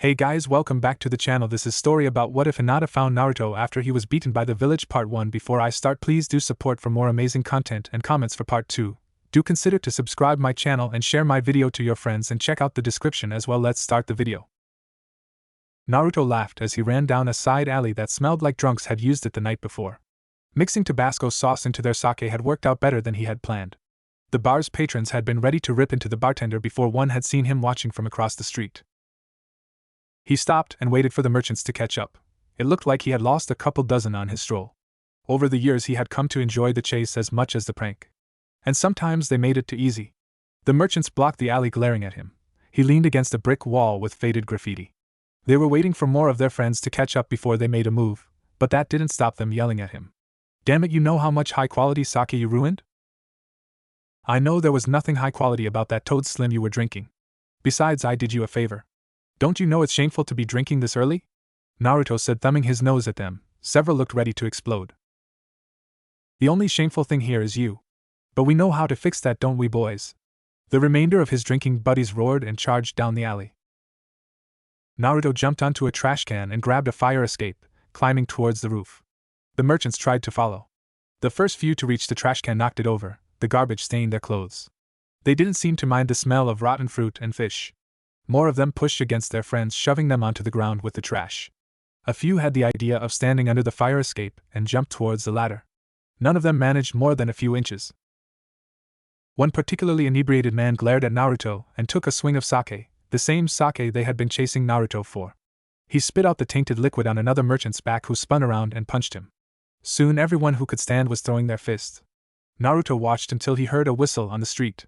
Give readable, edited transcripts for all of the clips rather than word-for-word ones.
Hey guys, welcome back to the channel. This is story about what if Hinata found Naruto after he was beaten by the village part 1. Before I start, please do support for more amazing content and comments for part 2. Do consider to subscribe my channel and share my video to your friends and check out the description as well. Let's start the video. Naruto laughed as he ran down a side alley that smelled like drunks had used it the night before. Mixing Tabasco sauce into their sake had worked out better than he had planned. The bar's patrons had been ready to rip into the bartender before one had seen him watching from across the street. He stopped and waited for the merchants to catch up. It looked like he had lost a couple dozen on his stroll. Over the years he had come to enjoy the chase as much as the prank. And sometimes they made it too easy. The merchants blocked the alley glaring at him. He leaned against a brick wall with faded graffiti. They were waiting for more of their friends to catch up before they made a move, but that didn't stop them yelling at him. Damn it, you know how much high-quality sake you ruined? I know there was nothing high quality about that Toad Slim you were drinking. Besides, I did you a favor. Don't you know it's shameful to be drinking this early? Naruto said, thumbing his nose at them. Several looked ready to explode. The only shameful thing here is you. But we know how to fix that, don't we, boys? The remainder of his drinking buddies roared and charged down the alley. Naruto jumped onto a trash can and grabbed a fire escape, climbing towards the roof. The merchants tried to follow. The first few to reach the trash can knocked it over. The garbage stained their clothes. They didn't seem to mind the smell of rotten fruit and fish. More of them pushed against their friends, shoving them onto the ground with the trash. A few had the idea of standing under the fire escape and jumped towards the ladder. None of them managed more than a few inches. One particularly inebriated man glared at Naruto and took a swing of sake, the same sake they had been chasing Naruto for. He spit out the tainted liquid on another merchant's back, who spun around and punched him. Soon everyone who could stand was throwing their fists. Naruto watched until he heard a whistle on the street.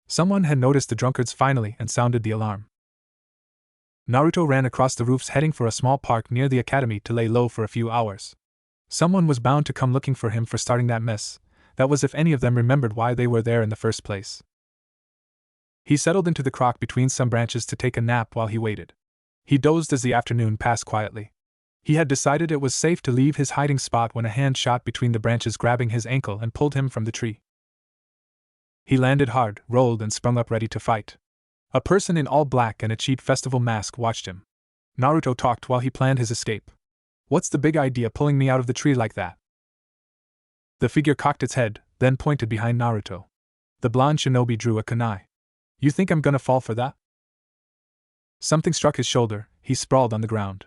Someone had noticed the drunkards finally and sounded the alarm. Naruto ran across the roofs, heading for a small park near the academy to lay low for a few hours. Someone was bound to come looking for him for starting that mess. That was if any of them remembered why they were there in the first place. He settled into the crock between some branches to take a nap while he waited. He dozed as the afternoon passed quietly. He had decided it was safe to leave his hiding spot when a hand shot between the branches, grabbing his ankle and pulled him from the tree. He landed hard, rolled, and sprung up ready to fight. A person in all black and a cheap festival mask watched him. Naruto talked while he planned his escape. What's the big idea pulling me out of the tree like that? The figure cocked its head, then pointed behind Naruto. The blonde shinobi drew a kunai. You think I'm gonna fall for that? Something struck his shoulder. He sprawled on the ground.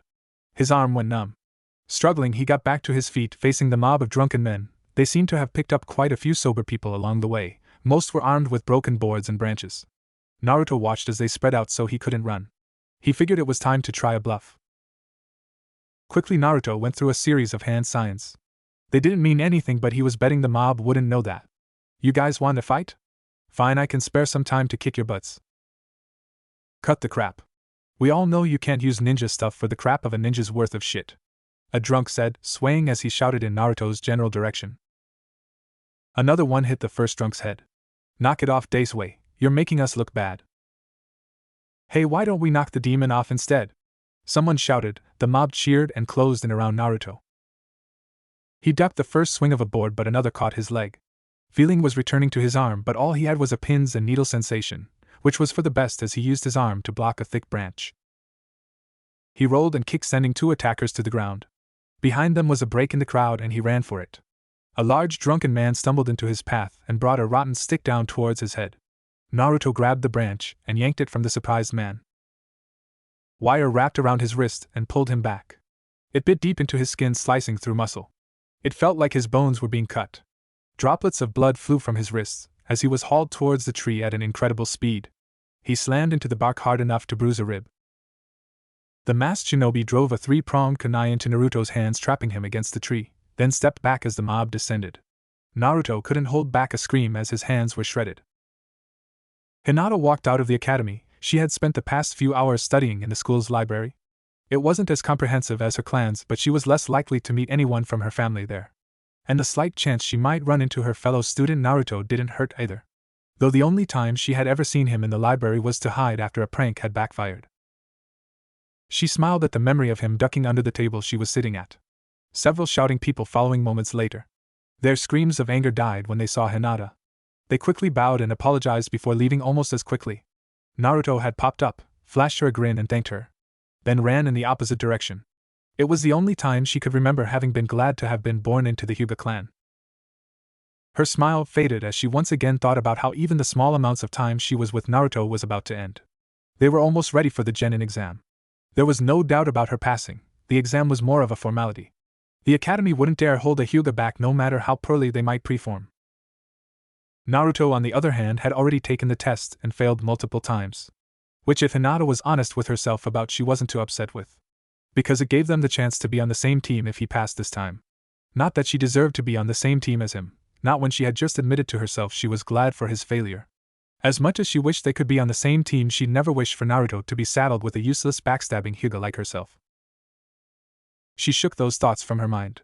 His arm went numb. Struggling, he got back to his feet, facing the mob of drunken men. They seemed to have picked up quite a few sober people along the way. Most were armed with broken boards and branches. Naruto watched as they spread out so he couldn't run. He figured it was time to try a bluff. Quickly, Naruto went through a series of hand signs. They didn't mean anything, but he was betting the mob wouldn't know that. You guys want to fight? Fine, I can spare some time to kick your butts. Cut the crap. We all know you can't use ninja stuff for the crap of a ninja's worth of shit, a drunk said, swaying as he shouted in Naruto's general direction. Another one hit the first drunk's head. Knock it off, Daceway. You're making us look bad. Hey, why don't we knock the demon off instead? Someone shouted. The mob cheered and closed in around Naruto. He ducked the first swing of a board, but another caught his leg. Feeling was returning to his arm, but all he had was a pins and needle sensation, which was for the best as he used his arm to block a thick branch. He rolled and kicked, sending two attackers to the ground. Behind them was a break in the crowd and he ran for it. A large drunken man stumbled into his path and brought a rotten stick down towards his head. Naruto grabbed the branch and yanked it from the surprised man. Wire wrapped around his wrist and pulled him back. It bit deep into his skin, slicing through muscle. It felt like his bones were being cut. Droplets of blood flew from his wrists as he was hauled towards the tree at an incredible speed. He slammed into the bark hard enough to bruise a rib. The masked shinobi drove a three-pronged kunai into Naruto's hands, trapping him against the tree, then stepped back as the mob descended. Naruto couldn't hold back a scream as his hands were shredded. Hinata walked out of the academy. She had spent the past few hours studying in the school's library. It wasn't as comprehensive as her clan's, but she was less likely to meet anyone from her family there. And the slight chance she might run into her fellow student Naruto didn't hurt either. Though the only time she had ever seen him in the library was to hide after a prank had backfired. She smiled at the memory of him ducking under the table she was sitting at. Several shouting people following moments later. Their screams of anger died when they saw Hinata. They quickly bowed and apologized before leaving almost as quickly. Naruto had popped up, flashed her a grin and thanked her. then ran in the opposite direction. It was the only time she could remember having been glad to have been born into the Hyuga clan. Her smile faded as she once again thought about how even the small amounts of time she was with Naruto was about to end. They were almost ready for the Genin exam. There was no doubt about her passing. The exam was more of a formality. The academy wouldn't dare hold a Hyuga back no matter how poorly they might perform. Naruto, on the other hand, had already taken the test and failed multiple times. Which, if Hinata was honest with herself about, she wasn't too upset with. Because it gave them the chance to be on the same team if he passed this time. Not that she deserved to be on the same team as him, not when she had just admitted to herself she was glad for his failure. As much as she wished they could be on the same team, she'd never wished for Naruto to be saddled with a useless backstabbing Hyuga like herself. She shook those thoughts from her mind.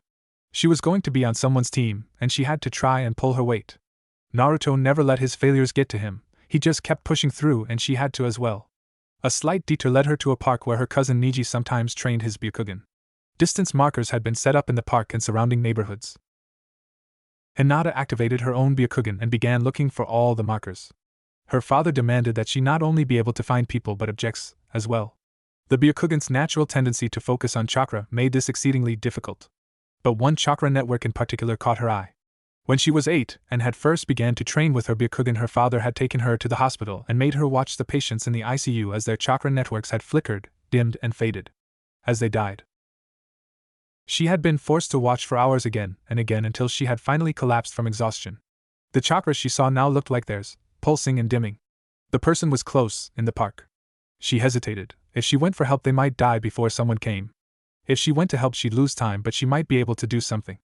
She was going to be on someone's team, and she had to try and pull her weight. Naruto never let his failures get to him, he just kept pushing through, and she had to as well. A slight detour led her to a park where her cousin Niji sometimes trained his Byakugan. Distance markers had been set up in the park and surrounding neighborhoods. Hinata activated her own Byakugan and began looking for all the markers. Her father demanded that she not only be able to find people but objects, as well. The Byakugan's natural tendency to focus on chakra made this exceedingly difficult. But one chakra network in particular caught her eye. When she was 8 and had first began to train with her Byakugan, her father had taken her to the hospital and made her watch the patients in the ICU as their chakra networks had flickered, dimmed, and faded. As they died. She had been forced to watch for hours again and again until she had finally collapsed from exhaustion. The chakras she saw now looked like theirs, pulsing and dimming. The person was close, in the park. She hesitated. If she went for help, they might die before someone came. If she went to help, she'd lose time, but she might be able to do something.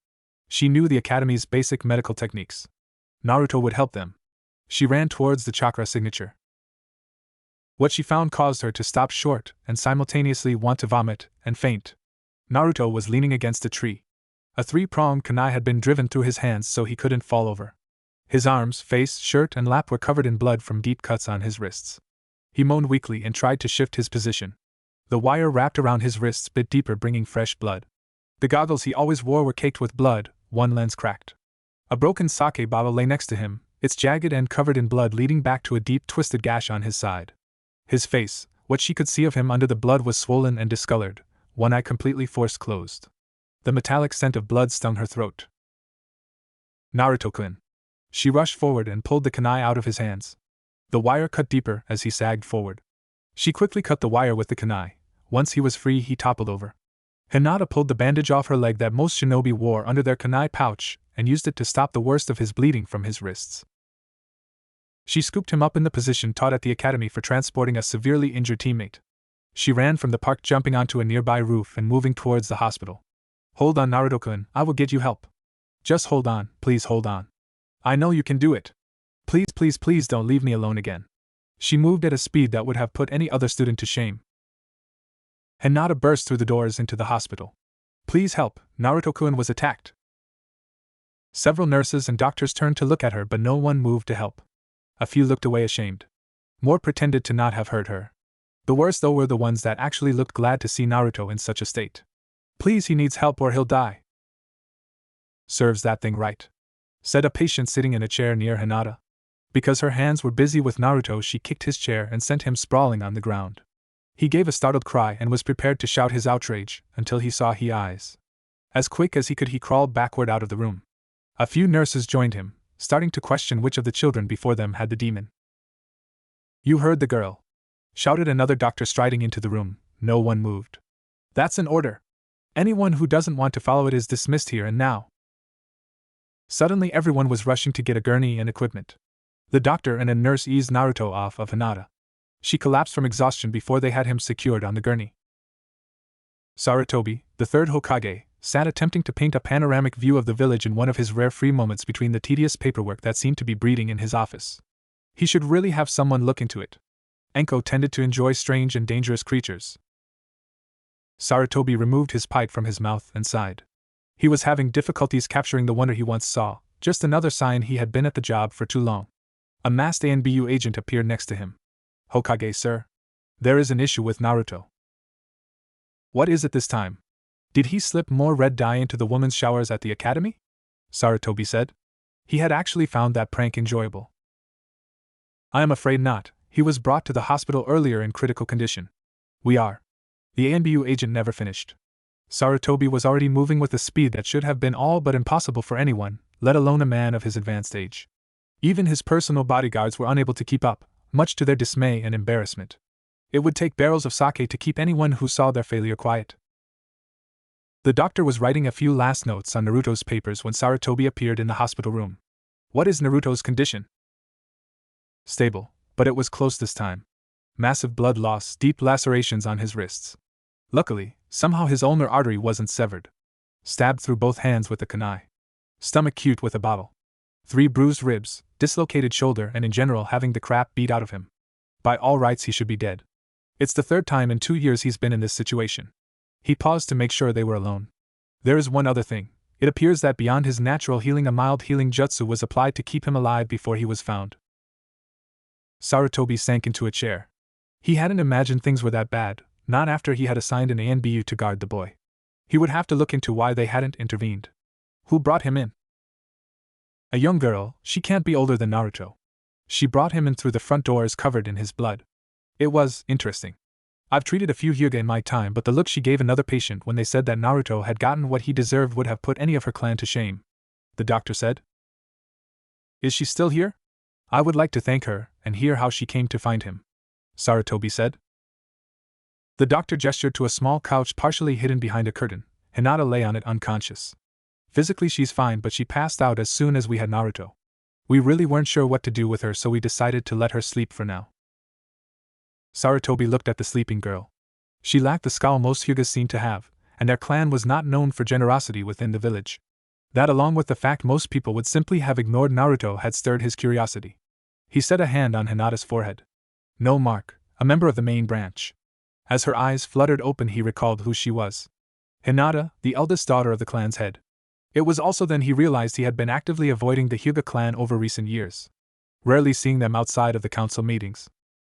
She knew the academy's basic medical techniques. Naruto would help them. She ran towards the chakra signature. What she found caused her to stop short and simultaneously want to vomit and faint. Naruto was leaning against a tree. A 3-pronged kunai had been driven through his hands so he couldn't fall over. His arms, face, shirt, and lap were covered in blood from deep cuts on his wrists. He moaned weakly and tried to shift his position. The wire wrapped around his wrists bit deeper, bringing fresh blood. The goggles he always wore were caked with blood, one lens cracked. A broken sake bottle lay next to him, its jagged end covered in blood leading back to a deep twisted gash on his side. His face, what she could see of him under the blood, was swollen and discolored, one eye completely forced closed. The metallic scent of blood stung her throat. Naruto-kun. She rushed forward and pulled the kunai out of his hands. The wire cut deeper as he sagged forward. She quickly cut the wire with the kunai. Once he was free, he toppled over. Hinata pulled the bandage off her leg that most shinobi wore under their kunai pouch and used it to stop the worst of his bleeding from his wrists. She scooped him up in the position taught at the academy for transporting a severely injured teammate. She ran from the park, jumping onto a nearby roof and moving towards the hospital. "Hold on, Naruto-kun, I will get you help. Just hold on, please hold on. I know you can do it. Please, please, please don't leave me alone again." She moved at a speed that would have put any other student to shame. Hinata burst through the doors into the hospital. "Please help, Naruto-kun was attacked." Several nurses and doctors turned to look at her, but no one moved to help. A few looked away ashamed. More pretended to not have heard her. The worst, though, were the ones that actually looked glad to see Naruto in such a state. "Please, he needs help or he'll die." "Serves that thing right," said a patient sitting in a chair near Hinata. Because her hands were busy with Naruto, she kicked his chair and sent him sprawling on the ground. He gave a startled cry and was prepared to shout his outrage until he saw his eyes. As quick as he could, he crawled backward out of the room. A few nurses joined him, starting to question which of the children before them had the demon. "You heard the girl," shouted another doctor striding into the room. No one moved. "That's an order. Anyone who doesn't want to follow it is dismissed here and now." Suddenly everyone was rushing to get a gurney and equipment. The doctor and a nurse eased Naruto off of Hinata. She collapsed from exhaustion before they had him secured on the gurney. Sarutobi, the third Hokage, sat attempting to paint a panoramic view of the village in one of his rare free moments between the tedious paperwork that seemed to be breeding in his office. He should really have someone look into it. Enko tended to enjoy strange and dangerous creatures. Sarutobi removed his pipe from his mouth and sighed. He was having difficulties capturing the wonder he once saw, just another sign he had been at the job for too long. A masked ANBU agent appeared next to him. "Hokage, sir. There is an issue with Naruto." "What is it this time? Did he slip more red dye into the women's showers at the academy?" Sarutobi said. He had actually found that prank enjoyable. "I am afraid not. He was brought to the hospital earlier in critical condition. We are The ANBU agent never finished. Sarutobi was already moving with a speed that should have been all but impossible for anyone, let alone a man of his advanced age. Even his personal bodyguards were unable to keep up, much to their dismay and embarrassment. It would take barrels of sake to keep anyone who saw their failure quiet. The doctor was writing a few last notes on Naruto's papers when Sarutobi appeared in the hospital room. What is Naruto's condition? Stable, but it was close this time. Massive blood loss, deep lacerations on his wrists. Luckily, somehow his ulnar artery wasn't severed. Stabbed through both hands with a kunai. Stomach cute with a bottle. 3 bruised ribs, dislocated shoulder, and in general having the crap beat out of him. By all rights he should be dead. It's the 3rd time in 2 years he's been in this situation. He paused to make sure they were alone. There is one other thing. It appears that beyond his natural healing, a mild healing jutsu was applied to keep him alive before he was found. Sarutobi sank into a chair. He hadn't imagined things were that bad, not after he had assigned an ANBU to guard the boy. He would have to look into why they hadn't intervened. Who brought him in? A young girl. She can't be older than Naruto. She brought him in through the front doors covered in his blood. It was interesting. I've treated a few Hyuga in my time, but the look she gave another patient when they said that Naruto had gotten what he deserved would have put any of her clan to shame. The doctor said. Is she still here? I would like to thank her and hear how she came to find him, Sarutobi said. The doctor gestured to a small couch partially hidden behind a curtain. Hinata lay on it unconscious. Physically she's fine, but she passed out as soon as we had Naruto. We really weren't sure what to do with her, so we decided to let her sleep for now. Sarutobi looked at the sleeping girl. She lacked the scowl most Hyugas seemed to have, and their clan was not known for generosity within the village. That, along with the fact most people would simply have ignored Naruto, had stirred his curiosity. He set a hand on Hinata's forehead. No, Mark, a member of the main branch. As her eyes fluttered open, he recalled who she was. Hinata, the eldest daughter of the clan's head. It was also then he realized he had been actively avoiding the Hyuga clan over recent years, rarely seeing them outside of the council meetings.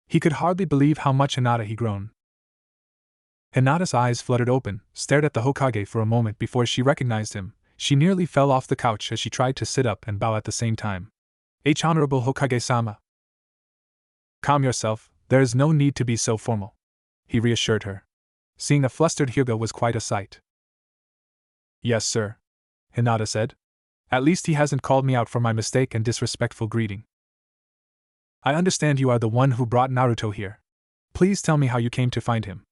He could hardly believe how much Hinata had grown. Hinata's eyes fluttered open, stared at the Hokage for a moment before she recognized him. She nearly fell off the couch as she tried to sit up and bow at the same time. Honorable Hokage-sama. Calm yourself, there is no need to be so formal, he reassured her. Seeing a flustered Hyuga was quite a sight. Yes, sir, Hinata said. At least he hasn't called me out for my mistake and disrespectful greeting. I understand you are the one who brought Naruto here. Please tell me how you came to find him,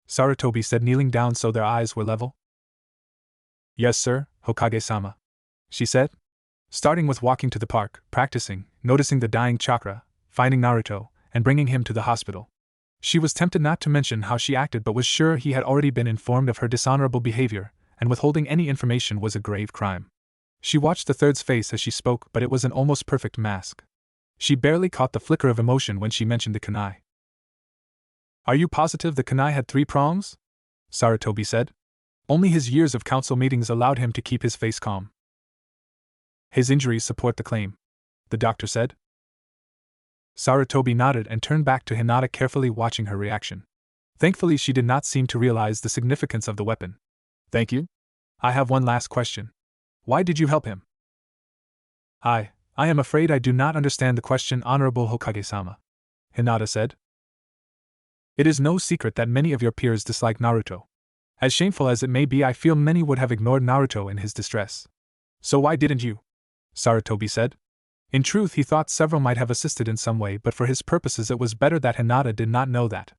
Sarutobi said, kneeling down so their eyes were level. Yes, sir, Hokage-sama, she said. Starting with walking to the park, practicing, noticing the dying chakra, finding Naruto, and bringing him to the hospital. She was tempted not to mention how she acted, but was sure he had already been informed of her dishonorable behavior, and withholding any information was a grave crime. She watched the third's face as she spoke, but it was an almost perfect mask. She barely caught the flicker of emotion when she mentioned the kunai. Are you positive the kunai had 3 prongs? Sarutobi said. Only his years of council meetings allowed him to keep his face calm. His injuries support the claim, the doctor said. Sarutobi nodded and turned back to Hinata, carefully watching her reaction. Thankfully, she did not seem to realize the significance of the weapon. Thank you. I have one last question. Why did you help him? I am afraid I do not understand the question, Honorable Hokage-sama, Hinata said. It is no secret that many of your peers dislike Naruto. As shameful as it may be, I feel many would have ignored Naruto in his distress. So why didn't you? Sarutobi said. In truth, he thought several might have assisted in some way, but for his purposes it was better that Hinata did not know that.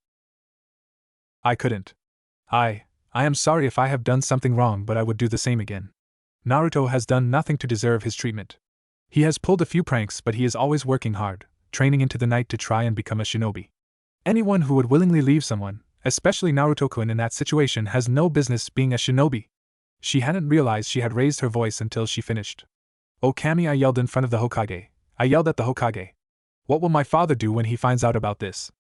I couldn't. I am sorry if I have done something wrong, but I would do the same again. Naruto has done nothing to deserve his treatment. He has pulled a few pranks, but he is always working hard, training into the night to try and become a shinobi. Anyone who would willingly leave someone, especially Naruto-kun, in that situation has no business being a shinobi. She hadn't realized she had raised her voice until she finished. Oh Kami, I yelled in front of the Hokage. I yelled at the Hokage. What will my father do when he finds out about this?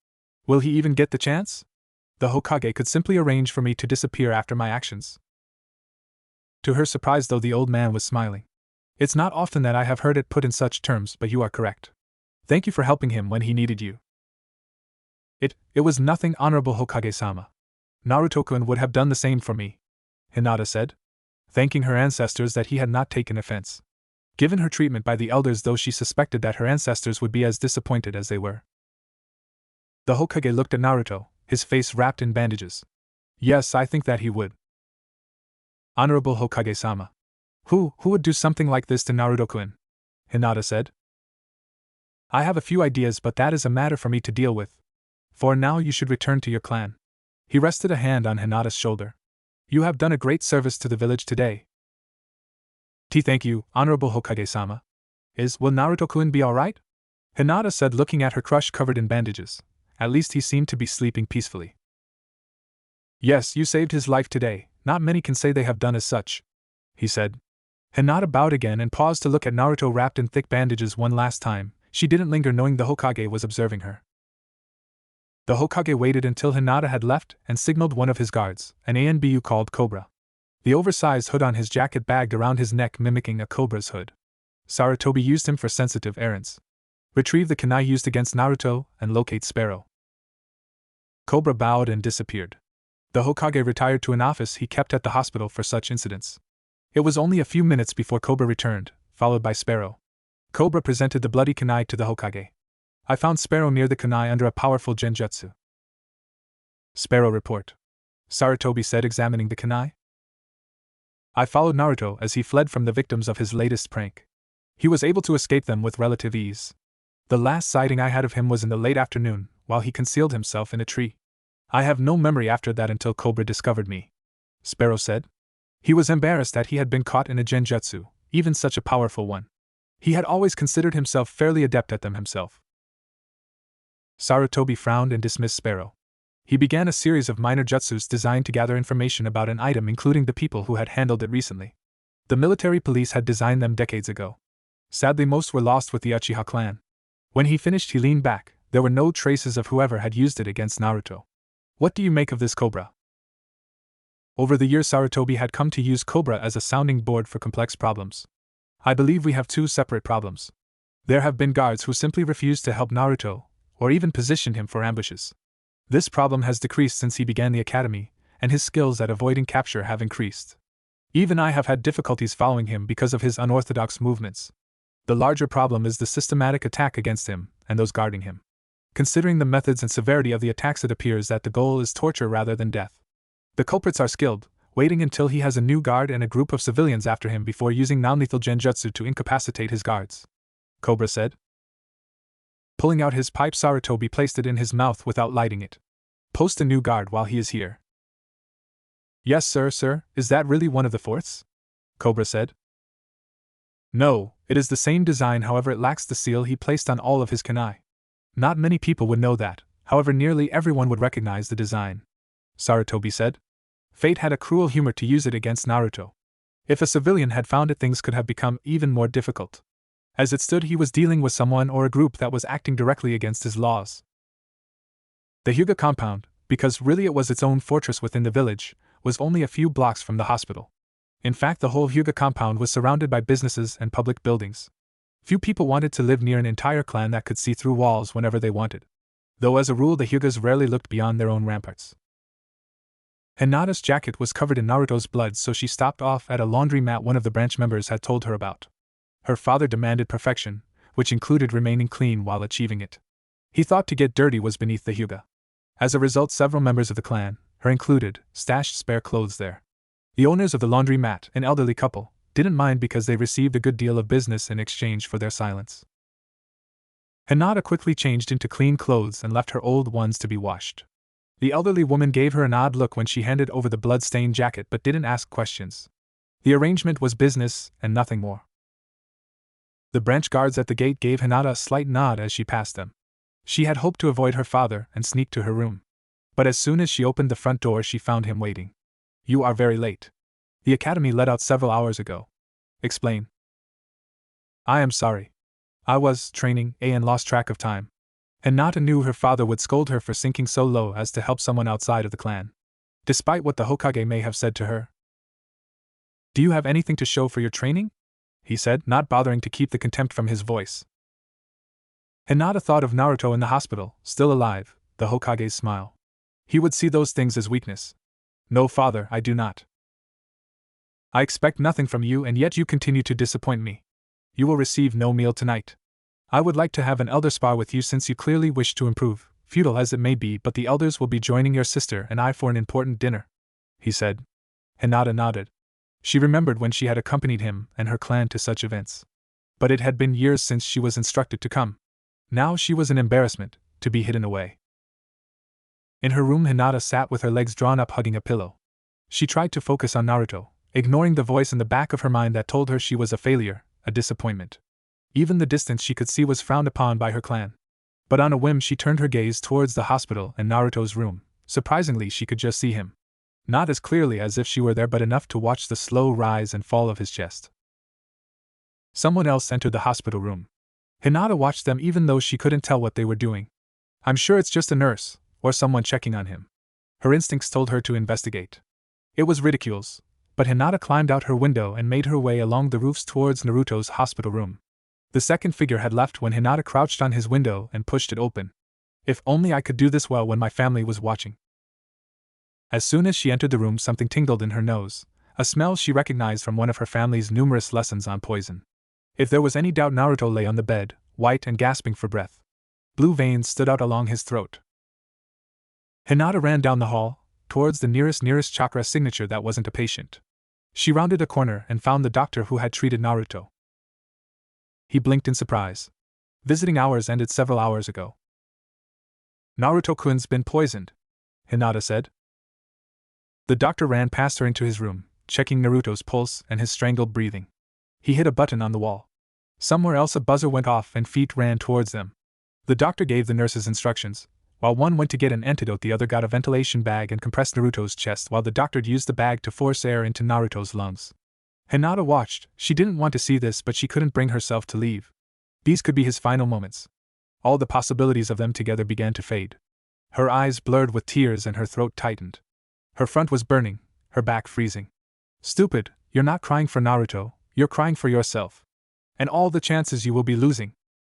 Will he even get the chance? The Hokage could simply arrange for me to disappear after my actions. To her surprise, though, the old man was smiling. It's not often that I have heard it put in such terms, but you are correct. Thank you for helping him when he needed you. It was nothing, Honorable Hokage-sama. Naruto-kun would have done the same for me, Hinata said, thanking her ancestors that he had not taken offense. Given her treatment by the elders, though, she suspected that her ancestors would be as disappointed as they were. The Hokage looked at Naruto, his face wrapped in bandages. Yes, I think that he would. Honorable Hokage-sama. Who would do something like this to Naruto-kun? Hinata said. I have a few ideas, but that is a matter for me to deal with. For now, you should return to your clan. He rested a hand on Hinata's shoulder. You have done a great service to the village today. Thank you, Honorable Hokage-sama. Will Naruto-kun be alright? Hinata said, looking at her crush covered in bandages. At least he seemed to be sleeping peacefully. Yes, you saved his life today. Not many can say they have done as such, he said. Hinata bowed again and paused to look at Naruto wrapped in thick bandages one last time. She didn't linger, knowing the Hokage was observing her. The Hokage waited until Hinata had left and signaled one of his guards, an ANBU called Cobra. The oversized hood on his jacket bagged around his neck, mimicking a cobra's hood. Sarutobi used him for sensitive errands. Retrieve the kunai used against Naruto and locate Sparrow. Cobra bowed and disappeared. The Hokage retired to an office he kept at the hospital for such incidents. It was only a few minutes before Cobra returned, followed by Sparrow. Cobra presented the bloody kunai to the Hokage. I found Sparrow near the kunai under a powerful genjutsu. Sparrow report. Sarutobi said, examining the kunai. I followed Naruto as he fled from the victims of his latest prank. He was able to escape them with relative ease. The last sighting I had of him was in the late afternoon, while he concealed himself in a tree. I have no memory after that until Cobra discovered me, Sparrow said. He was embarrassed that he had been caught in a genjutsu, even such a powerful one. He had always considered himself fairly adept at them himself. Sarutobi frowned and dismissed Sparrow. He began a series of minor jutsus designed to gather information about an item, including the people who had handled it recently. The military police had designed them decades ago. Sadly, most were lost with the Uchiha clan. When he finished, he leaned back. There were no traces of whoever had used it against Naruto. What do you make of this Cobra? Over the years, Sarutobi had come to use Cobra as a sounding board for complex problems. I believe we have two separate problems. There have been guards who simply refused to help Naruto, or even positioned him for ambushes. This problem has decreased since he began the academy, and his skills at avoiding capture have increased. Even I have had difficulties following him because of his unorthodox movements. The larger problem is the systematic attack against him, and those guarding him. Considering the methods and severity of the attacks, it appears that the goal is torture rather than death. The culprits are skilled, waiting until he has a new guard and a group of civilians after him before using non-lethal genjutsu to incapacitate his guards, Cobra said. Pulling out his pipe, Sarutobi placed it in his mouth without lighting it. Post a new guard while he is here. Yes, sir. Is that really one of the fourths? Cobra said. No, it is the same design, however it lacks the seal he placed on all of his kunai. Not many people would know that, however nearly everyone would recognize the design, Sarutobi said. Fate had a cruel humor to use it against Naruto. If a civilian had found it, things could have become even more difficult. As it stood, he was dealing with someone or a group that was acting directly against his laws. The Hyuga compound, because really it was its own fortress within the village, was only a few blocks from the hospital. In fact, the whole Hyuga compound was surrounded by businesses and public buildings. Few people wanted to live near an entire clan that could see through walls whenever they wanted. Though as a rule the Hyugas rarely looked beyond their own ramparts. Hinata's jacket was covered in Naruto's blood, so she stopped off at a laundry mat one of the branch members had told her about. Her father demanded perfection, which included remaining clean while achieving it. He thought to get dirty was beneath the Hyuga. As a result, several members of the clan, her included, stashed spare clothes there. The owners of the laundry mat, an elderly couple, didn't mind because they received a good deal of business in exchange for their silence. Hinata quickly changed into clean clothes and left her old ones to be washed. The elderly woman gave her an odd look when she handed over the blood-stained jacket but didn't ask questions. The arrangement was business and nothing more. The branch guards at the gate gave Hinata a slight nod as she passed them. She had hoped to avoid her father and sneak to her room. But as soon as she opened the front door, she found him waiting. You are very late. The academy let out several hours ago. Explain. I am sorry. I was training and lost track of time. Hinata knew her father would scold her for sinking so low as to help someone outside of the clan. Despite what the Hokage may have said to her. Do you have anything to show for your training? He said, not bothering to keep the contempt from his voice. Hinata thought of Naruto in the hospital, still alive, the Hokage's smile. He would see those things as weakness. No, father, I do not. I expect nothing from you, and yet you continue to disappoint me. You will receive no meal tonight. I would like to have an elder spar with you since you clearly wish to improve, futile as it may be, but the elders will be joining your sister and I for an important dinner," he said. Hinata nodded. She remembered when she had accompanied him and her clan to such events. But it had been years since she was instructed to come. Now she was an embarrassment, to be hidden away. In her room, Hinata sat with her legs drawn up hugging a pillow. She tried to focus on Naruto, ignoring the voice in the back of her mind that told her she was a failure, a disappointment. Even the distance she could see was frowned upon by her clan. But on a whim she turned her gaze towards the hospital and Naruto's room. Surprisingly, she could just see him. Not as clearly as if she were there, but enough to watch the slow rise and fall of his chest. Someone else entered the hospital room. Hinata watched them even though she couldn't tell what they were doing. "I'm sure it's just a nurse, or someone checking on him." Her instincts told her to investigate. It was ridiculous, but Hinata climbed out her window and made her way along the roofs towards Naruto's hospital room. The second figure had left when Hinata crouched on his window and pushed it open. "If only I could do this well when my family was watching." As soon as she entered the room, something tingled in her nose, a smell she recognized from one of her family's numerous lessons on poison. If there was any doubt, Naruto lay on the bed, white and gasping for breath. Blue veins stood out along his throat. Hinata ran down the hall, towards the nearest chakra signature that wasn't a patient. She rounded a corner and found the doctor who had treated Naruto. He blinked in surprise. "Visiting hours ended several hours ago." "Naruto-kun's been poisoned," Hinata said. The doctor ran past her into his room, checking Naruto's pulse and his strangled breathing. He hit a button on the wall. Somewhere else a buzzer went off and feet ran towards them. The doctor gave the nurses instructions. While one went to get an antidote, the other got a ventilation bag and compressed Naruto's chest while the doctor used the bag to force air into Naruto's lungs. Hinata watched. She didn't want to see this, but she couldn't bring herself to leave. These could be his final moments. All the possibilities of them together began to fade. Her eyes blurred with tears and her throat tightened. Her front was burning, her back freezing. "Stupid, you're not crying for Naruto, you're crying for yourself. And all the chances you will be losing.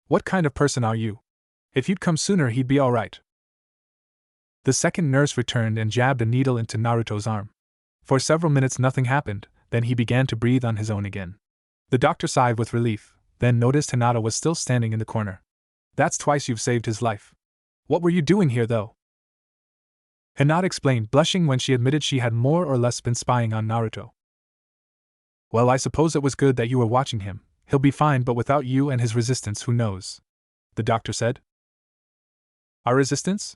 What kind of person are you? If you'd come sooner, he'd be alright." The second nurse returned and jabbed a needle into Naruto's arm. For several minutes nothing happened, then he began to breathe on his own again. The doctor sighed with relief, then noticed Hinata was still standing in the corner. "That's twice you've saved his life. What were you doing here, though?" Hinata explained, blushing when she admitted she had more or less been spying on Naruto. "Well, I suppose it was good that you were watching him. He'll be fine, but without you and his resistance, who knows?" the doctor said. "Our resistance?"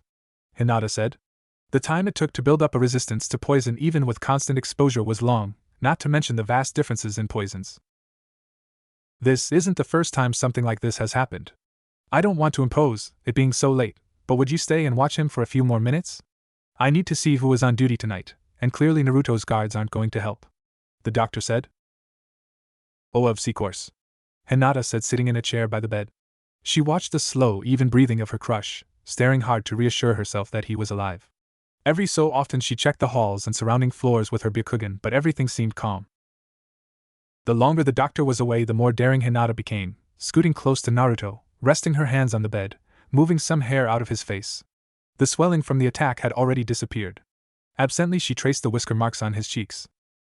Hinata said. The time it took to build up a resistance to poison, even with constant exposure, was long, not to mention the vast differences in poisons. "This isn't the first time something like this has happened. I don't want to impose, it being so late, but would you stay and watch him for a few more minutes? I need to see who is on duty tonight, and clearly Naruto's guards aren't going to help," the doctor said. "Oh, of course," Hinata said, sitting in a chair by the bed. She watched the slow, even breathing of her crush, staring hard to reassure herself that he was alive. Every so often she checked the halls and surrounding floors with her Byakugan, but everything seemed calm. The longer the doctor was away, the more daring Hinata became, scooting close to Naruto, resting her hands on the bed, moving some hair out of his face. The swelling from the attack had already disappeared. Absently she traced the whisker marks on his cheeks.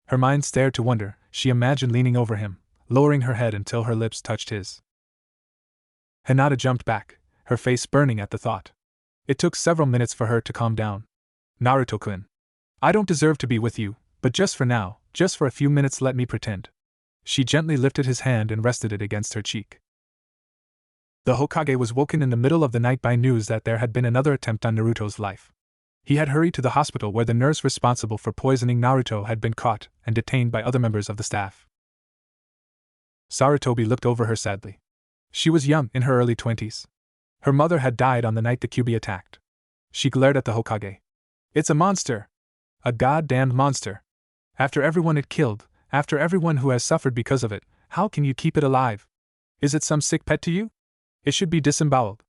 Her mind stared to wonder. She imagined leaning over him, lowering her head until her lips touched his. Hinata jumped back, her face burning at the thought. It took several minutes for her to calm down. "Naruto-kun, I don't deserve to be with you, but just for now, just for a few minutes, let me pretend." She gently lifted his hand and rested it against her cheek. The Hokage was woken in the middle of the night by news that there had been another attempt on Naruto's life. He had hurried to the hospital where the nurse responsible for poisoning Naruto had been caught and detained by other members of the staff. Sarutobi looked over her sadly. She was young, in her early 20s. Her mother had died on the night the Kyuubi attacked. She glared at the Hokage. "It's a monster! A goddamned monster! After everyone it killed, after everyone who has suffered because of it, how can you keep it alive? Is it some sick pet to you? It should be disemboweled.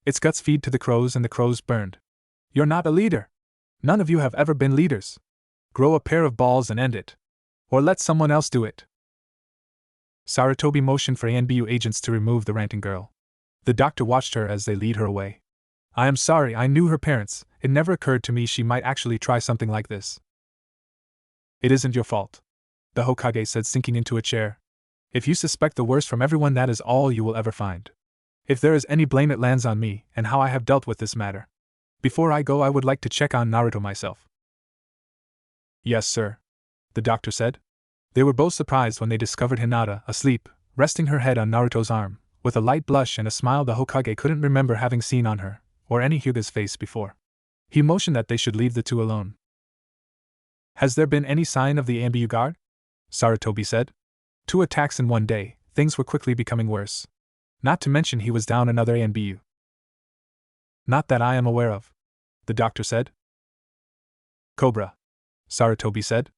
Its guts feed to the crows and the crows burned. You're not a leader. None of you have ever been leaders. Grow a pair of balls and end it. Or let someone else do it." Sarutobi motioned for ANBU agents to remove the ranting girl. The doctor watched her as they lead her away. "I am sorry, I knew her parents. It never occurred to me she might actually try something like this." "It isn't your fault," the Hokage said, sinking into a chair. "If you suspect the worst from everyone, that is all you will ever find. If there is any blame, it lands on me and how I have dealt with this matter. Before I go, I would like to check on Naruto myself. Yes, sir, the doctor said. They were both surprised when they discovered Hinata, asleep, resting her head on Naruto's arm, with a light blush and a smile the Hokage couldn't remember having seen on her, or any Hyuga's face before. He motioned that they should leave the two alone. Has there been any sign of the Anbu guard? Sarutobi said. 2 attacks in one day, things were quickly becoming worse. Not to mention he was down another Anbu. Not that I am aware of, the doctor said. Cobra, Sarutobi said.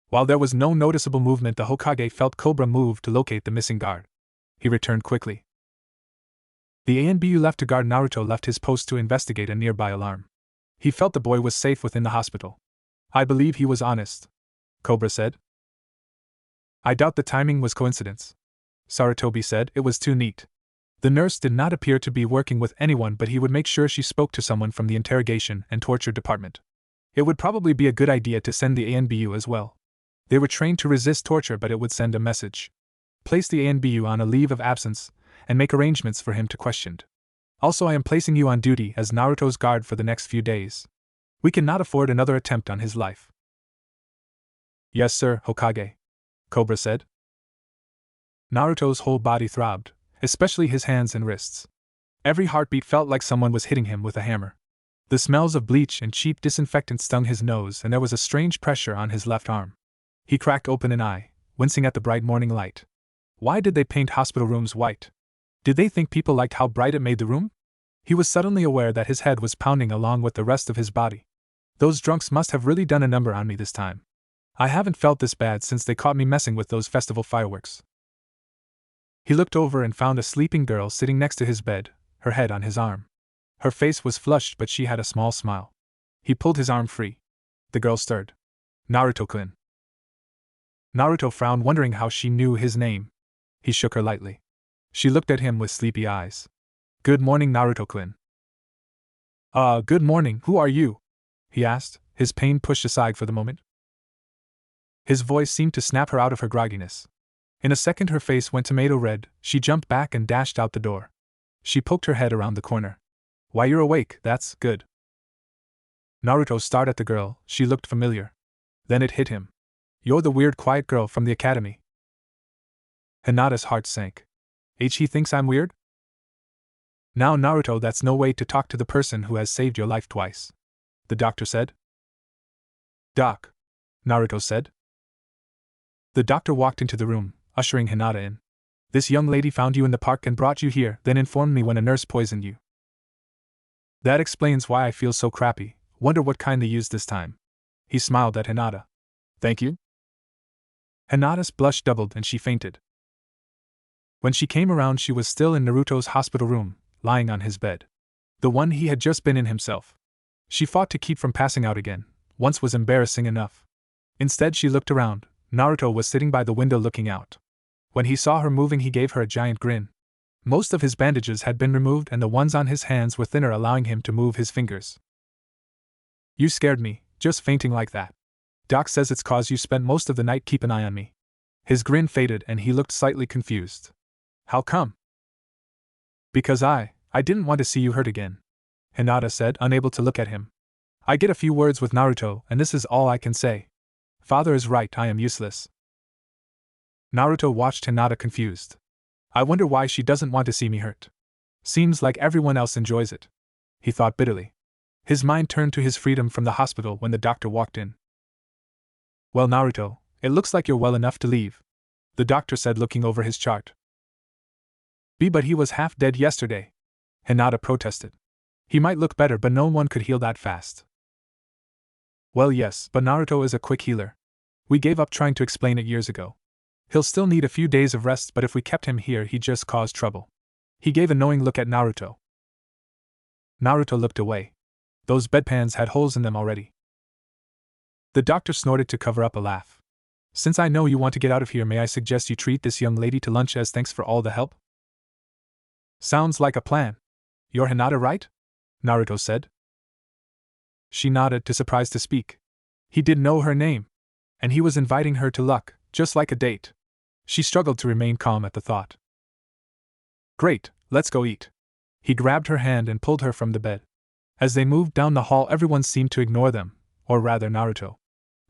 While there was no noticeable movement, the Hokage felt Cobra move to locate the missing guard. He returned quickly. The Anbu left to guard Naruto left his post to investigate a nearby alarm. He felt the boy was safe within the hospital. I believe he was honest, Cobra said. I doubt the timing was coincidence, Sarutobi said. It was too neat. The nurse did not appear to be working with anyone, but he would make sure she spoke to someone from the interrogation and torture department. It would probably be a good idea to send the ANBU as well. They were trained to resist torture, but it would send a message. Place the ANBU on a leave of absence, and make arrangements for him to questioned. Also, I am placing you on duty as Naruto's guard for the next few days. We cannot afford another attempt on his life. Yes, sir, Hokage, Cobra said. Naruto's whole body throbbed, especially his hands and wrists. Every heartbeat felt like someone was hitting him with a hammer. The smells of bleach and cheap disinfectant stung his nose, and there was a strange pressure on his left arm. He cracked open an eye, wincing at the bright morning light. Why did they paint hospital rooms white? Did they think people liked how bright it made the room? He was suddenly aware that his head was pounding along with the rest of his body. Those drunks must have really done a number on me this time. I haven't felt this bad since they caught me messing with those festival fireworks. He looked over and found a sleeping girl sitting next to his bed, her head on his arm. Her face was flushed, but she had a small smile. He pulled his arm free. The girl stirred. Naruto-kun. Naruto frowned, wondering how she knew his name. He shook her lightly. She looked at him with sleepy eyes. Good morning, Naruto-kun. Good morning, who are you? He asked, his pain pushed aside for the moment. His voice seemed to snap her out of her grogginess. In a second her face went tomato red, she jumped back and dashed out the door. She poked her head around the corner. Why, you're awake, that's good. Naruto stared at the girl, she looked familiar. Then it hit him. You're the weird quiet girl from the academy. Hinata's heart sank. He thinks I'm weird? Now Naruto, that's no way to talk to the person who has saved your life twice, the doctor said. Doc, Naruto said. The doctor walked into the room, ushering Hinata in. This young lady found you in the park and brought you here, then informed me when a nurse poisoned you. That explains why I feel so crappy. Wonder what kind they used this time. He smiled at Hinata. Thank you? Hinata's blush doubled and she fainted. When she came around, she was still in Naruto's hospital room, lying on his bed. The one he had just been in himself. She fought to keep from passing out again. Once was embarrassing enough. Instead she looked around. Naruto was sitting by the window looking out. When he saw her moving, he gave her a giant grin. Most of his bandages had been removed and the ones on his hands were thinner, allowing him to move his fingers. You scared me, just fainting like that. Doc says it's 'cause you spent most of the night. Keep an eye on me. His grin faded and he looked slightly confused. How come? Because I didn't want to see you hurt again, Hinata said, unable to look at him. I get a few words with Naruto and this is all I can say. Father is right, I am useless. Naruto watched Hinata confused. I wonder why she doesn't want to see me hurt. Seems like everyone else enjoys it, he thought bitterly. His mind turned to his freedom from the hospital when the doctor walked in. Well, Naruto, it looks like you're well enough to leave, the doctor said, looking over his chart. But he was half dead yesterday, Hinata protested. He might look better, but no one could heal that fast. Well, yes, but Naruto is a quick healer. We gave up trying to explain it years ago. He'll still need a few days of rest, but if we kept him here, he'd just cause trouble. He gave a knowing look at Naruto. Naruto looked away. Those bedpans had holes in them already. The doctor snorted to cover up a laugh. Since I know you want to get out of here, may I suggest you treat this young lady to lunch as thanks for all the help? Sounds like a plan. You're Hinata, right? Naruto said. She nodded, too surprised to speak. He did know her name. And he was inviting her to luck, just like a date. She struggled to remain calm at the thought. Great, let's go eat. He grabbed her hand and pulled her from the bed. As they moved down the hall, everyone seemed to ignore them, or rather Naruto.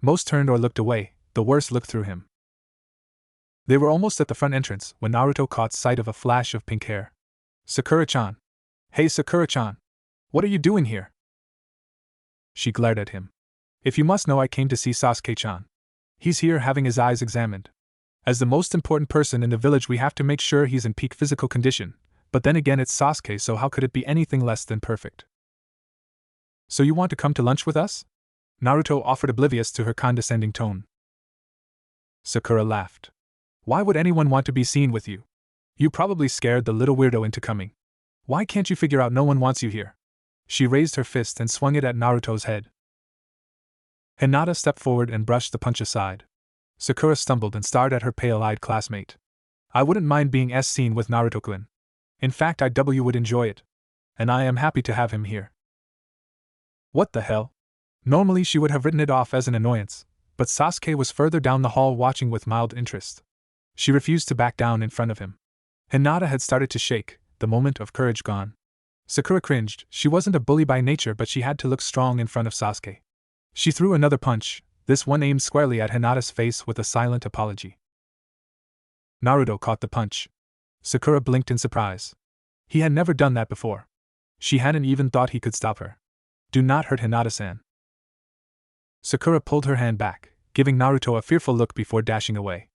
Most turned or looked away, the worst looked through him. They were almost at the front entrance when Naruto caught sight of a flash of pink hair. Sakura-chan! Hey Sakura-chan! What are you doing here? She glared at him. If you must know, I came to see Sasuke-chan. He's here having his eyes examined. As the most important person in the village, we have to make sure he's in peak physical condition, but then again it's Sasuke, so how could it be anything less than perfect? So you want to come to lunch with us? Naruto offered, oblivious to her condescending tone. Sakura laughed. Why would anyone want to be seen with you? You probably scared the little weirdo into coming. Why can't you figure out no one wants you here? She raised her fist and swung it at Naruto's head. Hinata stepped forward and brushed the punch aside. Sakura stumbled and stared at her pale-eyed classmate. I wouldn't mind being seen with Naruto-kun. In fact, I would enjoy it. And I am happy to have him here. What the hell? Normally she would have written it off as an annoyance, but Sasuke was further down the hall watching with mild interest. She refused to back down in front of him. Hinata had started to shake, the moment of courage gone. Sakura cringed. She wasn't a bully by nature, but she had to look strong in front of Sasuke. She threw another punch, this one aimed squarely at Hinata's face with a silent apology. Naruto caught the punch. Sakura blinked in surprise. He had never done that before. She hadn't even thought he could stop her. Do not hurt Hinata-san. Sakura pulled her hand back, giving Naruto a fearful look before dashing away.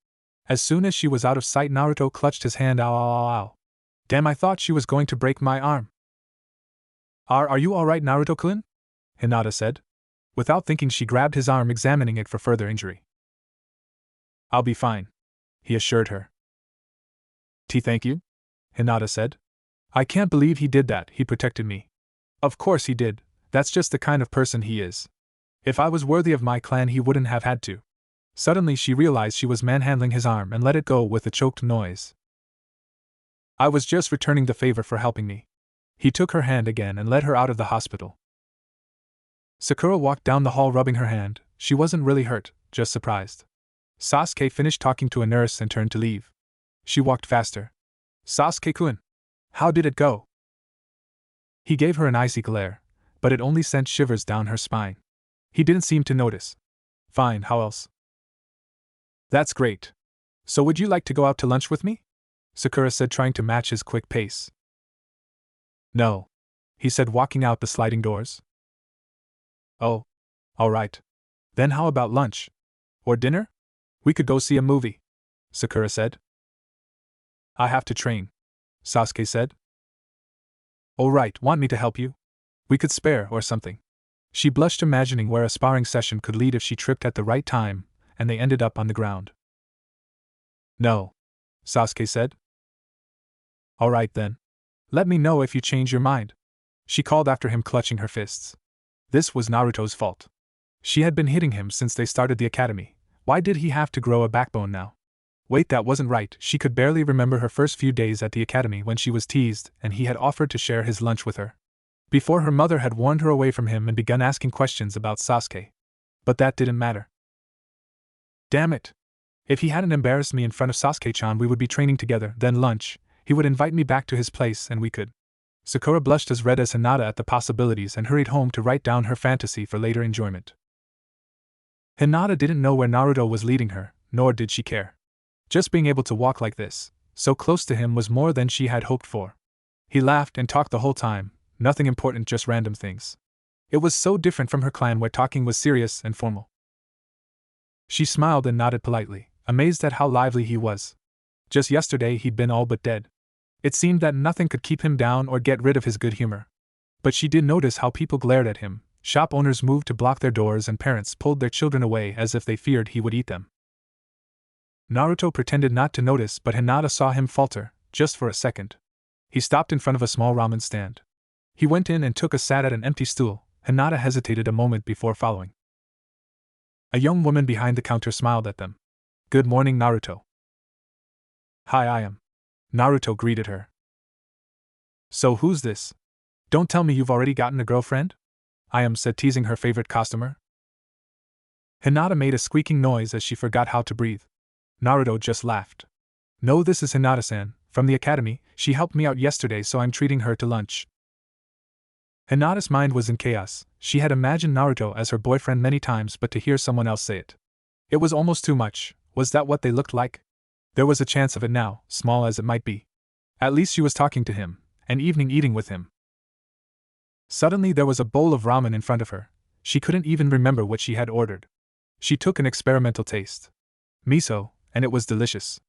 As soon as she was out of sight, Naruto clutched his hand. Ow, ow, ow, ow. Damn, I thought she was going to break my arm. Are you alright, Naruto-kun? Hinata said. Without thinking, she grabbed his arm, examining it for further injury. I'll be fine, he assured her. Thank you, Hinata said. I can't believe he did that. He protected me. Of course he did, that's just the kind of person he is. If I was worthy of my clan, he wouldn't have had to. Suddenly she realized she was manhandling his arm and let it go with a choked noise. I was just returning the favor for helping me. He took her hand again and led her out of the hospital. Sakura walked down the hall rubbing her hand. She wasn't really hurt, just surprised. Sasuke finished talking to a nurse and turned to leave. She walked faster. Sasuke-kun, how did it go? He gave her an icy glare, but it only sent shivers down her spine. He didn't seem to notice. Fine, how else? That's great. So would you like to go out to lunch with me? Sakura said, trying to match his quick pace. No, he said, walking out the sliding doors. Oh, all right. Then how about lunch? Or dinner? We could go see a movie, Sakura said. I have to train, Sasuke said. Oh right, want me to help you? We could spare or something. She blushed, imagining where a sparring session could lead if she tripped at the right time, and they ended up on the ground. No, Sasuke said. All right then. Let me know if you change your mind, she called after him, clutching her fists. This was Naruto's fault. She had been hitting him since they started the academy. Why did he have to grow a backbone now? Wait, that wasn't right. She could barely remember her first few days at the academy when she was teased and he had offered to share his lunch with her. Before, her mother had warned her away from him and begun asking questions about Sasuke. But that didn't matter. Damn it! If he hadn't embarrassed me in front of Sasuke-chan, we would be training together, then lunch, he would invite me back to his place and we could. Sakura blushed as red as Hinata at the possibilities and hurried home to write down her fantasy for later enjoyment. Hinata didn't know where Naruto was leading her, nor did she care. Just being able to walk like this, so close to him, was more than she had hoped for. He laughed and talked the whole time, nothing important, just random things. It was so different from her clan, where talking was serious and formal. She smiled and nodded politely, amazed at how lively he was. Just yesterday he'd been all but dead. It seemed that nothing could keep him down or get rid of his good humor. But she did notice how people glared at him. Shop owners moved to block their doors and parents pulled their children away as if they feared he would eat them. Naruto pretended not to notice, but Hinata saw him falter, just for a second. He stopped in front of a small ramen stand. He went in and took a seat at an empty stool. Hinata hesitated a moment before following. A young woman behind the counter smiled at them. Good morning, Naruto. Hi, I am. Naruto greeted her. So who's this? Don't tell me you've already gotten a girlfriend? I am said, teasing her favorite customer. Hinata made a squeaking noise as she forgot how to breathe. Naruto just laughed. No, this is Hinata-san, from the academy. She helped me out yesterday, so I'm treating her to lunch. Hinata's mind was in chaos. She had imagined Naruto as her boyfriend many times, but to hear someone else say it, it was almost too much. Was that what they looked like? There was a chance of it now, small as it might be. At least she was talking to him, and eating with him. Suddenly there was a bowl of ramen in front of her. She couldn't even remember what she had ordered. She took an experimental taste. Miso, and it was delicious.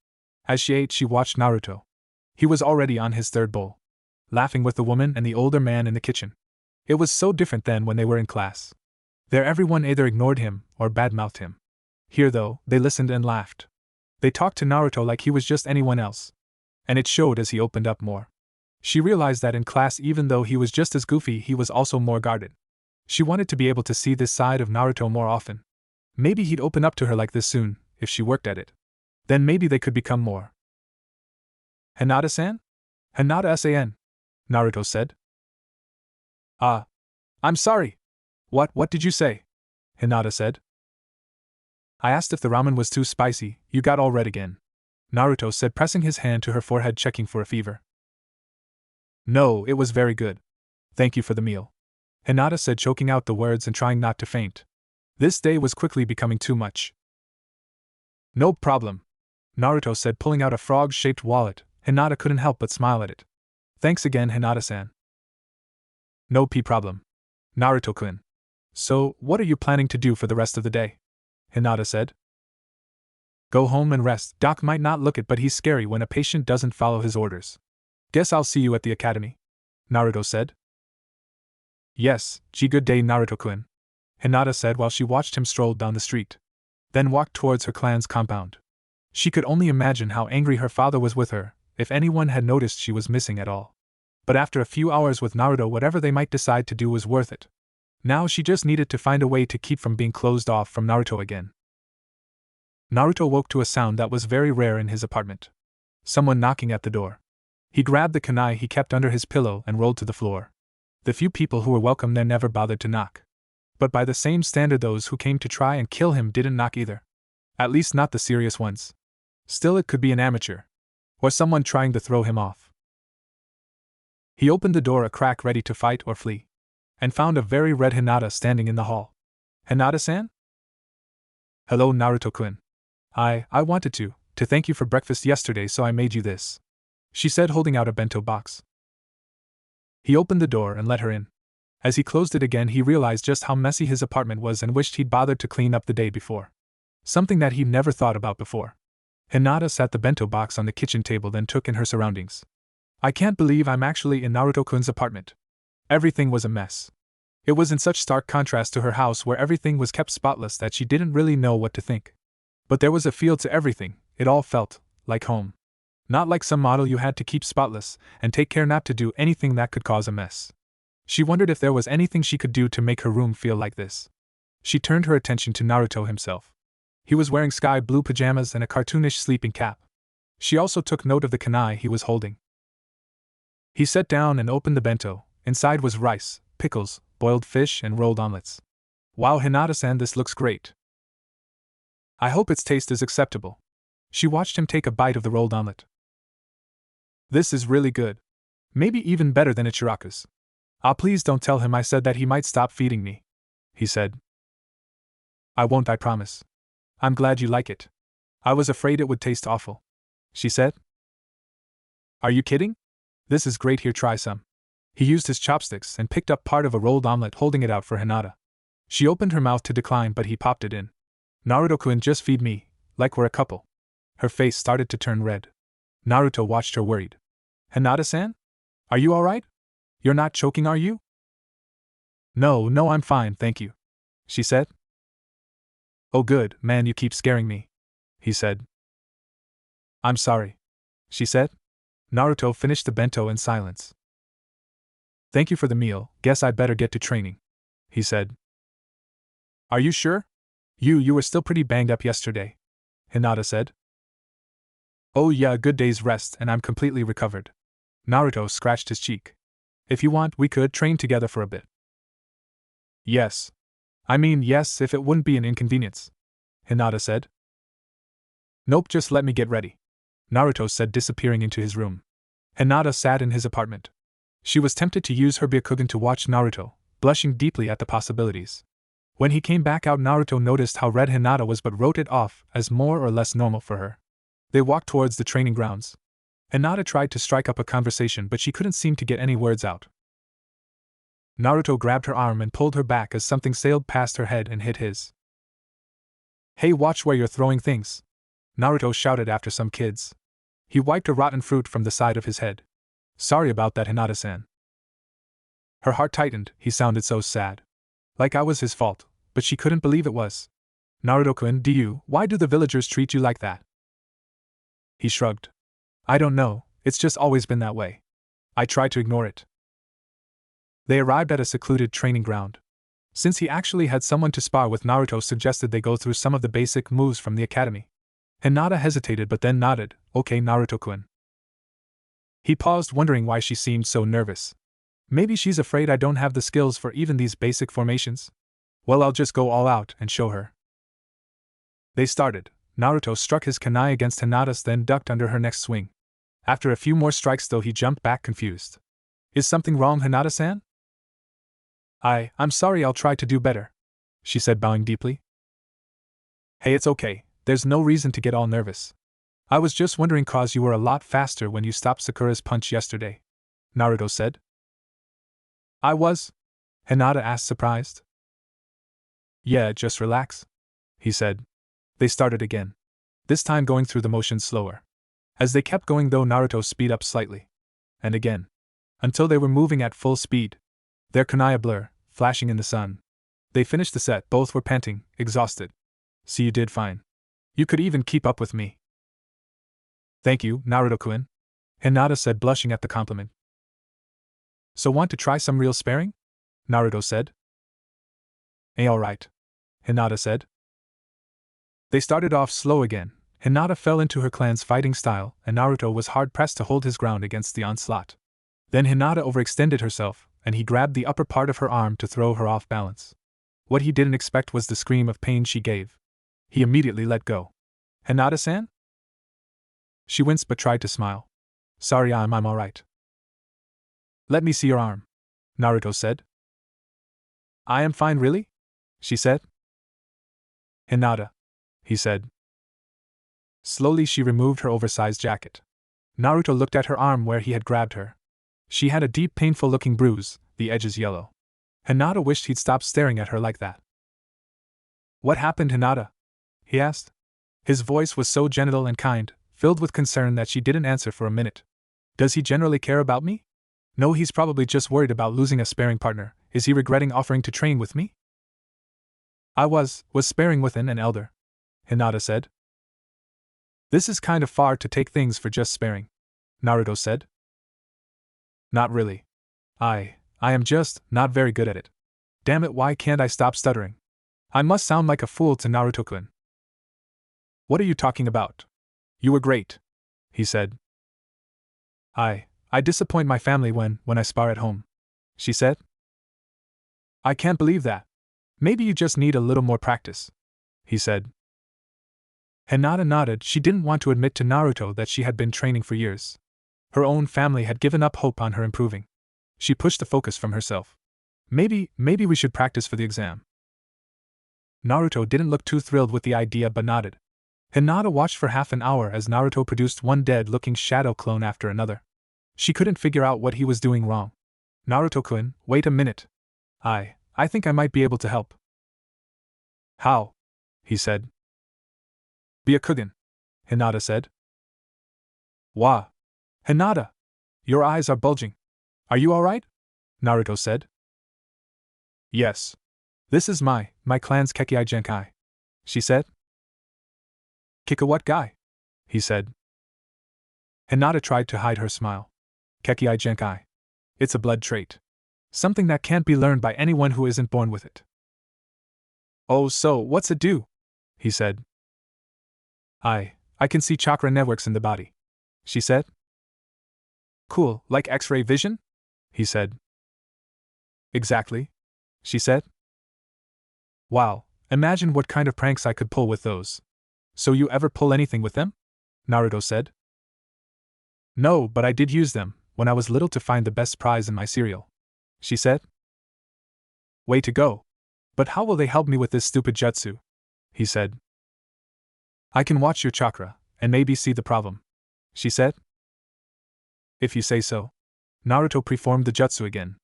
As she ate, she watched Naruto. He was already on his third bowl, laughing with the woman and the older man in the kitchen. It was so different than when they were in class. There everyone either ignored him or badmouthed him. Here though, they listened and laughed. They talked to Naruto like he was just anyone else. And it showed as he opened up more. She realized that in class, even though he was just as goofy, he was also more guarded. She wanted to be able to see this side of Naruto more often. Maybe he'd open up to her like this soon, if she worked at it. Then maybe they could become more. Hinata-san? Hinata-san, Naruto said. I'm sorry. What did you say? Hinata said. I asked if the ramen was too spicy. You got all red again, Naruto said, pressing his hand to her forehead, checking for a fever. No, it was very good. Thank you for the meal, Hinata said, choking out the words and trying not to faint. This day was quickly becoming too much. No problem, Naruto said, pulling out a frog-shaped wallet. Hinata couldn't help but smile at it. Thanks again, Hinata-san. No problem, Naruto-kun. So, what are you planning to do for the rest of the day? Hinata said. Go home and rest. Doc might not look it, but he's scary when a patient doesn't follow his orders. Guess I'll see you at the academy, Naruto said. Yes, good day, Naruto-kun, Hinata said while she watched him stroll down the street, then walked towards her clan's compound. She could only imagine how angry her father was with her, if anyone had noticed she was missing at all. But after a few hours with Naruto, whatever they might decide to do was worth it. Now she just needed to find a way to keep from being closed off from Naruto again. Naruto woke to a sound that was very rare in his apartment. Someone knocking at the door. He grabbed the kunai he kept under his pillow and rolled to the floor. The few people who were welcome there never bothered to knock. But by the same standard, those who came to try and kill him didn't knock either. At least not the serious ones. Still, it could be an amateur. Or someone trying to throw him off. He opened the door a crack, ready to fight or flee, and found a very red Hinata standing in the hall. Hinata-san? Hello, Naruto-kun. I wanted to thank you for breakfast yesterday, so I made you this, she said, holding out a bento box. He opened the door and let her in. As he closed it again, he realized just how messy his apartment was and wished he'd bothered to clean up the day before. Something that he'd never thought about before. Hinata sat the bento box on the kitchen table, then took in her surroundings. I can't believe I'm actually in Naruto-kun's apartment. Everything was a mess. It was in such stark contrast to her house, where everything was kept spotless, that she didn't really know what to think. But there was a feel to everything. It all felt like home. Not like some model you had to keep spotless and take care not to do anything that could cause a mess. She wondered if there was anything she could do to make her room feel like this. She turned her attention to Naruto himself. He was wearing sky blue pajamas and a cartoonish sleeping cap. She also took note of the kunai he was holding. He sat down and opened the bento. Inside was rice, pickles, boiled fish, and rolled omelets. Wow, Hinata-san, this looks great. I hope its taste is acceptable. She watched him take a bite of the rolled omelet. This is really good. Maybe even better than Ichiraku's. Please don't tell him I said that. He might stop feeding me, he said. I won't, I promise. I'm glad you like it. I was afraid it would taste awful, she said. Are you kidding? This is great, here, try some. He used his chopsticks and picked up part of a rolled omelet, holding it out for Hinata. She opened her mouth to decline, but he popped it in. Naruto-kun, just feed me, like we're a couple. Her face started to turn red. Naruto watched her worried. Hinata-san? Are you alright? You're not choking, are you? No, I'm fine, thank you, she said. Oh good, man, you keep scaring me, he said. I'm sorry, she said. Naruto finished the bento in silence. Thank you for the meal, guess I'd better get to training, he said. Are you sure? You were still pretty banged up yesterday, Hinata said. Oh yeah, a good day's rest and I'm completely recovered. Naruto scratched his cheek. If you want, we could train together for a bit. Yes. Yes, if it wouldn't be an inconvenience, Hinata said. Nope, just let me get ready, Naruto said, disappearing into his room. Hinata sat in his apartment. She was tempted to use her Byakugan to watch Naruto, blushing deeply at the possibilities. When he came back out, Naruto noticed how red Hinata was but wrote it off as more or less normal for her. They walked towards the training grounds. Hinata tried to strike up a conversation, but she couldn't seem to get any words out. Naruto grabbed her arm and pulled her back as something sailed past her head and hit his. "Hey, watch where you're throwing things," Naruto shouted after some kids. He wiped a rotten fruit from the side of his head. "Sorry about that, Hinata-san." Her heart tightened, he sounded so sad. Like I was his fault, but she couldn't believe it was. "Naruto-kun, why do the villagers treat you like that?" He shrugged. "I don't know, it's just always been that way. I try to ignore it." They arrived at a secluded training ground. Since he actually had someone to spar with, Naruto suggested they go through some of the basic moves from the academy. Hinata hesitated but then nodded. "Okay, Naruto-kun." He paused, wondering why she seemed so nervous. Maybe she's afraid I don't have the skills for even these basic formations? Well, I'll just go all out and show her. They started. Naruto struck his kunai against Hinata's, then ducked under her next swing. After a few more strikes though, he jumped back confused. "Is something wrong, Hinata-san?" I'm sorry, I'll try to do better," she said, bowing deeply. "Hey, it's okay, there's no reason to get all nervous. I was just wondering cause you were a lot faster when you stopped Sakura's punch yesterday," Naruto said. "I was?" Hinata asked, surprised. "Yeah, just relax," he said. They started again, this time going through the motions slower. As they kept going though, Naruto speed up slightly. And again. Until they were moving at full speed. Their kunai a blur, flashing in the sun. They finished the set, both were panting, exhausted. "See, you did fine. You could even keep up with me." "Thank you, Naruto-kun," Hinata said, blushing at the compliment. "So want to try some real sparring?" Naruto said. Alright," Hinata said. They started off slow again. Hinata fell into her clan's fighting style, and Naruto was hard-pressed to hold his ground against the onslaught. Then Hinata overextended herself, and he grabbed the upper part of her arm to throw her off balance. What he didn't expect was the scream of pain she gave. He immediately let go. "Hinata-san?" She winced but tried to smile. "Sorry, I'm alright." "Let me see your arm," Naruto said. "I am fine, really?" she said. "Hinata," he said. Slowly she removed her oversized jacket. Naruto looked at her arm where he had grabbed her. She had a deep, painful-looking bruise, the edges yellow. Hinata wished he'd stop staring at her like that. "What happened, Hinata?" he asked. His voice was so gentle and kind, filled with concern, that she didn't answer for a minute. "Does he generally care about me? No, he's probably just worried about losing a sparring partner. Is he regretting offering to train with me?" I was sparring with an elder," Hinata said. "This is kind of far to take things for just sparring," Naruto said. "Not really. I am just not very good at it. Damn it, why can't I stop stuttering? I must sound like a fool to Naruto-kun." "What are you talking about? You were great," he said. I disappoint my family when I spar at home," she said. "I can't believe that. Maybe you just need a little more practice," he said. Hinata nodded. She didn't want to admit to Naruto that she had been training for years. Her own family had given up hope on her improving. She pushed the focus from herself. Maybe we should practice for the exam." Naruto didn't look too thrilled with the idea but nodded. Hinata watched for half an hour as Naruto produced one dead-looking shadow clone after another. She couldn't figure out what he was doing wrong. "Naruto-kun, wait a minute. I think I might be able to help." "How?" he said. "Byakugan," Hinata said. "Wah! Hinata! Your eyes are bulging. Are you alright?" Naruto said. "Yes. This is my clan's Kekkei Genkai," she said. "Kika what guy?" he said. Hinata tried to hide her smile. "Kekkei Genkai. It's a blood trait. Something that can't be learned by anyone who isn't born with it." "Oh, so what's it do?" he said. I can see chakra networks in the body," she said. "Cool, like X-ray vision?" he said. "Exactly," she said. "Wow, imagine what kind of pranks I could pull with those." "So you ever pull anything with them?" Naruto said. "No, but I did use them when I was little to find the best prize in my cereal," she said. "Way to go. But how will they help me with this stupid jutsu?" he said. "I can watch your chakra, and maybe see the problem," she said. "If you say so." Naruto performed the jutsu again.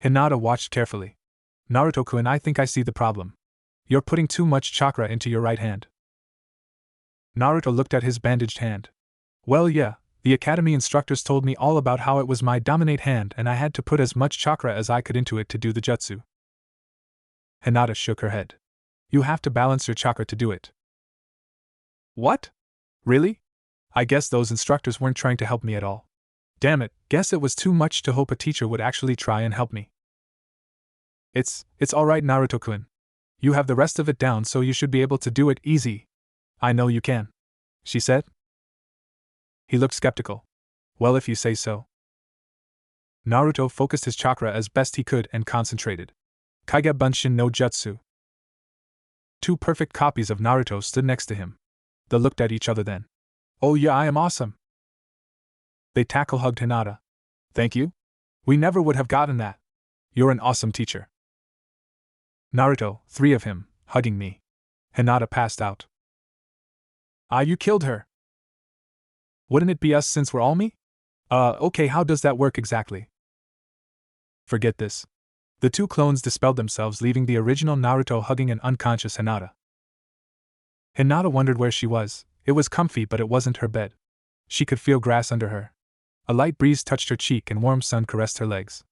Hinata watched carefully. "Naruto-kun, I think I see the problem. You're putting too much chakra into your right hand." Naruto looked at his bandaged hand. "Well, yeah, the academy instructors told me all about how it was my dominate hand and I had to put as much chakra as I could into it to do the jutsu." Hinata shook her head. "You have to balance your chakra to do it." "What? Really? I guess those instructors weren't trying to help me at all. Damn it, guess it was too much to hope a teacher would actually try and help me." It's alright, Naruto-kun. You have the rest of it down, so you should be able to do it easy. I know you can," she said. He looked skeptical. "Well, if you say so." Naruto focused his chakra as best he could and concentrated. Kage Bunshin no Jutsu. Two perfect copies of Naruto stood next to him. They looked at each other then. "Oh yeah, I am awesome." They tackle-hugged Hinata. "Thank you? We never would have gotten that. You're an awesome teacher." Naruto, 3 of him, hugging me. Hinata passed out. "Ah, you killed her. Wouldn't it be us since we're all me? Okay, how does that work exactly?" "Forget this." The 2 clones dispelled themselves, leaving the original Naruto hugging an unconscious Hinata. Hinata wondered where she was. It was comfy, but it wasn't her bed. She could feel grass under her. A light breeze touched her cheek and warm sun caressed her legs.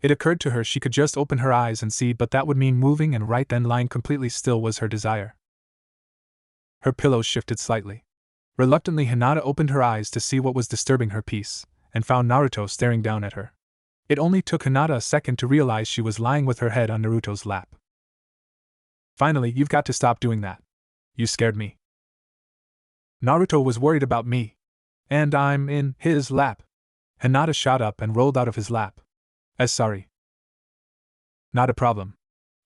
It occurred to her she could just open her eyes and see, but that would mean moving, and right then lying completely still was her desire. Her pillows shifted slightly. Reluctantly, Hinata opened her eyes to see what was disturbing her peace, and found Naruto staring down at her. It only took Hinata a second to realize she was lying with her head on Naruto's lap. "Finally, you've got to stop doing that. You scared me." Naruto was worried about me. And I'm in his lap. Hinata shot up and rolled out of his lap. Sorry. "Not a problem.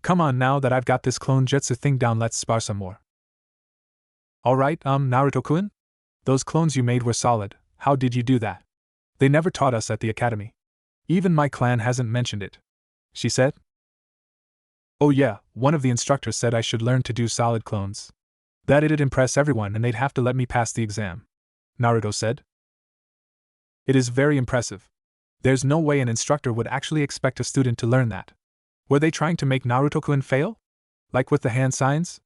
Come on, now that I've got this clone jutsu thing down, let's spar some more." "Alright, Naruto-kun? Those clones you made were solid. How did you do that? They never taught us at the academy. Even my clan hasn't mentioned it," she said. "Oh yeah, one of the instructors said I should learn to do solid clones. That it'd impress everyone and they'd have to let me pass the exam," Naruto said. "It is very impressive. There's no way an instructor would actually expect a student to learn that. Were they trying to make Naruto-kun fail? Like with the hand signs?"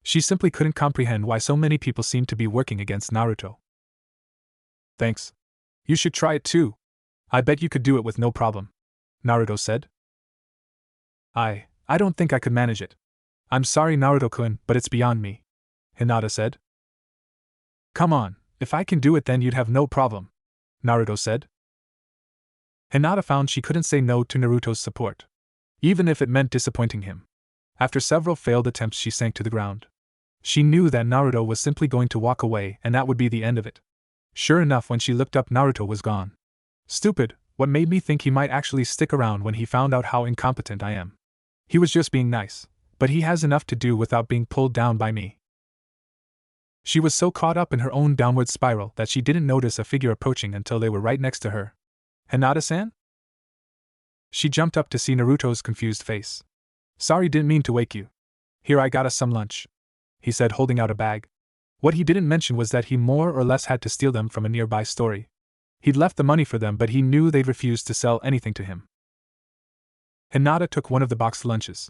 She simply couldn't comprehend why so many people seemed to be working against Naruto. "Thanks. You should try it too. I bet you could do it with no problem," Naruto said. I don't think I could manage it. I'm sorry, Naruto-kun, but it's beyond me," Hinata said. "Come on, if I can do it then you'd have no problem," Naruto said. Hinata found she couldn't say no to Naruto's support, even if it meant disappointing him. After several failed attempts, she sank to the ground. She knew that Naruto was simply going to walk away and that would be the end of it. Sure enough, when she looked up, Naruto was gone. Stupid, what made me think he might actually stick around when he found out how incompetent I am? He was just being nice, but he has enough to do without being pulled down by me. She was so caught up in her own downward spiral that she didn't notice a figure approaching until they were right next to her. "Hinata-san?" She jumped up to see Naruto's confused face. "Sorry, didn't mean to wake you. Here, I got us some lunch," he said, holding out a bag. What he didn't mention was that he more or less had to steal them from a nearby store. He'd left the money for them, but he knew they'd refuse to sell anything to him. Hinata took one of the boxed lunches.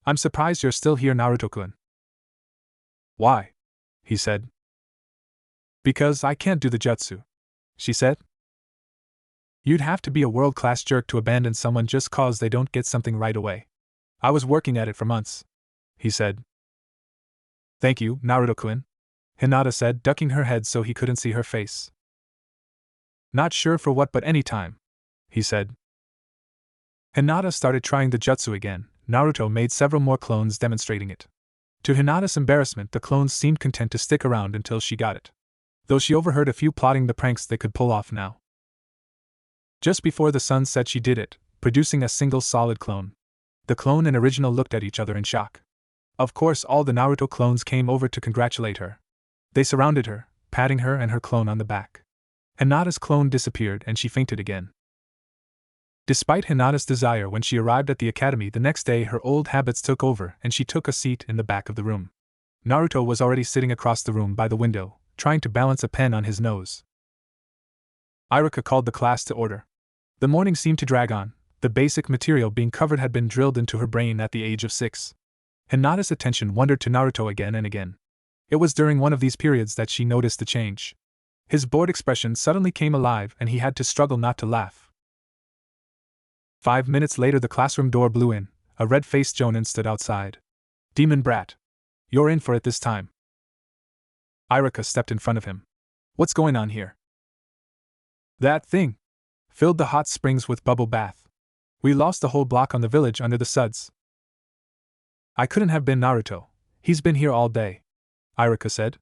"I'm surprised you're still here, Naruto-kun." "Why?" he said. "Because I can't do the jutsu," she said. "You'd have to be a world-class jerk to abandon someone just cause they don't get something right away. I was working at it for months," he said. "Thank you, Naruto-kun," Hinata said, ducking her head so he couldn't see her face. "Not sure for what, but any time," he said. Hinata started trying the jutsu again. Naruto made several more clones demonstrating it. To Hinata's embarrassment, the clones seemed content to stick around until she got it, though she overheard a few plotting the pranks they could pull off now. Just before the sun set, she did it, producing a single solid clone. The clone and original looked at each other in shock. Of course, all the Naruto clones came over to congratulate her. They surrounded her, patting her and her clone on the back. Hinata's clone disappeared and she fainted again. Despite Hinata's desire, when she arrived at the academy the next day, her old habits took over and she took a seat in the back of the room. Naruto was already sitting across the room by the window, trying to balance a pen on his nose. Iruka called the class to order. The morning seemed to drag on. The basic material being covered had been drilled into her brain at the age of 6. Hinata's attention wandered to Naruto again and again. It was during one of these periods that she noticed the change. His bored expression suddenly came alive and he had to struggle not to laugh. 5 minutes later, the classroom door blew in. A red-faced Jonin stood outside. "Demon brat. You're in for it this time." Iruka stepped in front of him. "What's going on here?" "That thing filled the hot springs with bubble bath. We lost the whole block on the village under the suds." "I couldn't have been Naruto. He's been here all day," Iruka said.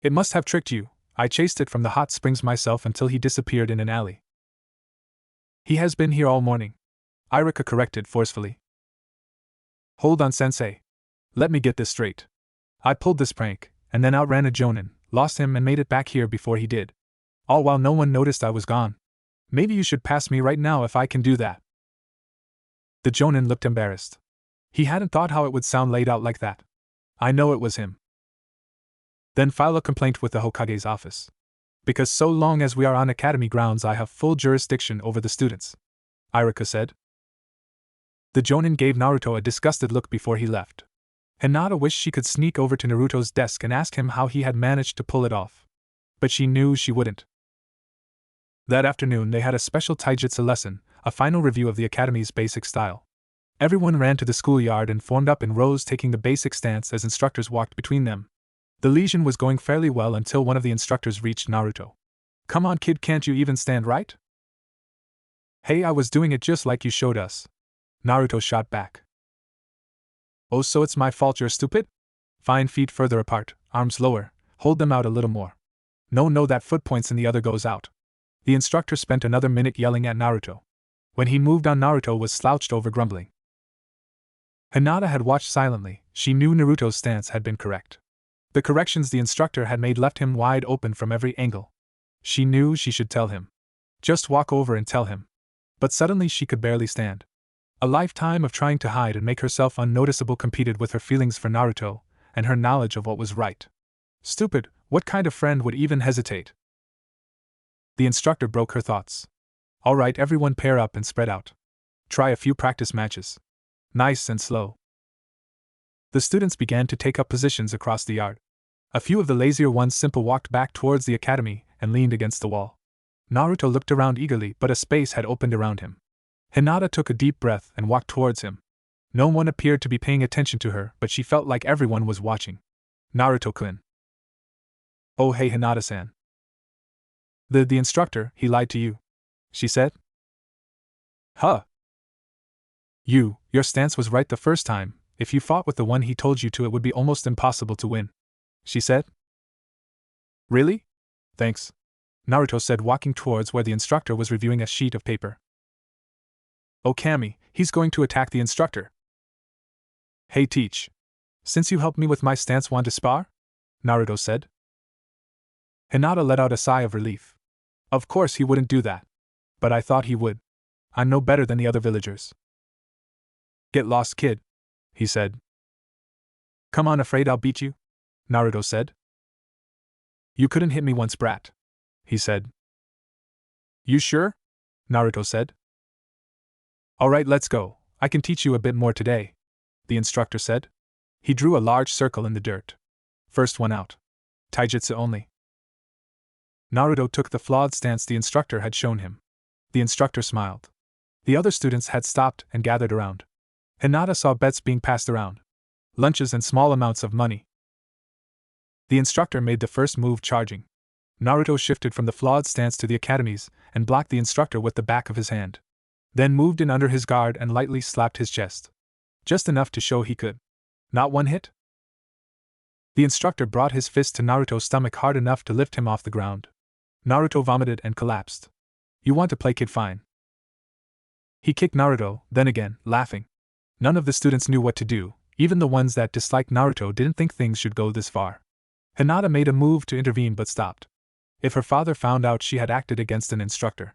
"It must have tricked you. I chased it from the hot springs myself until he disappeared in an alley." "He has been here all morning," Iruka corrected forcefully. "Hold on, sensei. Let me get this straight. I pulled this prank, and then outran a Jonin, lost him and made it back here before he did. All while no one noticed I was gone. Maybe you should pass me right now if I can do that." The Jonin looked embarrassed. He hadn't thought how it would sound laid out like that. "I know it was him." "Then file a complaint with the Hokage's office. Because so long as we are on academy grounds, I have full jurisdiction over the students," Iruka said. The Jonin gave Naruto a disgusted look before he left. Hinata wished she could sneak over to Naruto's desk and ask him how he had managed to pull it off. But she knew she wouldn't. That afternoon they had a special taijutsu lesson, a final review of the academy's basic style. Everyone ran to the schoolyard and formed up in rows, taking the basic stance as instructors walked between them. The lesion was going fairly well until one of the instructors reached Naruto. "Come on, kid, can't you even stand right?" "Hey, I was doing it just like you showed us," Naruto shot back. "Oh, so it's my fault you're stupid? Fine, feet further apart, arms lower, hold them out a little more. No, that foot points and the other goes out." The instructor spent another minute yelling at Naruto. When he moved on, Naruto was slouched over, grumbling. Hinata had watched silently. She knew Naruto's stance had been correct. The corrections the instructor had made left him wide open from every angle. She knew she should tell him. Just walk over and tell him. But suddenly she could barely stand. A lifetime of trying to hide and make herself unnoticeable competed with her feelings for Naruto, and her knowledge of what was right. Stupid, what kind of friend would even hesitate? The instructor broke her thoughts. "All right, everyone pair up and spread out. Try a few practice matches. Nice and slow." The students began to take up positions across the yard. A few of the lazier ones simply walked back towards the academy and leaned against the wall. Naruto looked around eagerly, but a space had opened around him. Hinata took a deep breath and walked towards him. No one appeared to be paying attention to her, but she felt like everyone was watching. "Naruto-kun." "Oh, hey, Hinata-san." The instructor, he lied to you," she said. "Huh? Your stance was right the first time. If you fought with the one he told you to, it would be almost impossible to win," she said. "Really? Thanks," Naruto said, walking towards where the instructor was reviewing a sheet of paper. "Oh, Kami, he's going to attack the instructor." "Hey, teach. Since you helped me with my stance, want to spar?" Naruto said. Hinata let out a sigh of relief. "Of course he wouldn't do that. But I thought he would. I'm no better than the other villagers." "Get lost, kid," he said. "Come on, afraid I'll beat you?" Naruto said. "You couldn't hit me once, brat," he said. "You sure?" Naruto said. "Alright, let's go. I can teach you a bit more today," the instructor said. He drew a large circle in the dirt. "First one out. Taijutsu only." Naruto took the flawed stance the instructor had shown him. The instructor smiled. The other students had stopped and gathered around. Hinata saw bets being passed around. Lunches and small amounts of money. The instructor made the first move, charging. Naruto shifted from the flawed stance to the academy's and blocked the instructor with the back of his hand. Then moved in under his guard and lightly slapped his chest. Just enough to show he could. Not one hit? The instructor brought his fist to Naruto's stomach hard enough to lift him off the ground. Naruto vomited and collapsed. "You want to play, kid? Fine." He kicked Naruto, then again, laughing. None of the students knew what to do. Even the ones that disliked Naruto didn't think things should go this far. Hinata made a move to intervene but stopped. if her father found out she had acted against an instructor.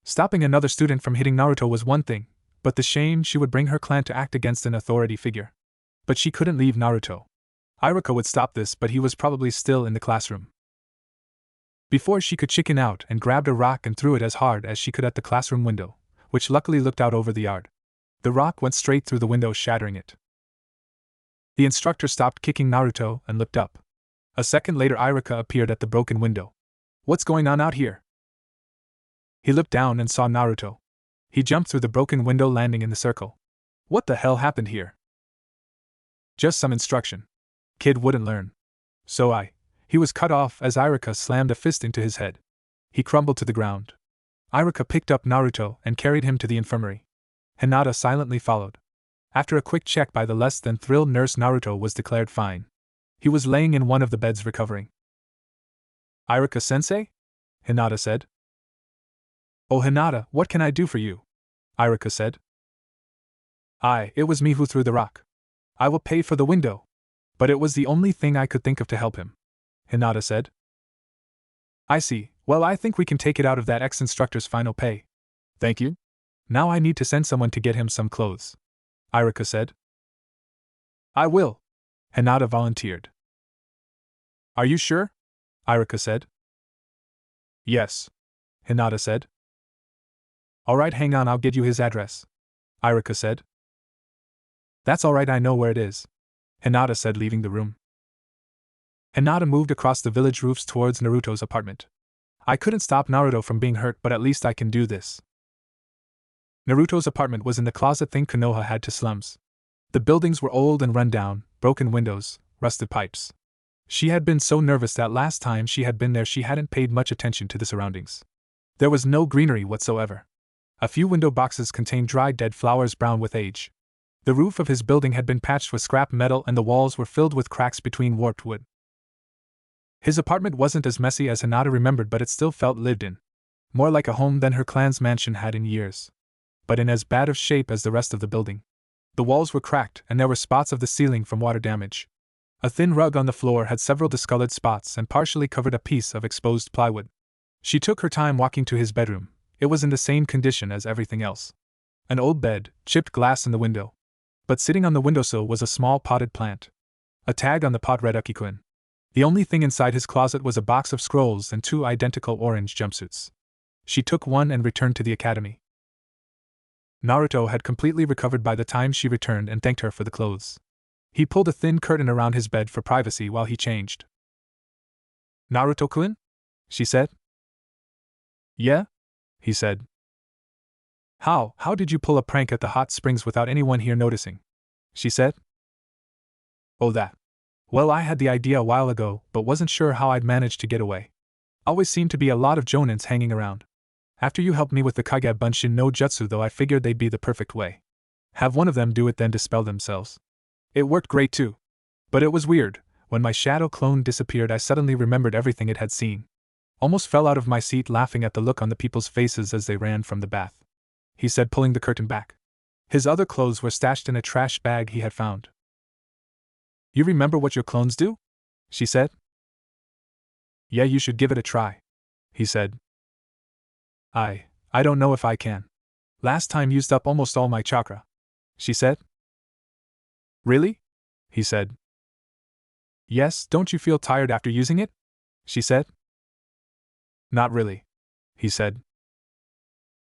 Stopping another student from hitting Naruto was one thing, but the shame she would bring her clan to act against an authority figure. But she couldn't leave Naruto. Iruka would stop this, but he was probably still in the classroom. Before she could chicken out and grabbed a rock and threw it as hard as she could at the classroom window, which luckily looked out over the yard. The rock went straight through the window, shattering it. The instructor stopped kicking Naruto and looked up. A second later, Iruka appeared at the broken window. "What's going on out here?" He looked down and saw Naruto. He jumped through the broken window, landing in the circle. "What the hell happened here?" "Just some instruction. Kid wouldn't learn. He was cut off as Iruka slammed a fist into his head. He crumbled to the ground. Iruka picked up Naruto and carried him to the infirmary. Hinata silently followed. After a quick check by the less than thrilled nurse, Naruto was declared fine. He was laying in one of the beds recovering. "Iruka-sensei?" Hinata said. "Oh Hinata, what can I do for you?" Iruka said. It was me who threw the rock. I will pay for the window. But it was the only thing I could think of to help him," Hinata said. "I see. Well, I think we can take it out of that ex-instructor's final pay. Thank you. Now I need to send someone to get him some clothes," Iruka said. "I will," Hinata volunteered. "Are you sure?" Iruka said. "Yes," Hinata said. "Alright, hang on, I'll get you his address," Iruka said. "That's alright, I know where it is," Hinata said, leaving the room. Hinata moved across the village roofs towards Naruto's apartment. "I couldn't stop Naruto from being hurt, but at least I can do this." Naruto's apartment was in the closet thing Konoha had to slums. The buildings were old and run down, broken windows, rusted pipes. She had been so nervous that last time she had been there she hadn't paid much attention to the surroundings. There was no greenery whatsoever. A few window boxes contained dried dead flowers brown with age. The roof of his building had been patched with scrap metal and the walls were filled with cracks between warped wood. His apartment wasn't as messy as Hinata remembered, but it still felt lived in. More like a home than her clan's mansion had in years. But in as bad of shape as the rest of the building. The walls were cracked and there were spots of the ceiling from water damage. A thin rug on the floor had several discolored spots and partially covered a piece of exposed plywood. She took her time walking to his bedroom. It was in the same condition as everything else. An old bed, chipped glass in the window. But sitting on the windowsill was a small potted plant. A tag on the pot read Ukikun. The only thing inside his closet was a box of scrolls and 2 identical orange jumpsuits. She took one and returned to the academy. Naruto had completely recovered by the time she returned and thanked her for the clothes. He pulled a thin curtain around his bed for privacy while he changed. "Naruto-kun?" she said. "Yeah?" he said. How did you pull a prank at the hot springs without anyone here noticing?" she said. "Oh, that. Well, I had the idea a while ago, but wasn't sure how I'd manage to get away. Always seemed to be a lot of jonins hanging around. After you helped me with the Kage Bunshin no Jutsu, though, I figured they'd be the perfect way. Have one of them do it, then dispel themselves. It worked great too. But it was weird. When my shadow clone disappeared, I suddenly remembered everything it had seen. Almost fell out of my seat laughing at the look on the people's faces as they ran from the bath," he said, pulling the curtain back. His other clothes were stashed in a trash bag he had found. "You remember what your clones do?" she said. "Yeah, you should give it a try," he said. I don't know if I can. Last time used up almost all my chakra," she said. "Really?" he said. "Yes, don't you feel tired after using it?" she said. "Not really," he said.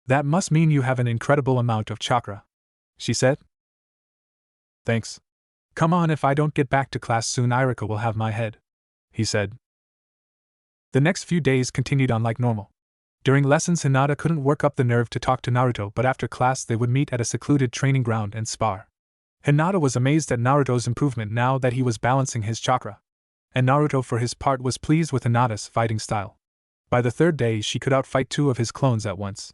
"That must mean you have an incredible amount of chakra," she said. "Thanks. Come on, if I don't get back to class soon, Iruka will have my head," he said. The next few days continued on like normal. During lessons, Hinata couldn't work up the nerve to talk to Naruto, but after class they would meet at a secluded training ground and spar. Hinata was amazed at Naruto's improvement now that he was balancing his chakra. And Naruto, for his part, was pleased with Hinata's fighting style. By the 3rd day, she could outfight 2 of his clones at once.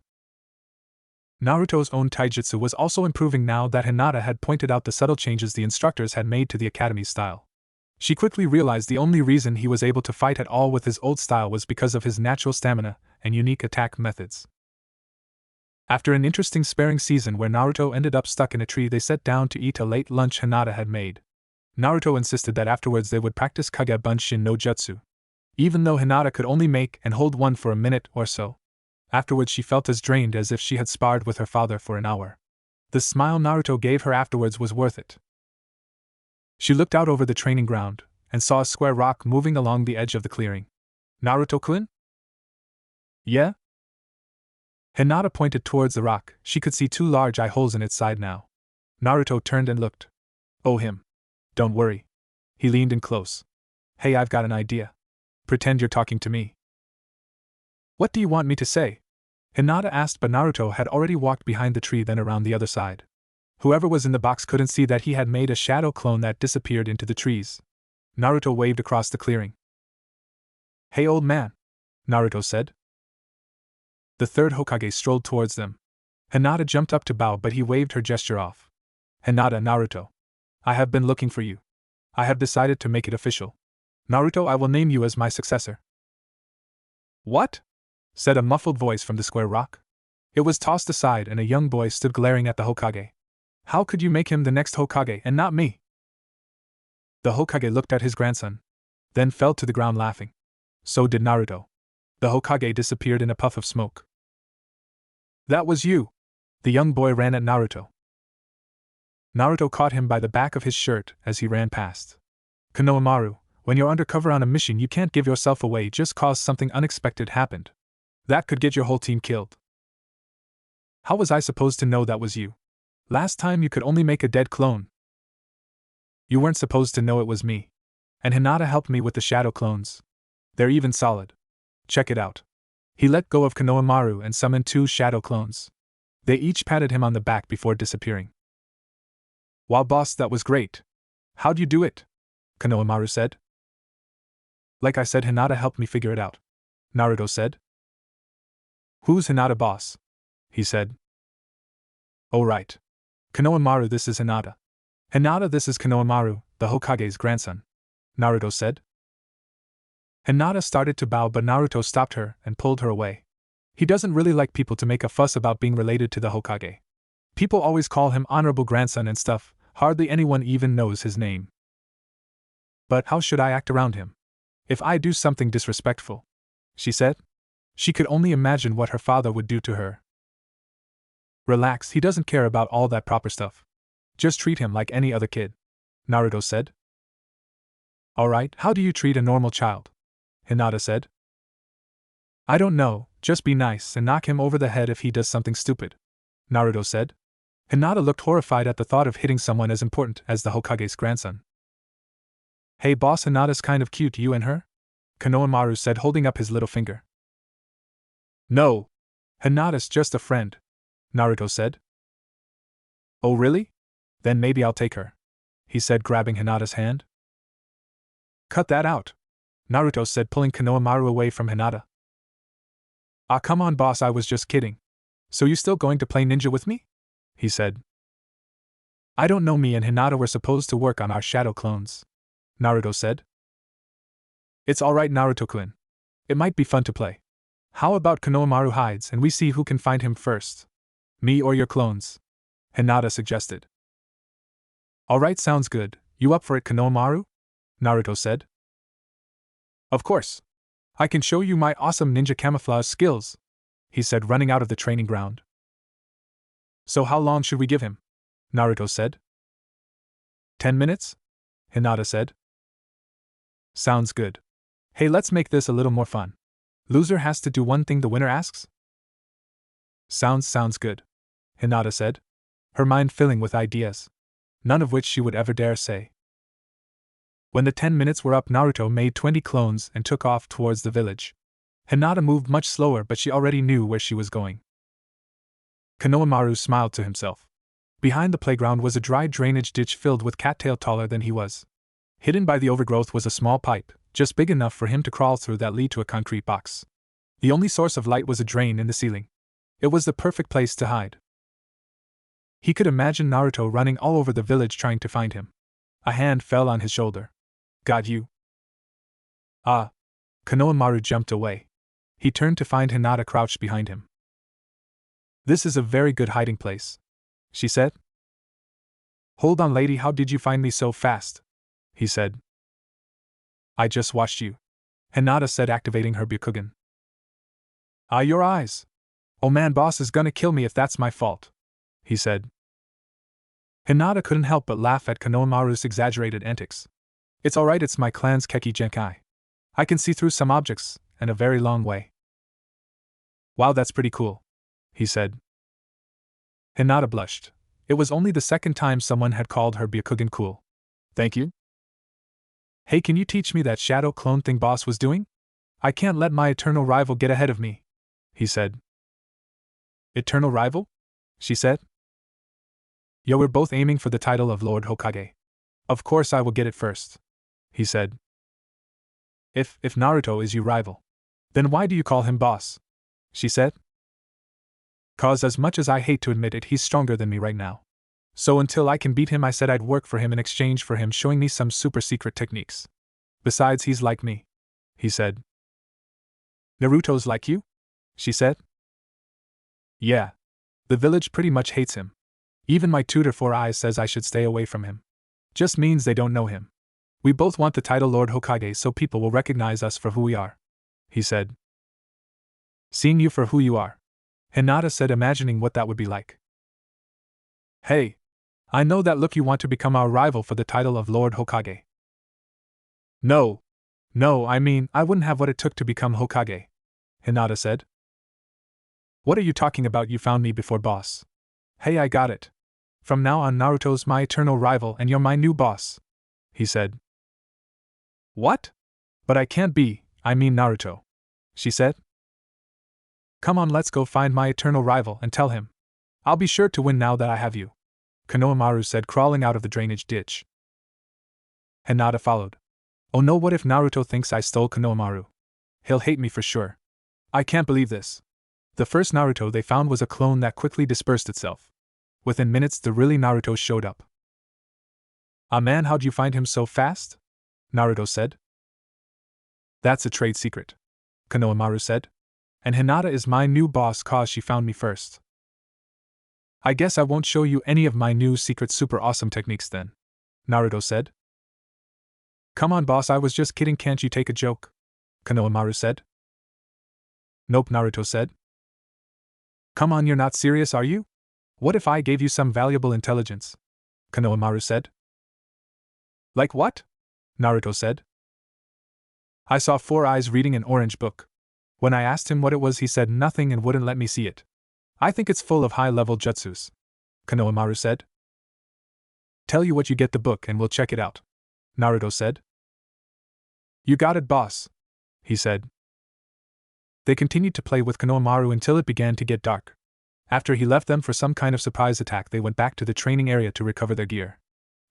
Naruto's own taijutsu was also improving now that Hinata had pointed out the subtle changes the instructors had made to the academy's style. She quickly realized the only reason he was able to fight at all with his old style was because of his natural stamina and unique attack methods. After an interesting sparring season where Naruto ended up stuck in a tree, they sat down to eat a late lunch Hinata had made. Naruto insisted that afterwards they would practice Kage Bunshin no Jutsu. even though Hinata could only make and hold one for a minute or so. Afterwards she felt as drained as if she had sparred with her father for an hour. The smile Naruto gave her afterwards was worth it. She looked out over the training ground, and saw a square rock moving along the edge of the clearing. Naruto-kun? Yeah? Hinata pointed towards the rock. She could see 2 large eye holes in its side now. Naruto turned and looked. Oh, him. Don't worry. He leaned in close. Hey, I've got an idea. Pretend you're talking to me. What do you want me to say? Hinata asked, but Naruto had already walked behind the tree, then around the other side. Whoever was in the box couldn't see that he had made a shadow clone that disappeared into the trees. Naruto waved across the clearing. Hey, old man, Naruto said. The third Hokage strolled towards them. Hinata jumped up to bow, but he waved her gesture off. Hinata, Naruto. I have been looking for you. I have decided to make it official. Naruto, I will name you as my successor. What? Said a muffled voice from the square rock. It was tossed aside and a young boy stood glaring at the Hokage. How could you make him the next Hokage and not me? The Hokage looked at his grandson, then fell to the ground laughing. So did Naruto. The Hokage disappeared in a puff of smoke. That was you! The young boy ran at Naruto. Naruto caught him by the back of his shirt as he ran past. Konohamaru, when you're undercover on a mission you can't give yourself away just cause something unexpected happened. That could get your whole team killed. How was I supposed to know that was you? Last time you could only make a dead clone. You weren't supposed to know it was me. And Hinata helped me with the shadow clones. They're even solid. Check it out. He let go of Konohamaru and summoned 2 shadow clones. They each patted him on the back before disappearing. Wow, boss, that was great. How'd you do it? Konohamaru said. Like I said, Hinata helped me figure it out. Naruto said. Who's Hinata, boss? He said. Oh, right. Konohamaru, this is Hinata. Hinata, this is Konohamaru, the Hokage's grandson. Naruto said. Hinata started to bow, but Naruto stopped her and pulled her away. He doesn't really like people to make a fuss about being related to the Hokage. People always call him honorable grandson and stuff, hardly anyone even knows his name. But how should I act around him? If I do something disrespectful? She said. She could only imagine what her father would do to her. Relax, he doesn't care about all that proper stuff. Just treat him like any other kid, Naruto said. Alright, how do you treat a normal child? Hinata said. I don't know, just be nice and knock him over the head if he does something stupid, Naruto said. Hinata looked horrified at the thought of hitting someone as important as the Hokage's grandson. Hey boss, Hinata's kind of cute, you and her? Konohamaru said, holding up his little finger. No. Hinata's just a friend, Naruto said. Oh really? Then maybe I'll take her, he said, grabbing Hinata's hand. Cut that out, Naruto said, pulling Konohamaru away from Hinata. Ah, come on boss, I was just kidding. So you still going to play ninja with me? He said. I don't know, me and Hinata were supposed to work on our shadow clones, Naruto said. It's alright, Naruto-kun. It might be fun to play. How about Konohamaru hides and we see who can find him first? Me or your clones? Hinata suggested. Alright, sounds good. You up for it, Konohamaru? Naruto said. Of course. I can show you my awesome ninja camouflage skills, he said, running out of the training ground. So how long should we give him? Naruto said. 10 minutes? Hinata said. Sounds good. Hey, let's make this a little more fun. Loser has to do one thing the winner asks? Sounds good, Hinata said, her mind filling with ideas, none of which she would ever dare say. When the 10 minutes were up, Naruto made 20 clones and took off towards the village. Hinata moved much slower, but she already knew where she was going. Konohamaru smiled to himself. Behind the playground was a dry drainage ditch filled with cattail taller than he was. Hidden by the overgrowth was a small pipe, just big enough for him to crawl through, that lead to a concrete box. The only source of light was a drain in the ceiling. It was the perfect place to hide. He could imagine Naruto running all over the village trying to find him. A hand fell on his shoulder. Got you. Ah. Konohamaru jumped away. He turned to find Hinata crouched behind him. This is a very good hiding place, she said. Hold on, lady, how did you find me so fast? He said. I just watched you. Hinata said, activating her Byakugan. Ah, your eyes. Oh man, boss is gonna kill me if that's my fault, he said. Hinata couldn't help but laugh at Konohamaru's exaggerated antics. It's alright, it's my clan's Keki Genkai. I can see through some objects, and a very long way. Wow, that's pretty cool, he said. Hinata blushed. It was only the second time someone had called her Byakugan cool. Thank you? Hey, can you teach me that shadow clone thing boss was doing? I can't let my eternal rival get ahead of me, he said. Eternal rival? She said. Yo, we're both aiming for the title of Lord Hokage. Of course I will get it first, he said. If Naruto is your rival, then why do you call him boss? She said. 'Cause as much as I hate to admit it, he's stronger than me right now. So until I can beat him, I said I'd work for him in exchange for him showing me some super secret techniques. Besides, he's like me, he said. Naruto's like you? She said. Yeah. The village pretty much hates him. Even my tutor Four Eyes says I should stay away from him. Just means they don't know him. We both want the title Lord Hokage so people will recognize us for who we are, he said. Seeing you for who you are, Hinata said, imagining what that would be like. Hey, I know that look, you want to become our rival for the title of Lord Hokage. No, I mean, I wouldn't have what it took to become Hokage, Hinata said. What are you talking about? You found me before boss. Hey, I got it. From now on, Naruto's my eternal rival and you're my new boss, he said. What? But I can't be, I mean Naruto, she said. Come on, let's go find my eternal rival and tell him. I'll be sure to win now that I have you, Konohamaru said, crawling out of the drainage ditch. Hinata followed. Oh no, what if Naruto thinks I stole Konohamaru? He'll hate me for sure. I can't believe this. The first Naruto they found was a clone that quickly dispersed itself. Within minutes, the really Naruto showed up. Ah man, how'd you find him so fast? Naruto said. That's a trade secret, Konohamaru said. And Hinata is my new boss 'cause she found me first. I guess I won't show you any of my new secret super awesome techniques then, Naruto said. Come on boss, I was just kidding, can't you take a joke? Konohamaru said. Nope, Naruto said. Come on, you're not serious, are you? What if I gave you some valuable intelligence? Konohamaru said. Like what? Naruto said. I saw Four Eyes reading an orange book. When I asked him what it was, he said nothing and wouldn't let me see it. I think it's full of high-level jutsus, Konohamaru said. Tell you what, you get the book and we'll check it out, Naruto said. You got it, boss, he said. They continued to play with Konohamaru until it began to get dark. After he left them for some kind of surprise attack, they went back to the training area to recover their gear.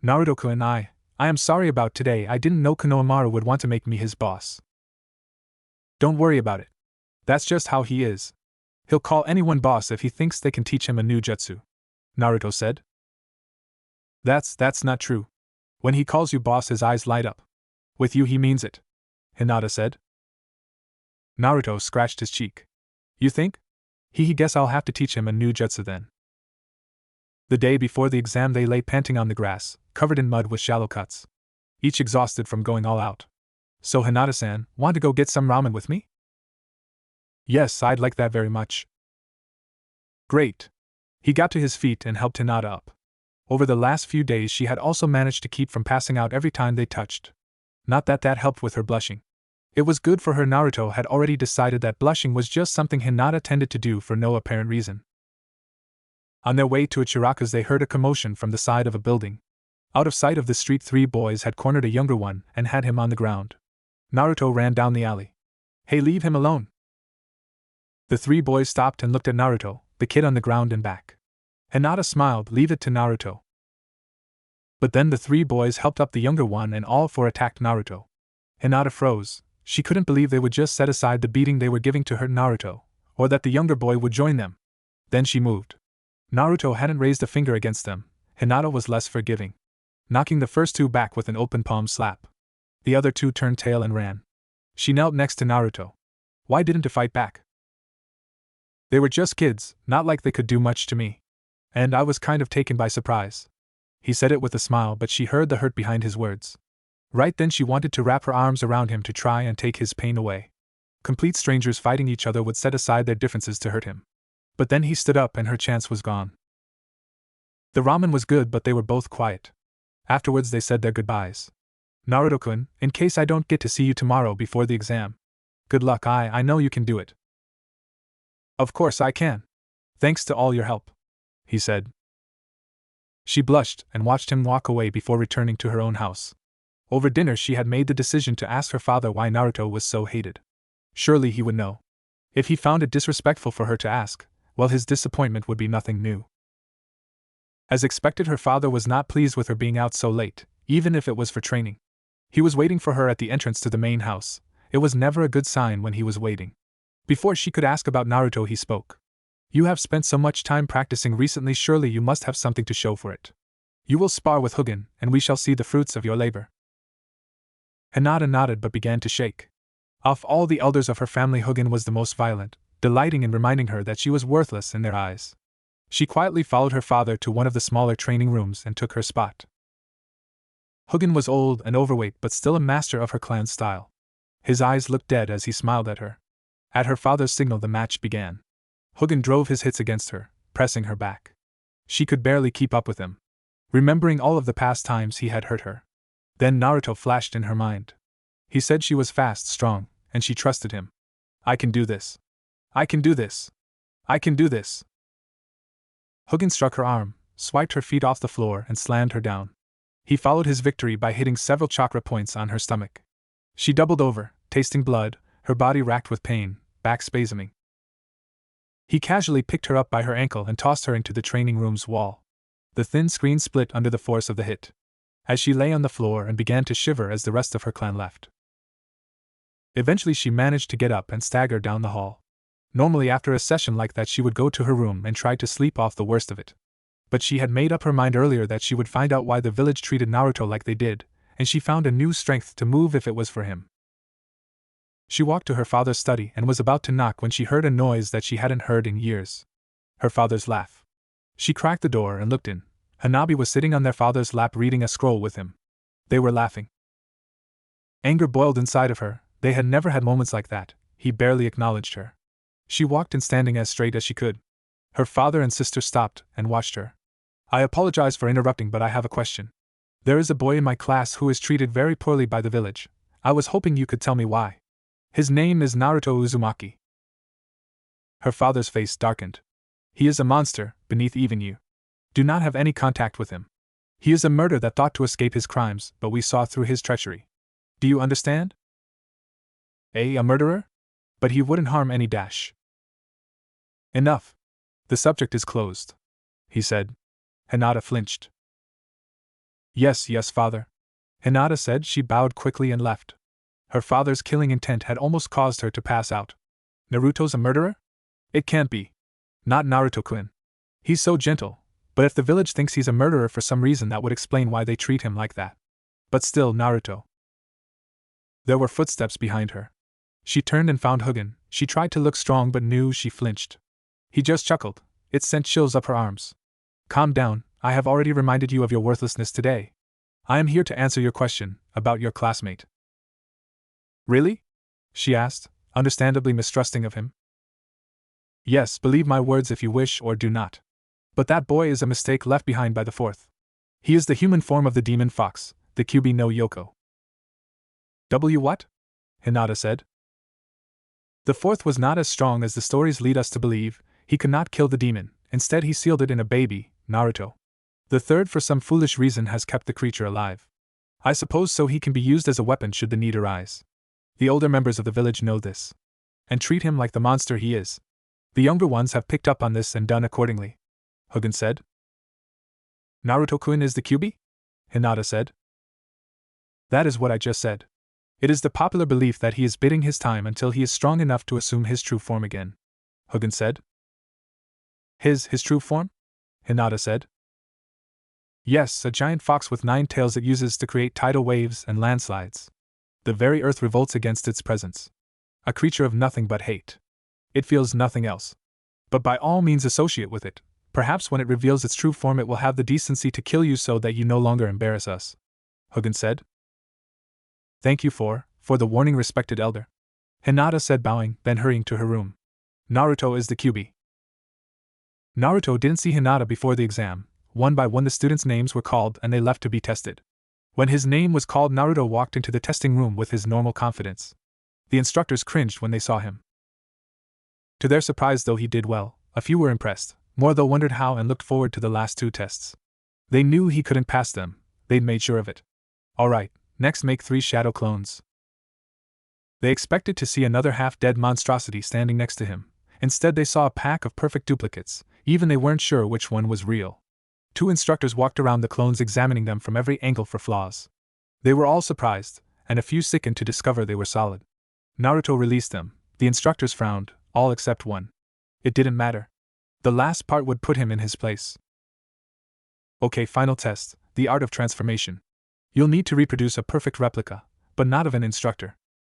Naruto-kun, I am sorry about today. I didn't know Konohamaru would want to make me his boss. Don't worry about it. That's just how he is. He'll call anyone boss if he thinks they can teach him a new jutsu, Naruto said. That's not true. When he calls you boss, his eyes light up. With you he means it, Hinata said. Naruto scratched his cheek. You think? Guess I'll have to teach him a new jutsu then. The day before the exam, they lay panting on the grass, covered in mud with shallow cuts. Each exhausted from going all out. So Hinata-san, want to go get some ramen with me? Yes, I'd like that very much. Great. He got to his feet and helped Hinata up. Over the last few days she had also managed to keep from passing out every time they touched. Not that helped with her blushing. It was good for her. Naruto had already decided that blushing was just something Hinata tended to do for no apparent reason. On their way to Ichiraku's, they heard a commotion from the side of a building. Out of sight of the street, three boys had cornered a younger one and had him on the ground. Naruto ran down the alley. Hey, leave him alone. The three boys stopped and looked at Naruto, the kid on the ground and back. Hinata smiled. Leave it to Naruto. But then the three boys helped up the younger one and all four attacked Naruto. Hinata froze. She couldn't believe they would just set aside the beating they were giving to her Naruto, or that the younger boy would join them. Then she moved. Naruto hadn't raised a finger against them. Hinata was less forgiving, knocking the first two back with an open palm slap. The other two turned tail and ran. She knelt next to Naruto. Why didn't you fight back? They were just kids, not like they could do much to me. And I was kind of taken by surprise. He said it with a smile, but she heard the hurt behind his words. Right then she wanted to wrap her arms around him to try and take his pain away. Complete strangers fighting each other would set aside their differences to hurt him. But then he stood up and her chance was gone. The ramen was good, but they were both quiet. Afterwards they said their goodbyes. Naruto-kun, in case I don't get to see you tomorrow before the exam. Good luck. I know you can do it. Of course I can. Thanks to all your help, he said. She blushed and watched him walk away before returning to her own house. Over dinner she had made the decision to ask her father why Naruto was so hated. Surely he would know. If he found it disrespectful for her to ask, well, his disappointment would be nothing new. As expected, her father was not pleased with her being out so late, even if it was for training. He was waiting for her at the entrance to the main house. It was never a good sign when he was waiting. Before she could ask about Naruto, he spoke. You have spent so much time practicing recently, surely you must have something to show for it. You will spar with Hugin, and we shall see the fruits of your labor. Hinata nodded but began to shake. Of all the elders of her family, Hugin was the most violent, delighting in reminding her that she was worthless in their eyes. She quietly followed her father to one of the smaller training rooms and took her spot. Hugin was old and overweight but still a master of her clan's style. His eyes looked dead as he smiled at her. At her father's signal the match began. Hugin drove his hits against her, pressing her back. She could barely keep up with him, remembering all of the past times he had hurt her. Then Naruto flashed in her mind. He said she was fast, strong, and she trusted him. I can do this. I can do this. I can do this. Hugin struck her arm, swiped her feet off the floor and slammed her down. He followed his victory by hitting several chakra points on her stomach. She doubled over, tasting blood, her body racked with pain, back spasming. He casually picked her up by her ankle and tossed her into the training room's wall. The thin screen split under the force of the hit, as she lay on the floor and began to shiver as the rest of her clan left. Eventually she managed to get up and stagger down the hall. Normally after a session like that she would go to her room and try to sleep off the worst of it. But she had made up her mind earlier that she would find out why the village treated Naruto like they did, and she found a new strength to move if it was for him. She walked to her father's study and was about to knock when she heard a noise that she hadn't heard in years. Her father's laugh. She cracked the door and looked in. Hanabi was sitting on their father's lap reading a scroll with him. They were laughing. Anger boiled inside of her. They had never had moments like that. He barely acknowledged her. She walked in standing as straight as she could. Her father and sister stopped and watched her. I apologize for interrupting, but I have a question. There is a boy in my class who is treated very poorly by the village. I was hoping you could tell me why. His name is Naruto Uzumaki. Her father's face darkened. He is a monster, beneath even you. Do not have any contact with him. He is a murderer that thought to escape his crimes, but we saw through his treachery. Do you understand? A murderer? But he wouldn't harm any dash. Enough. The subject is closed, he said. Hinata flinched. Yes, father. Hinata said. She bowed quickly and left. Her father's killing intent had almost caused her to pass out. Naruto's a murderer? It can't be. Not Naruto-kun. He's so gentle, but if the village thinks he's a murderer for some reason, that would explain why they treat him like that. But still, Naruto. There were footsteps behind her. She turned and found Hugin. She tried to look strong but knew she flinched. He just chuckled. It sent chills up her arms. Calm down, I have already reminded you of your worthlessness today. I am here to answer your question, about your classmate. Really? She asked, understandably mistrusting of him. Yes, believe my words if you wish or do not. But that boy is a mistake left behind by the fourth. He is the human form of the demon fox, the Kyubi no Yoko. What? Hinata said. The fourth was not as strong as the stories lead us to believe. He could not kill the demon, instead he sealed it in a baby, Naruto. The third for some foolish reason has kept the creature alive. I suppose so he can be used as a weapon should the need arise. The older members of the village know this, and treat him like the monster he is. The younger ones have picked up on this and done accordingly, Hugin said. Naruto-kun is the Kyubi? Hinata said. That is what I just said. It is the popular belief that he is biding his time until he is strong enough to assume his true form again, Hugin said. His true form? Hinata said. Yes, a giant fox with 9 tails it uses to create tidal waves and landslides. The very earth revolts against its presence. A creature of nothing but hate. It feels nothing else. But by all means associate with it. Perhaps when it reveals its true form it will have the decency to kill you so that you no longer embarrass us, Hugin said. Thank you for the warning, respected elder. Hinata said, bowing, then hurrying to her room. Naruto is the QB. Naruto didn't see Hinata before the exam. One by one the students' names were called and they left to be tested. When his name was called, Naruto walked into the testing room with his normal confidence. The instructors cringed when they saw him. To their surprise, though he did well, a few were impressed, more though wondered how and looked forward to the last 2 tests. They knew he couldn't pass them, they'd made sure of it. Alright, next make 3 shadow clones. They expected to see another half-dead monstrosity standing next to him. Instead they saw a pack of perfect duplicates, even they weren't sure which one was real. 2 instructors walked around the clones examining them from every angle for flaws. They were all surprised, and a few sickened to discover they were solid. Naruto released them. The instructors frowned, all except one. It didn't matter. The last part would put him in his place. Okay, final test, the art of transformation. You'll need to reproduce a perfect replica, but not of an instructor.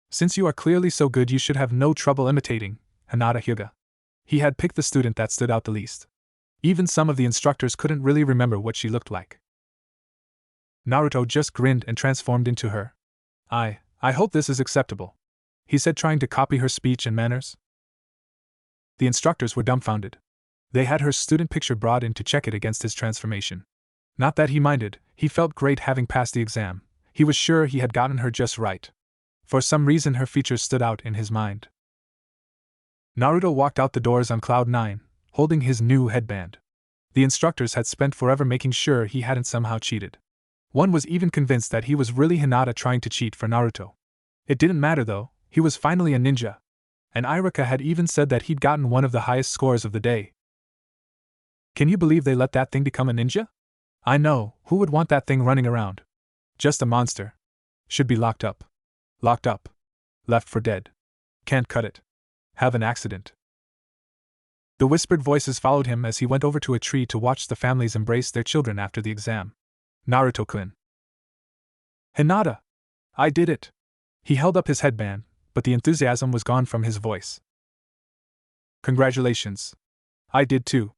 Since you are clearly so good, you should have no trouble imitating Hinata Hyuga. He had picked the student that stood out the least. Even some of the instructors couldn't really remember what she looked like. Naruto just grinned and transformed into her. I hope this is acceptable, he said, trying to copy her speech and manners. The instructors were dumbfounded. They had her student picture brought in to check it against his transformation. Not that he minded, he felt great having passed the exam. He was sure he had gotten her just right. For some reason her features stood out in his mind. Naruto walked out the doors on cloud 9, holding his new headband. The instructors had spent forever making sure he hadn't somehow cheated. One was even convinced that he was really Hinata trying to cheat for Naruto. It didn't matter though, he was finally a ninja. And Iruka had even said that he'd gotten one of the highest scores of the day. Can you believe they let that thing become a ninja? I know, who would want that thing running around? Just a monster. Should be locked up. Locked up. Left for dead. Can't cut it. Have an accident. The whispered voices followed him as he went over to a tree to watch the families embrace their children after the exam. Naruto-kun. Hinata! I did it! He held up his headband, but the enthusiasm was gone from his voice. Congratulations. I did too,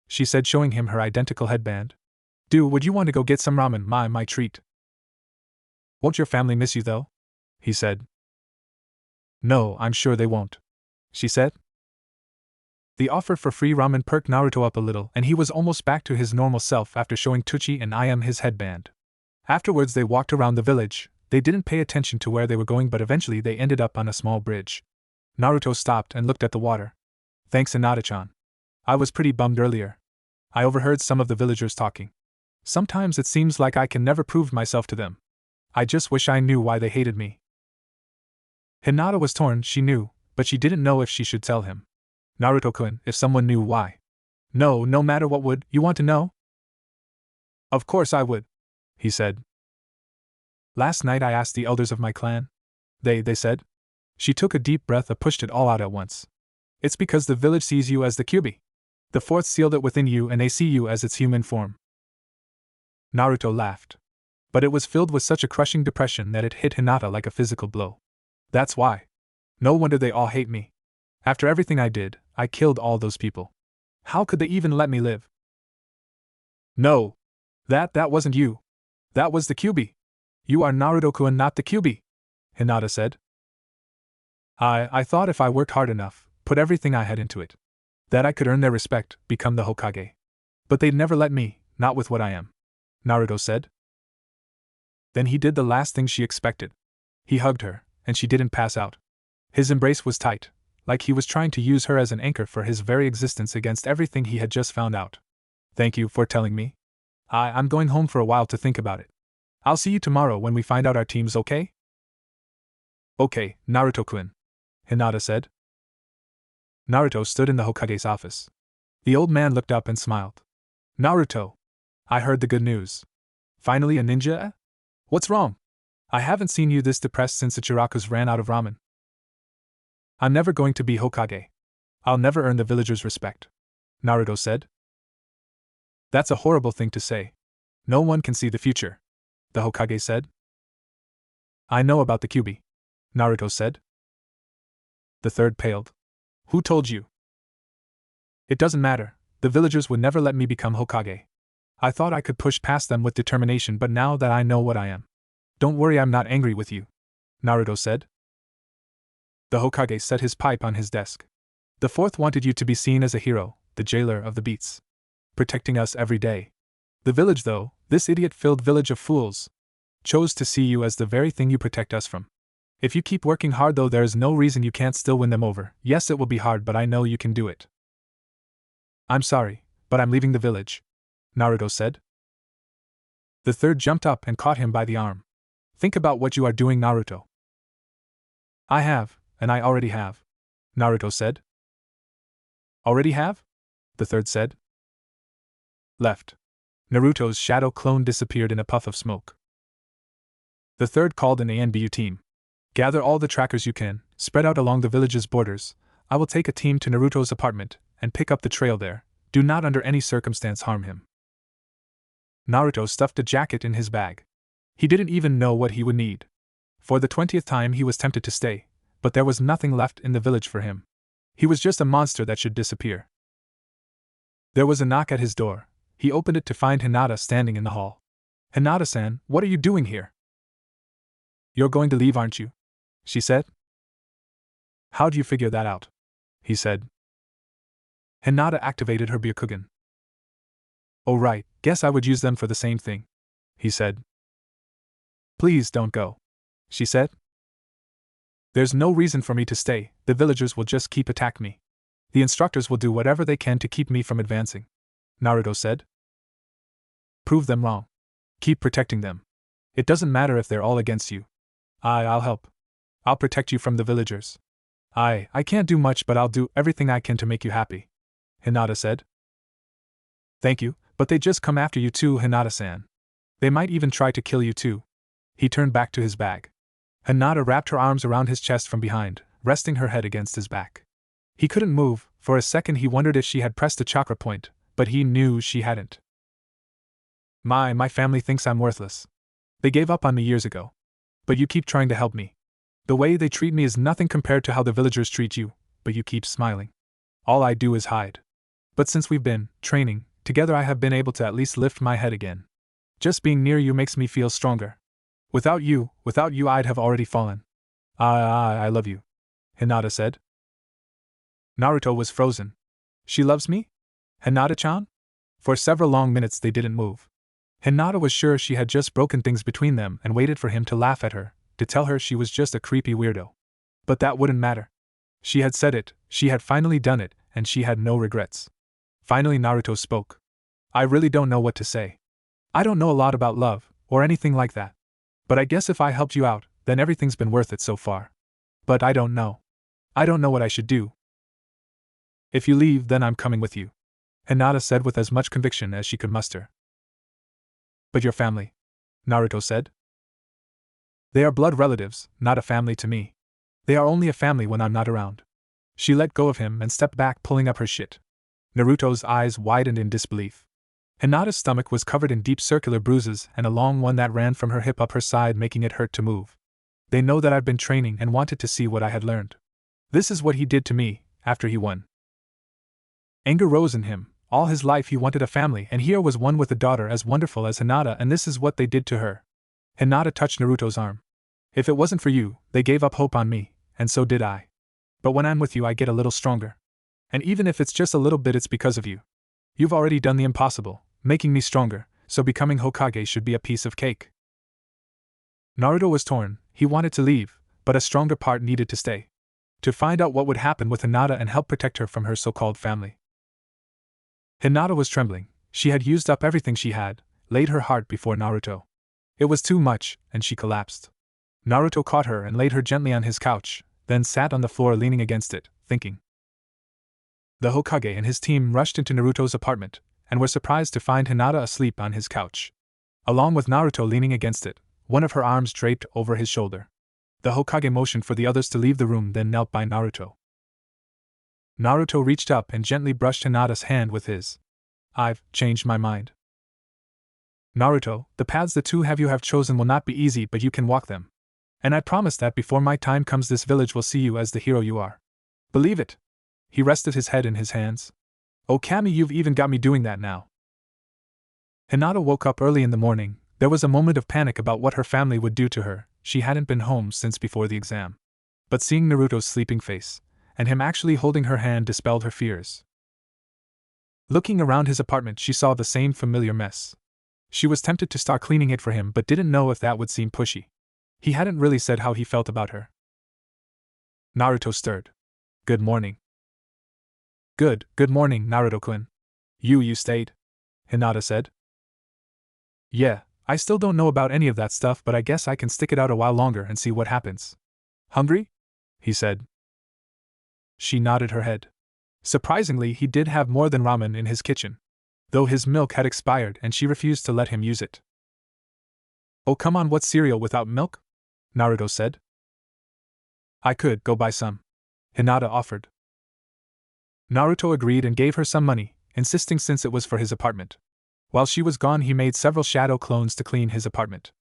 she said, showing him her identical headband. Would you want to go get some ramen? My treat. Won't your family miss you though? He said. No, I'm sure they won't, she said. The offer for free ramen perked Naruto up a little, and he was almost back to his normal self after showing Tucci and Im his headband. Afterwards they walked around the village. They didn't pay attention to where they were going, but eventually they ended up on a small bridge. Naruto stopped and looked at the water. Thanks, Hinata-chan. I was pretty bummed earlier. I overheard some of the villagers talking. Sometimes it seems like I can never prove myself to them. I just wish I knew why they hated me. Hinata was torn, she knew, but she didn't know if she should tell him. Naruto-kun, if someone knew why. No matter what, would you want to know? Of course I would, he said. Last night I asked the elders of my clan. They said. She took a deep breath and pushed it all out at once. It's because the village sees you as the Kyuubi. The fourth sealed it within you and they see you as its human form. Naruto laughed. But it was filled with such a crushing depression that it hit Hinata like a physical blow. That's why. No wonder they all hate me. After everything I did, I killed all those people. How could they even let me live? No. That wasn't you. That was the Kyuubi. You are Naruto-kun, not the Kyuubi, Hinata said. I thought if I worked hard enough, put everything I had into it, that I could earn their respect, become the Hokage. But they'd never let me, not with what I am, Naruto said. Then he did the last thing she expected. He hugged her, and she didn't pass out. His embrace was tight, like he was trying to use her as an anchor for his very existence against everything he had just found out. Thank you for telling me. I'm going home for a while to think about it. I'll see you tomorrow when we find out our teams, okay? Okay, Naruto-kun, Hinata said. Naruto stood in the Hokage's office. The old man looked up and smiled. Naruto, I heard the good news. Finally a ninja? What's wrong? I haven't seen you this depressed since the Chirakus ran out of ramen. I'm never going to be Hokage. I'll never earn the villagers' respect, Naruto said. That's a horrible thing to say. No one can see the future, the Hokage said. I know about the Kyuubi, Naruto said. The third paled. Who told you? It doesn't matter, the villagers would never let me become Hokage. I thought I could push past them with determination, but now that I know what I am. Don't worry, I'm not angry with you. Naruto said. The Hokage set his pipe on his desk. The fourth wanted you to be seen as a hero, the jailer of the beats. Protecting us every day. The village, though, this idiot-filled village of fools, chose to see you as the very thing you protect us from. If you keep working hard, though, there is no reason you can't still win them over. Yes, it will be hard, but I know you can do it. I'm sorry, but I'm leaving the village, Naruto said. The third jumped up and caught him by the arm. Think about what you are doing, Naruto. I have, and I already have, Naruto said. Already have? The third said. Left. Naruto's shadow clone disappeared in a puff of smoke. The third called an ANBU team. Gather all the trackers you can, spread out along the village's borders. I will take a team to Naruto's apartment, and pick up the trail there. Do not under any circumstance harm him. Naruto stuffed a jacket in his bag. He didn't even know what he would need. For the 20th time he was tempted to stay, but there was nothing left in the village for him. He was just a monster that should disappear. There was a knock at his door. He opened it to find Hinata standing in the hall. Hinata-san, what are you doing here? You're going to leave, aren't you? She said. How do you figure that out? He said. Hinata activated her Byakugan. Oh right, guess I would use them for the same thing, he said. Please don't go, she said. There's no reason for me to stay, the villagers will just keep attacking me. The instructors will do whatever they can to keep me from advancing, Naruto said. Prove them wrong. Keep protecting them. It doesn't matter if they're all against you. I'll help. I'll protect you from the villagers. I can't do much, but I'll do everything I can to make you happy, Hinata said. Thank you, but they just come after you too, Hinata-san. They might even try to kill you too. He turned back to his bag. Hinata wrapped her arms around his chest from behind, resting her head against his back. He couldn't move. For a second he wondered if she had pressed a chakra point, but he knew she hadn't. My family thinks I'm worthless. They gave up on me years ago. But you keep trying to help me. The way they treat me is nothing compared to how the villagers treat you, but you keep smiling. All I do is hide. But since we've been training together, I have been able to at least lift my head again. Just being near you makes me feel stronger. Without you, I'd have already fallen. I love you, Hinata said. Naruto was frozen. She loves me? Hinata-chan? For several long minutes they didn't move. Hinata was sure she had just broken things between them and waited for him to laugh at her, to tell her she was just a creepy weirdo. But that wouldn't matter. She had said it, she had finally done it, and she had no regrets. Finally Naruto spoke. I really don't know what to say. I don't know a lot about love, or anything like that. But I guess if I helped you out, then everything's been worth it so far. But I don't know. I don't know what I should do. If you leave, then I'm coming with you, Hinata said with as much conviction as she could muster. But your family, Naruto said. They are blood relatives, not a family to me. They are only a family when I'm not around. She let go of him and stepped back, pulling up her shit. Naruto's eyes widened in disbelief. Hinata's stomach was covered in deep circular bruises and a long one that ran from her hip up her side, making it hurt to move. They know that I've been training and wanted to see what I had learned. This is what he did to me, after he won. Anger rose in him. All his life he wanted a family, and here was one with a daughter as wonderful as Hinata, and this is what they did to her. Hinata touched Naruto's arm. If it wasn't for you, they gave up hope on me, and so did I. But when I'm with you I get a little stronger. And even if it's just a little bit, it's because of you. You've already done the impossible, making me stronger, so becoming Hokage should be a piece of cake. Naruto was torn. He wanted to leave, but a stronger part needed to stay. To find out what would happen with Hinata and help protect her from her so-called family. Hinata was trembling. She had used up everything she had, laid her heart before Naruto. It was too much, and she collapsed. Naruto caught her and laid her gently on his couch, then sat on the floor leaning against it, thinking. The Hokage and his team rushed into Naruto's apartment, and were surprised to find Hinata asleep on his couch. Along with Naruto leaning against it, one of her arms draped over his shoulder. The Hokage motioned for the others to leave the room, then knelt by Naruto. Naruto reached up and gently brushed Hinata's hand with his. I've changed my mind. Naruto, the paths the two of you have chosen will not be easy, but you can walk them. And I promise that before my time comes this village will see you as the hero you are. Believe it. He rested his head in his hands. Oh Kami, you've even got me doing that now. Hinata woke up early in the morning. There was a moment of panic about what her family would do to her. she hadn't been home since before the exam. But seeing Naruto's sleeping face, and him actually holding her hand dispelled her fears. Looking around his apartment, she saw the same familiar mess. She was tempted to start cleaning it for him but didn't know if that would seem pushy. He hadn't really said how he felt about her. Naruto stirred. Good morning. Good morning, Naruto-kun. You stayed? Hinata said. Yeah, I still don't know about any of that stuff, but I guess I can stick it out a while longer and see what happens. Hungry? He said. She nodded her head. Surprisingly, he did have more than ramen in his kitchen, though his milk had expired and she refused to let him use it. Oh, come on, what's cereal without milk? Naruto said. I could go buy some, Hinata offered. Naruto agreed and gave her some money, insisting since it was for his apartment. While she was gone, he made several shadow clones to clean his apartment.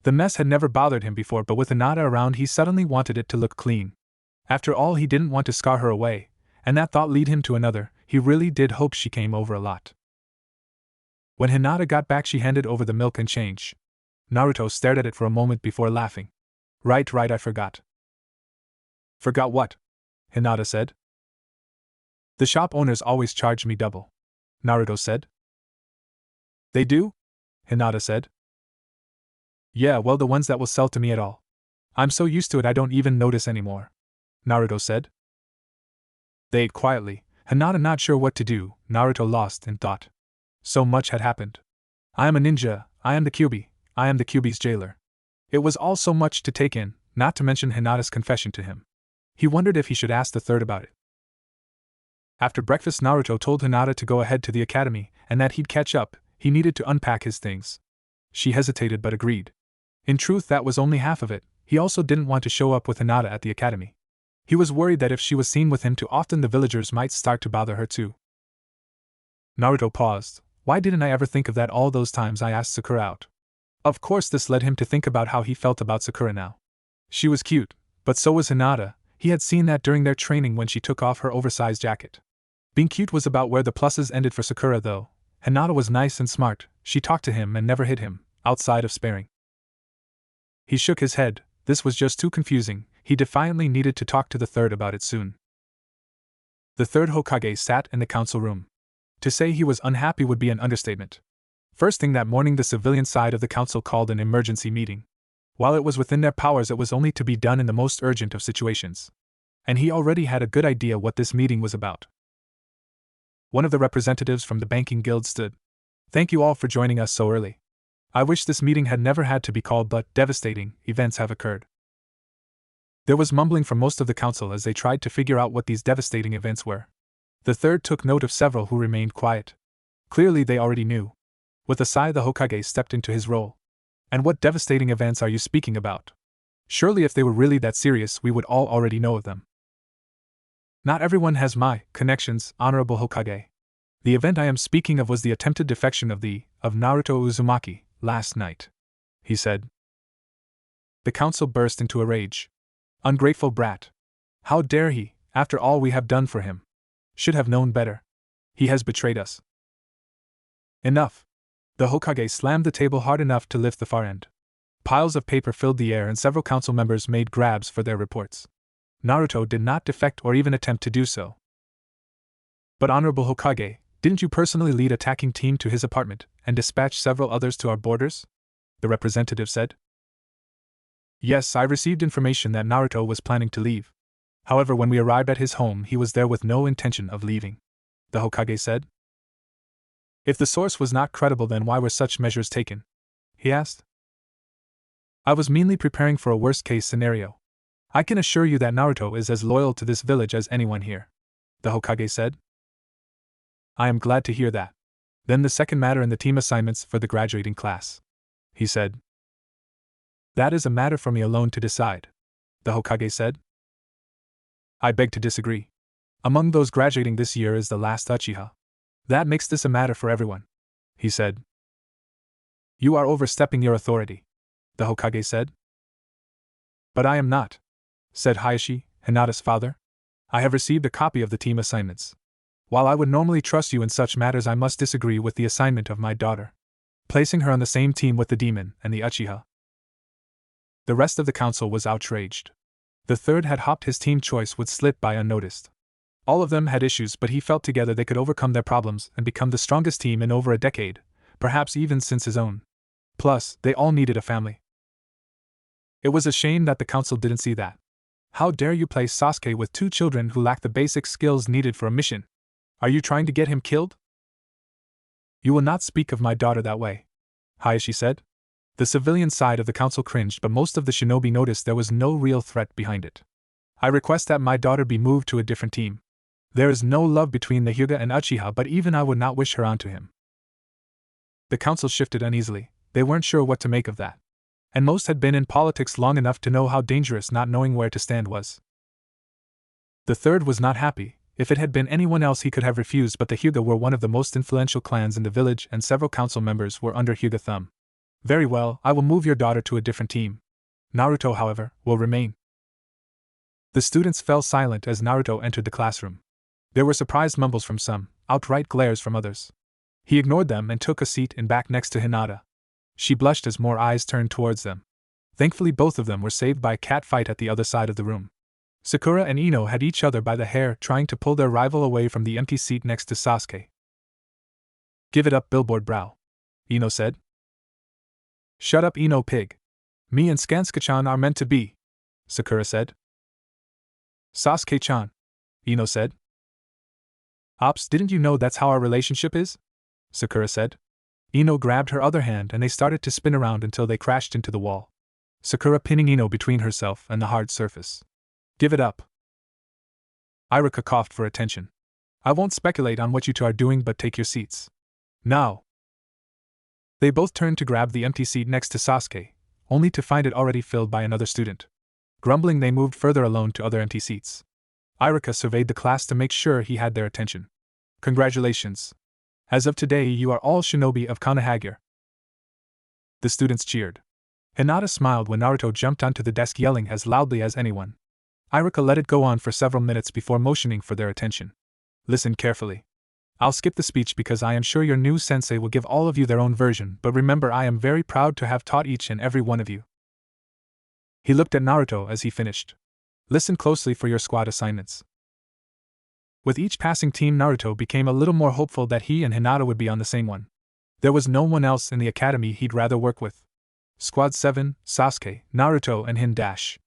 The mess had never bothered him before, but with Hinata around, he suddenly wanted it to look clean. After all, he didn't want to scar her away, and that thought led him to another. He really did hope she came over a lot. When Hinata got back, she handed over the milk and change. Naruto stared at it for a moment before laughing. Right, I forgot. Forgot what? Hinata said. The shop owners always charge me double, Naruto said. They do? Hinata said. Yeah, well, the ones that will sell to me at all. I'm so used to it I don't even notice anymore, Naruto said. They ate quietly, Hinata not sure what to do, Naruto lost in thought. So much had happened. I am a ninja, I am the Kyuubi, I am the Kyuubi's jailer. It was all so much to take in, not to mention Hinata's confession to him. He wondered if he should ask the third about it. After breakfast, Naruto told Hinata to go ahead to the academy, and that he'd catch up. He needed to unpack his things. She hesitated but agreed. In truth, that was only half of it. He also didn't want to show up with Hinata at the academy. He was worried that if she was seen with him too often, the villagers might start to bother her too. Naruto paused. Why didn't I ever think of that all those times I asked Sakura out? Of course, this led him to think about how he felt about Sakura now. She was cute, but so was Hinata. He had seen that during their training when she took off her oversized jacket. Being cute was about where the pluses ended for Sakura, though. Hinata was nice and smart. She talked to him and never hit him, outside of sparing. He shook his head. This was just too confusing. He defiantly needed to talk to the third about it soon. The third Hokage sat in the council room. To say he was unhappy would be an understatement. First thing that morning, the civilian side of the council called an emergency meeting. While it was within their powers, it was only to be done in the most urgent of situations. And he already had a good idea what this meeting was about. One of the representatives from the banking guild stood. Thank you all for joining us so early. I wish this meeting had never had to be called, but devastating events have occurred. There was mumbling from most of the council as they tried to figure out what these devastating events were. The third took note of several who remained quiet. Clearly they already knew. With a sigh, the Hokage stepped into his role. And what devastating events are you speaking about? Surely if they were really that serious, we would all already know of them. Not everyone has my connections, Honorable Hokage. The event I am speaking of was the attempted defection of Naruto Uzumaki last night, he said. The council burst into a rage. Ungrateful brat. How dare he, after all we have done for him? Should have known better. He has betrayed us. Enough. The Hokage slammed the table hard enough to lift the far end. Piles of paper filled the air and several council members made grabs for their reports. Naruto did not defect or even attempt to do so. But Honorable Hokage, didn't you personally lead an attacking team to his apartment and dispatch several others to our borders? The representative said. Yes, I received information that Naruto was planning to leave. However, when we arrived at his home, he was there with no intention of leaving, the Hokage said. If the source was not credible, then why were such measures taken? He asked. I was mainly preparing for a worst-case scenario. I can assure you that Naruto is as loyal to this village as anyone here, the Hokage said. I am glad to hear that. Then the second matter in the team assignments for the graduating class, he said. That is a matter for me alone to decide, the Hokage said. I beg to disagree. Among those graduating this year is the last Uchiha. That makes this a matter for everyone, he said. You are overstepping your authority, the Hokage said. But I am not, said Hayashi, Hinata's father. I have received a copy of the team assignments. While I would normally trust you in such matters, I must disagree with the assignment of my daughter, placing her on the same team with the demon and the Uchiha. The rest of the council was outraged. The third had hoped his team choice would slip by unnoticed. All of them had issues, but he felt together they could overcome their problems and become the strongest team in over a decade, perhaps even since his own. Plus, they all needed a family. It was a shame that the council didn't see that. How dare you place Sasuke with 2 children who lack the basic skills needed for a mission? Are you trying to get him killed? You will not speak of my daughter that way, Hayashi said. The civilian side of the council cringed, but most of the shinobi noticed there was no real threat behind it. I request that my daughter be moved to a different team. There is no love between the Hyuga and Uchiha, but even I would not wish her onto him. The council shifted uneasily. They weren't sure what to make of that. And most had been in politics long enough to know how dangerous not knowing where to stand was. The third was not happy. If it had been anyone else he could have refused, but the Hyuga were one of the most influential clans in the village and several council members were under Hyuga thumb. Very well, I will move your daughter to a different team. Naruto, however, will remain. The students fell silent as Naruto entered the classroom. There were surprised mumbles from some, outright glares from others. He ignored them and took a seat in back next to Hinata. She blushed as more eyes turned towards them. Thankfully both of them were saved by a cat fight at the other side of the room. Sakura and Ino had each other by the hair, trying to pull their rival away from the empty seat next to Sasuke. Give it up, billboard brow, Ino said. Shut up, Ino pig. Me and Skansuke-chan are meant to be, Sakura said. Sasuke-chan, Ino said. Ops, didn't you know that's how our relationship is? Sakura said. Ino grabbed her other hand and they started to spin around until they crashed into the wall. Sakura pinning Ino between herself and the hard surface. Give it up. Iruka coughed for attention. I won't speculate on what you two are doing, but take your seats. Now. They both turned to grab the empty seat next to Sasuke, only to find it already filled by another student. Grumbling, they moved further alone to other empty seats. Iruka surveyed the class to make sure he had their attention. Congratulations. As of today, you are all shinobi of Konohagure. The students cheered. Hinata smiled when Naruto jumped onto the desk, yelling as loudly as anyone. Iruka let it go on for several minutes before motioning for their attention. Listen carefully. I'll skip the speech because I am sure your new sensei will give all of you their own version, but remember, I am very proud to have taught each and every one of you. He looked at Naruto as he finished. Listen closely for your squad assignments. With each passing team, Naruto became a little more hopeful that he and Hinata would be on the same one. There was no one else in the academy he'd rather work with. Squad 7, Sasuke, Naruto and Hin dash.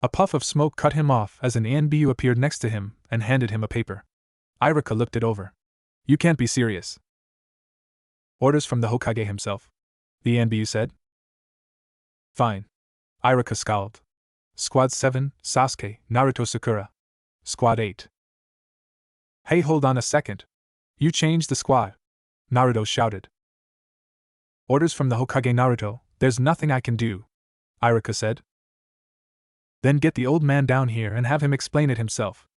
A puff of smoke cut him off as an ANBU appeared next to him and handed him a paper. Iruka looked it over. You can't be serious. Orders from the Hokage himself, the ANBU said. Fine. Iruka scowled. Squad 7, Sasuke, Naruto, Sakura. Squad 8. Hey, hold on a second. You changed the squad, Naruto shouted. Orders from the Hokage, Naruto, there's nothing I can do, Iruka said. Then get the old man down here and have him explain it himself,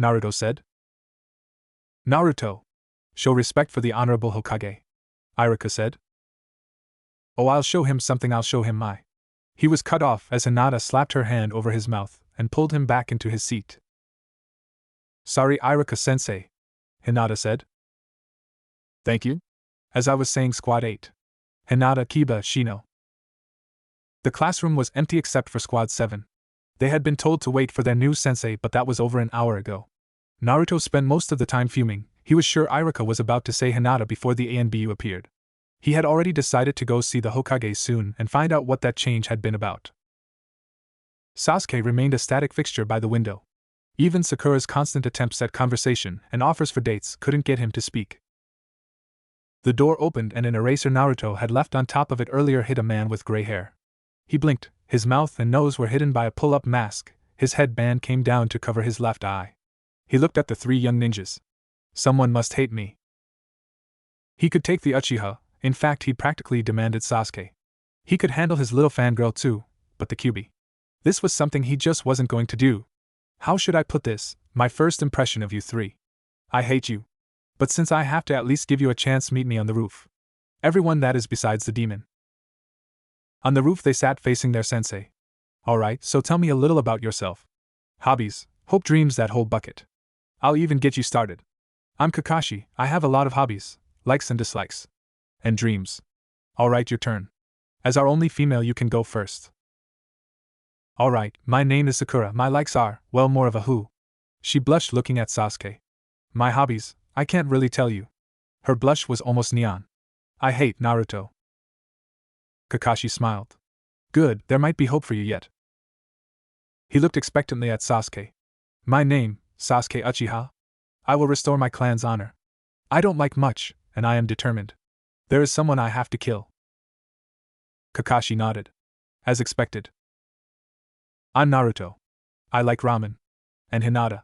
Naruto said. Naruto, show respect for the honorable Hokage, Iruka said. Oh, I'll show him something, I'll show him my. He was cut off as Hinata slapped her hand over his mouth and pulled him back into his seat. Sorry, Iruka-sensei, Hinata said. Thank you. As I was saying, Squad 8. Hinata, Kiba, Shino. The classroom was empty except for Squad 7. They had been told to wait for their new sensei, but that was over an hour ago. Naruto spent most of the time fuming. He was sure Iruka was about to say Hinata before the ANBU appeared. He had already decided to go see the Hokage soon and find out what that change had been about. Sasuke remained a static fixture by the window. Even Sakura's constant attempts at conversation and offers for dates couldn't get him to speak. The door opened and an eraser Naruto had left on top of it earlier hit a man with gray hair. He blinked, his mouth and nose were hidden by a pull-up mask, his headband came down to cover his left eye. He looked at the 3 young ninjas. Someone must hate me. He could take the Uchiha, in fact he practically demanded Sasuke. He could handle his little fangirl too, but the Kyuubi. This was something he just wasn't going to do. How should I put this, my first impression of you 3? I hate you. But since I have to at least give you a chance, meet me on the roof. Everyone, that is besides the demon. On the roof they sat facing their sensei. Alright, so tell me a little about yourself. Hobbies, hope, dreams, that whole bucket. I'll even get you started. I'm Kakashi, I have a lot of hobbies, likes and dislikes. And dreams. Alright, your turn. As our only female you can go first. Alright, my name is Sakura, my likes are, well, more of a who. She blushed looking at Sasuke. My hobbies, I can't really tell you. Her blush was almost neon. I hate Naruto. Kakashi smiled. Good, there might be hope for you yet. He looked expectantly at Sasuke. My name, Sasuke Uchiha. I will restore my clan's honor. I don't like much, and I am determined. There is someone I have to kill. Kakashi nodded. As expected. I'm Naruto. I like ramen. And Hinata.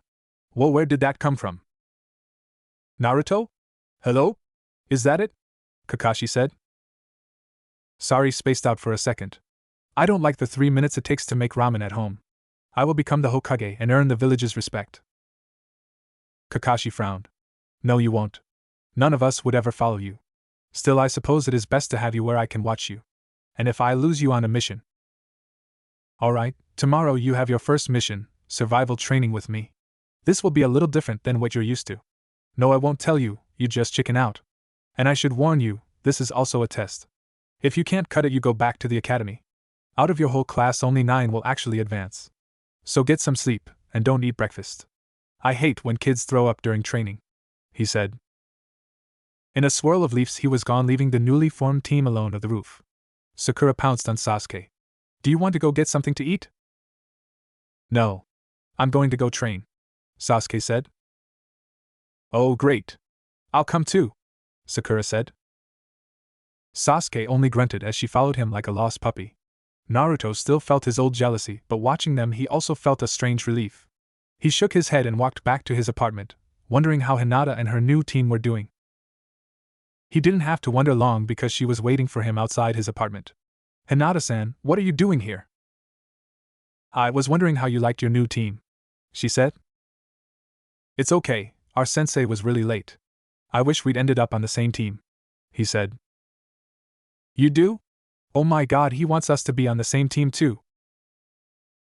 Well, where did that come from? Naruto? Hello? Is that it? Kakashi said. Sorry, spaced out for a second. I don't like the 3 minutes it takes to make ramen at home. I will become the Hokage and earn the village's respect. Kakashi frowned. No, you won't. None of us would ever follow you. Still, I suppose it is best to have you where I can watch you. And if I lose you on a mission. Alright, tomorrow you have your first mission, survival training with me. This will be a little different than what you're used to. No, I won't tell you, you just chicken out. And I should warn you, this is also a test. If you can't cut it, you go back to the academy. Out of your whole class, only 9 will actually advance. So get some sleep, and don't eat breakfast. I hate when kids throw up during training, he said. In a swirl of leaves, he was gone, leaving the newly formed team alone on the roof. Sakura pounced on Sasuke. Do you want to go get something to eat? No. I'm going to go train, Sasuke said. Oh, great. I'll come too, Sakura said. Sasuke only grunted as she followed him like a lost puppy. Naruto still felt his old jealousy, but watching them he also felt a strange relief. He shook his head and walked back to his apartment, wondering how Hinata and her new team were doing. He didn't have to wonder long because she was waiting for him outside his apartment. Hinata-san, what are you doing here? I was wondering how you liked your new team, she said. It's okay, our sensei was really late. I wish we'd ended up on the same team, he said. You do? Oh my god, he wants us to be on the same team too.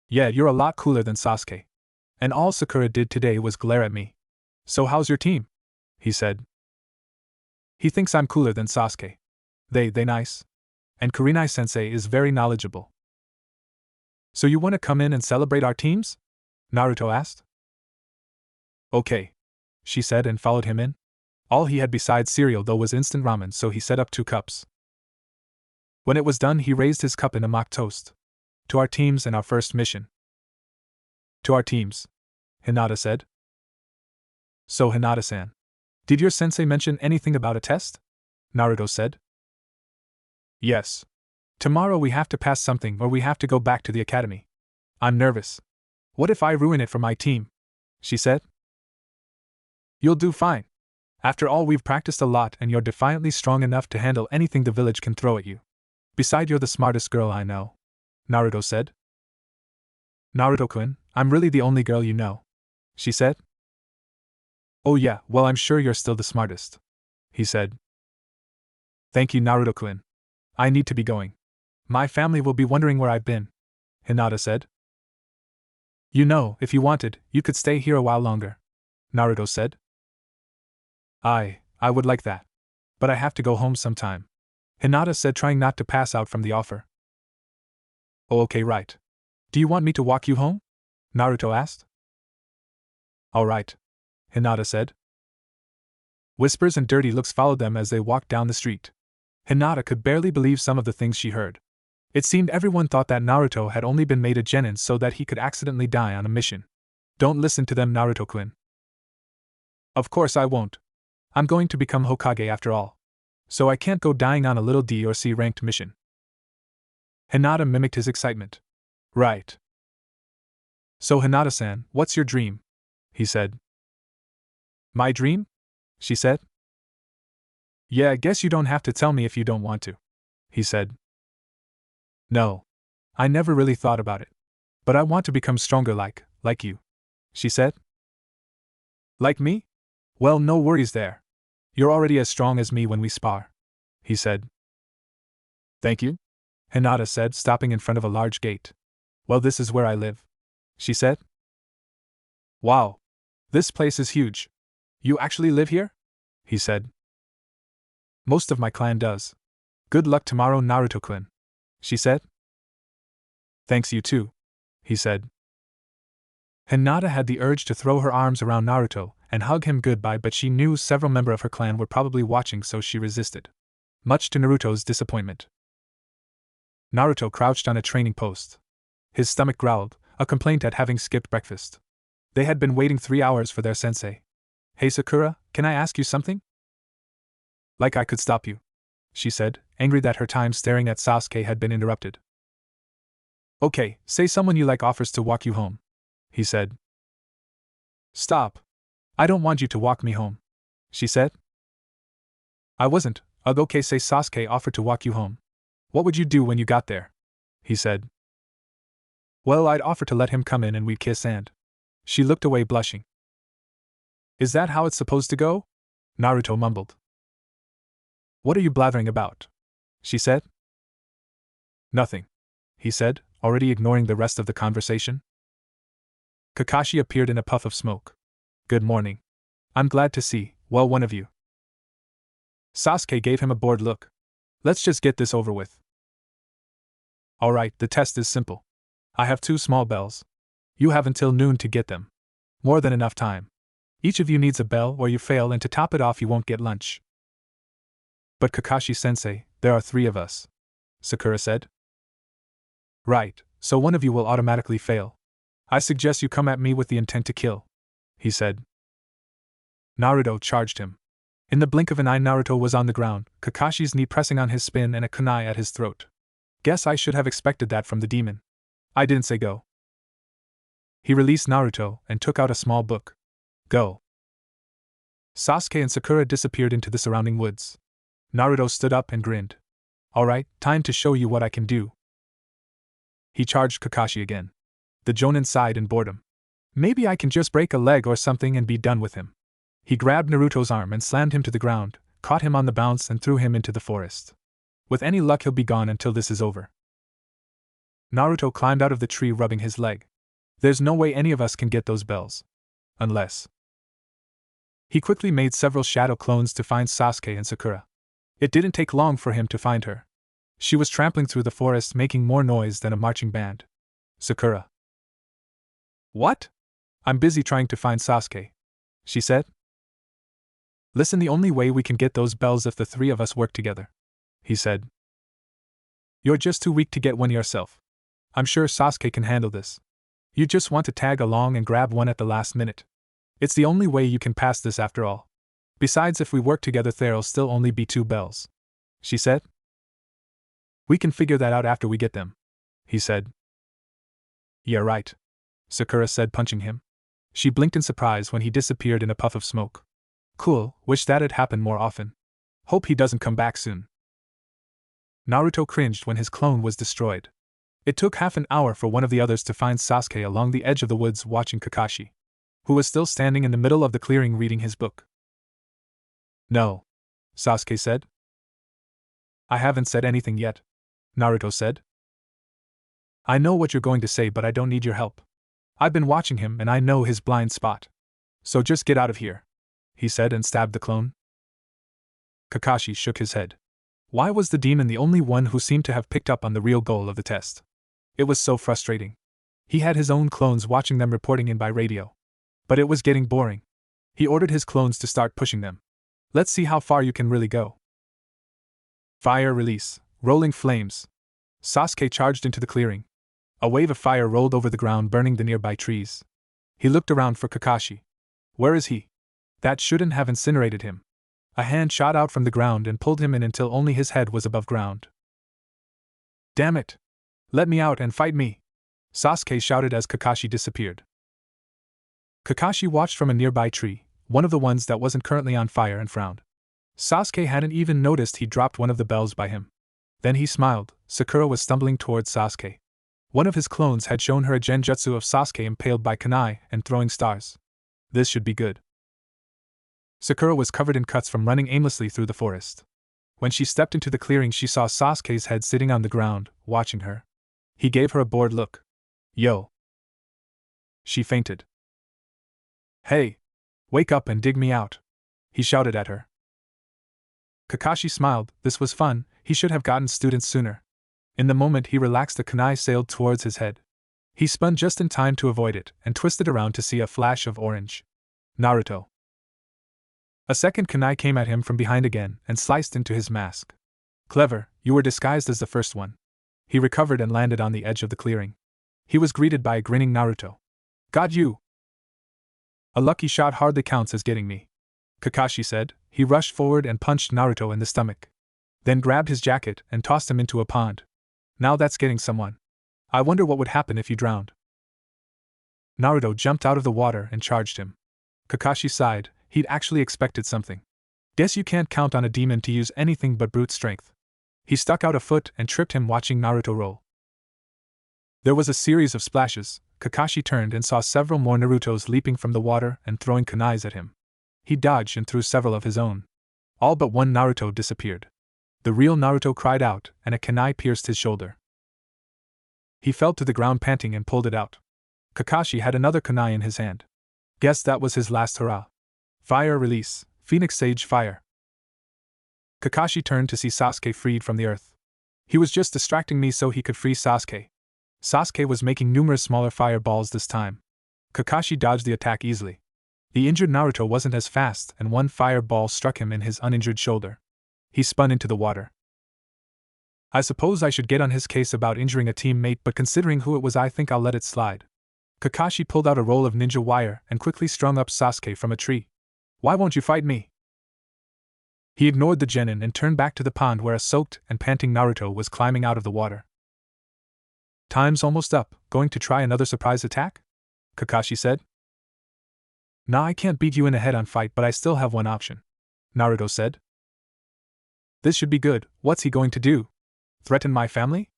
Yeah, you're a lot cooler than Sasuke. And all Sakura did today was glare at me. So how's your team? He said. He thinks I'm cooler than Sasuke. They nice. And Kurenai-sensei is very knowledgeable. So you want to come in and celebrate our teams? Naruto asked. Okay, she said and followed him in. All he had besides cereal though was instant ramen, so he set up 2 cups. When it was done, he raised his cup in a mock toast. To our teams and our first mission. To our teams, Hinata said. So Hinata-san, did your sensei mention anything about a test? Naruto said. Yes. Tomorrow we have to pass something or we have to go back to the academy. I'm nervous. What if I ruin it for my team? She said. You'll do fine. After all, we've practiced a lot and you're defiantly strong enough to handle anything the village can throw at you. Besides, you're the smartest girl I know, Naruto said. Naruto-kun, I'm really the only girl you know, she said. Oh yeah, well, I'm sure you're still the smartest, he said. Thank you, Naruto-kun. I need to be going. My family will be wondering where I've been, Hinata said. You know, if you wanted, you could stay here a while longer, Naruto said. I would like that. But I have to go home sometime, Hinata said, trying not to pass out from the offer. Oh, okay, right. Do you want me to walk you home? Naruto asked. All right, Hinata said. Whispers and dirty looks followed them as they walked down the street. Hinata could barely believe some of the things she heard. It seemed everyone thought that Naruto had only been made a genin so that he could accidentally die on a mission. Don't listen to them, Naruto-kun. Of course I won't. I'm going to become Hokage after all. So I can't go dying on a little D or C ranked mission. Hinata mimicked his excitement. Right. So Hinata-san, what's your dream? He said. My dream? She said. Yeah, I guess you don't have to tell me if you don't want to, he said. No. I never really thought about it. But I want to become stronger like you, she said. Like me? Well, no worries there. You're already as strong as me when we spar, he said. Thank you, Hinata said, stopping in front of a large gate. Well, this is where I live, she said. Wow. This place is huge. You actually live here? He said. Most of my clan does. Good luck tomorrow, Naruto-kun, she said. Thanks, you too. he said. Hinata had the urge to throw her arms around Naruto and hug him goodbye, but she knew several members of her clan were probably watching, so she resisted. Much to Naruto's disappointment. Naruto crouched on a training post. His stomach growled, a complaint at having skipped breakfast. They had been waiting 3 hours for their sensei. "Hey Sakura, can I ask you something?" "Like I could stop you," she said, angry that her time staring at Sasuke had been interrupted. "Okay, say someone you like offers to walk you home," he said. "Stop. I don't want you to walk me home," she said. "I wasn't, okay, say Sasuke offered to walk you home. What would you do when you got there?" he said. "Well, I'd offer to let him come in and we'd kiss and..." She looked away blushing. "Is that how it's supposed to go?" Naruto mumbled. "What are you blathering about?" she said. "Nothing," he said, already ignoring the rest of the conversation. Kakashi appeared in a puff of smoke. "Good morning. I'm glad to see, well, one of you." Sasuke gave him a bored look. "Let's just get this over with." "Alright, the test is simple. I have 2 small bells. You have until noon to get them. More than enough time. Each of you needs a bell or you fail, and to top it off you won't get lunch." "But Kakashi-sensei, there are 3 of us," Sakura said. "Right, so one of you will automatically fail. I suggest you come at me with the intent to kill," he said. Naruto charged him. In the blink of an eye, Naruto was on the ground, Kakashi's knee pressing on his spine and a kunai at his throat. Guess I should have expected that from the demon. I didn't say go. He released Naruto and took out a small book. Go. Sasuke and Sakura disappeared into the surrounding woods. Naruto stood up and grinned. "Alright, time to show you what I can do." He charged Kakashi again. The Jonin sighed in boredom. "Maybe I can just break a leg or something and be done with him." He grabbed Naruto's arm and slammed him to the ground, caught him on the bounce and threw him into the forest. "With any luck he'll be gone until this is over." Naruto climbed out of the tree, rubbing his leg. "There's no way any of us can get those bells. Unless..." He quickly made several shadow clones to find Sasuke and Sakura. It didn't take long for him to find her. She was trampling through the forest, making more noise than a marching band. "Sakura." "What?" "I'm busy trying to find Sasuke," she said. "Listen, the only way we can get those bells if the 3 of us work together," he said. "You're just too weak to get one yourself. I'm sure Sasuke can handle this. You just want to tag along and grab one at the last minute. It's the only way you can pass this after all. Besides, if we work together there'll still only be 2 bells," she said. "We can figure that out after we get them," he said. "Yeah, right," Sakura said, punching him. She blinked in surprise when he disappeared in a puff of smoke. "Cool, wish that'd happen more often. Hope he doesn't come back soon." Naruto cringed when his clone was destroyed. It took half an hour for one of the others to find Sasuke along the edge of the woods watching Kakashi, who was still standing in the middle of the clearing reading his book. "No," Sasuke said. "I haven't said anything yet," Naruto said. "I know what you're going to say, but I don't need your help. I've been watching him and I know his blind spot. So just get out of here," he said and stabbed the clone. Kakashi shook his head. Why was the demon the only one who seemed to have picked up on the real goal of the test? It was so frustrating. He had his own clones watching them reporting in by radio. But it was getting boring. He ordered his clones to start pushing them. "Let's see how far you can really go." Fire release, rolling flames. Sasuke charged into the clearing. A wave of fire rolled over the ground, burning the nearby trees. He looked around for Kakashi. Where is he? That shouldn't have incinerated him. A hand shot out from the ground and pulled him in until only his head was above ground. "Damn it! Let me out and fight me!" Sasuke shouted as Kakashi disappeared. Kakashi watched from a nearby tree, one of the ones that wasn't currently on fire, and frowned. Sasuke hadn't even noticed he dropped one of the bells by him. Then he smiled. Sakura was stumbling towards Sasuke. One of his clones had shown her a genjutsu of Sasuke impaled by kunai and throwing stars. This should be good. Sakura was covered in cuts from running aimlessly through the forest. When she stepped into the clearing, she saw Sasuke's head sitting on the ground, watching her. He gave her a bored look. "Yo." She fainted. "Hey! Wake up and dig me out," he shouted at her. Kakashi smiled. This was fun. He should have gotten students sooner. In the moment he relaxed, the kunai sailed towards his head. He spun just in time to avoid it and twisted around to see a flash of orange. Naruto. A second kunai came at him from behind again and sliced into his mask. Clever, you were disguised as the first one. He recovered and landed on the edge of the clearing. He was greeted by a grinning Naruto. Got you! A lucky shot hardly counts as getting me, Kakashi said. He rushed forward and punched Naruto in the stomach. Then grabbed his jacket and tossed him into a pond. Now that's getting someone. I wonder what would happen if you drowned. Naruto jumped out of the water and charged him. Kakashi sighed. He'd actually expected something. Guess you can't count on a demon to use anything but brute strength. He stuck out a foot and tripped him, watching Naruto roll. There was a series of splashes. Kakashi turned and saw several more Narutos leaping from the water and throwing kunais at him. He dodged and threw several of his own. All but one Naruto disappeared. The real Naruto cried out, and a kunai pierced his shoulder. He fell to the ground panting and pulled it out. Kakashi had another kunai in his hand. Guess that was his last hurrah. Fire release, Phoenix Sage Fire. Kakashi turned to see Sasuke freed from the earth. He was just distracting me so he could free Sasuke. Sasuke was making numerous smaller fireballs this time. Kakashi dodged the attack easily. The injured Naruto wasn't as fast, and one fireball struck him in his uninjured shoulder. He spun into the water. I suppose I should get on his case about injuring a teammate, but considering who it was, I think I'll let it slide. Kakashi pulled out a roll of ninja wire and quickly strung up Sasuke from a tree. Why won't you fight me? He ignored the genin and turned back to the pond where a soaked and panting Naruto was climbing out of the water. Time's almost up. Going to try another surprise attack? Kakashi said. Nah, I can't beat you in a head-on fight, but I still have one option, Naruto said. This should be good. What's he going to do? Threaten my family?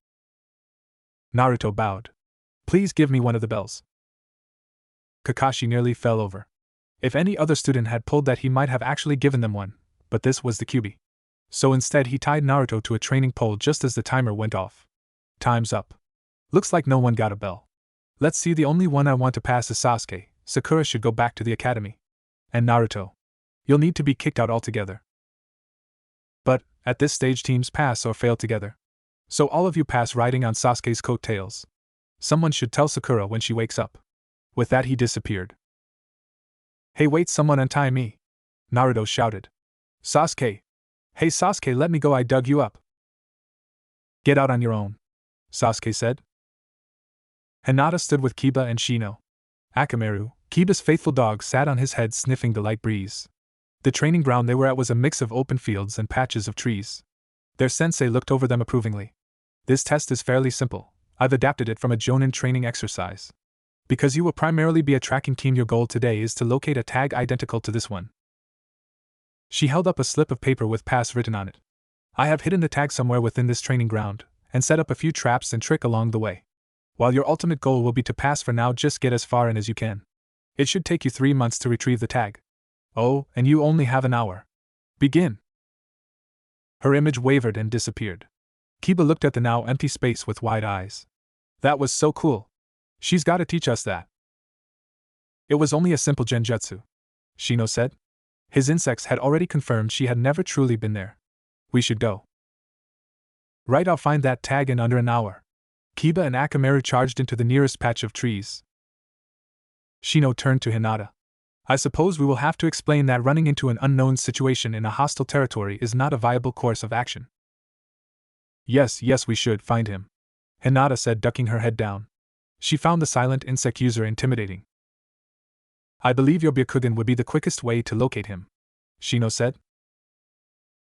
Naruto bowed. Please give me one of the bells. Kakashi nearly fell over. If any other student had pulled that, he might have actually given them one, but this was the Kyuubi. So instead he tied Naruto to a training pole just as the timer went off. Time's up. Looks like no one got a bell. Let's see, the only one I want to pass is Sasuke. Sakura should go back to the academy. And Naruto. You'll need to be kicked out altogether. But, at this stage, teams pass or fail together. So all of you pass riding on Sasuke's coattails. Someone should tell Sakura when she wakes up. With that he disappeared. Hey, wait, someone untie me! Naruto shouted. Sasuke! Hey Sasuke, let me go, I dug you up. Get out on your own, Sasuke said. Hinata stood with Kiba and Shino. Akamaru, Kiba's faithful dog, sat on his head sniffing the light breeze. The training ground they were at was a mix of open fields and patches of trees. Their sensei looked over them approvingly. This test is fairly simple. I've adapted it from a Jonin training exercise. Because you will primarily be a tracking team, your goal today is to locate a tag identical to this one. She held up a slip of paper with pass written on it. I have hidden the tag somewhere within this training ground, and set up a few traps and trick along the way. While your ultimate goal will be to pass, for now just get as far in as you can. It should take you 3 months to retrieve the tag. Oh, and you only have an hour. Begin. Her image wavered and disappeared. Kiba looked at the now empty space with wide eyes. That was so cool. She's got to teach us that. It was only a simple genjutsu, Shino said. His insects had already confirmed she had never truly been there. We should go. Right, I'll find that tag in under an hour. Kiba and Akamaru charged into the nearest patch of trees. Shino turned to Hinata. I suppose we will have to explain that running into an unknown situation in a hostile territory is not a viable course of action. Yes, we should find him, Hinata said, ducking her head down. She found the silent insect user intimidating. I believe your Byakugan would be the quickest way to locate him, Shino said.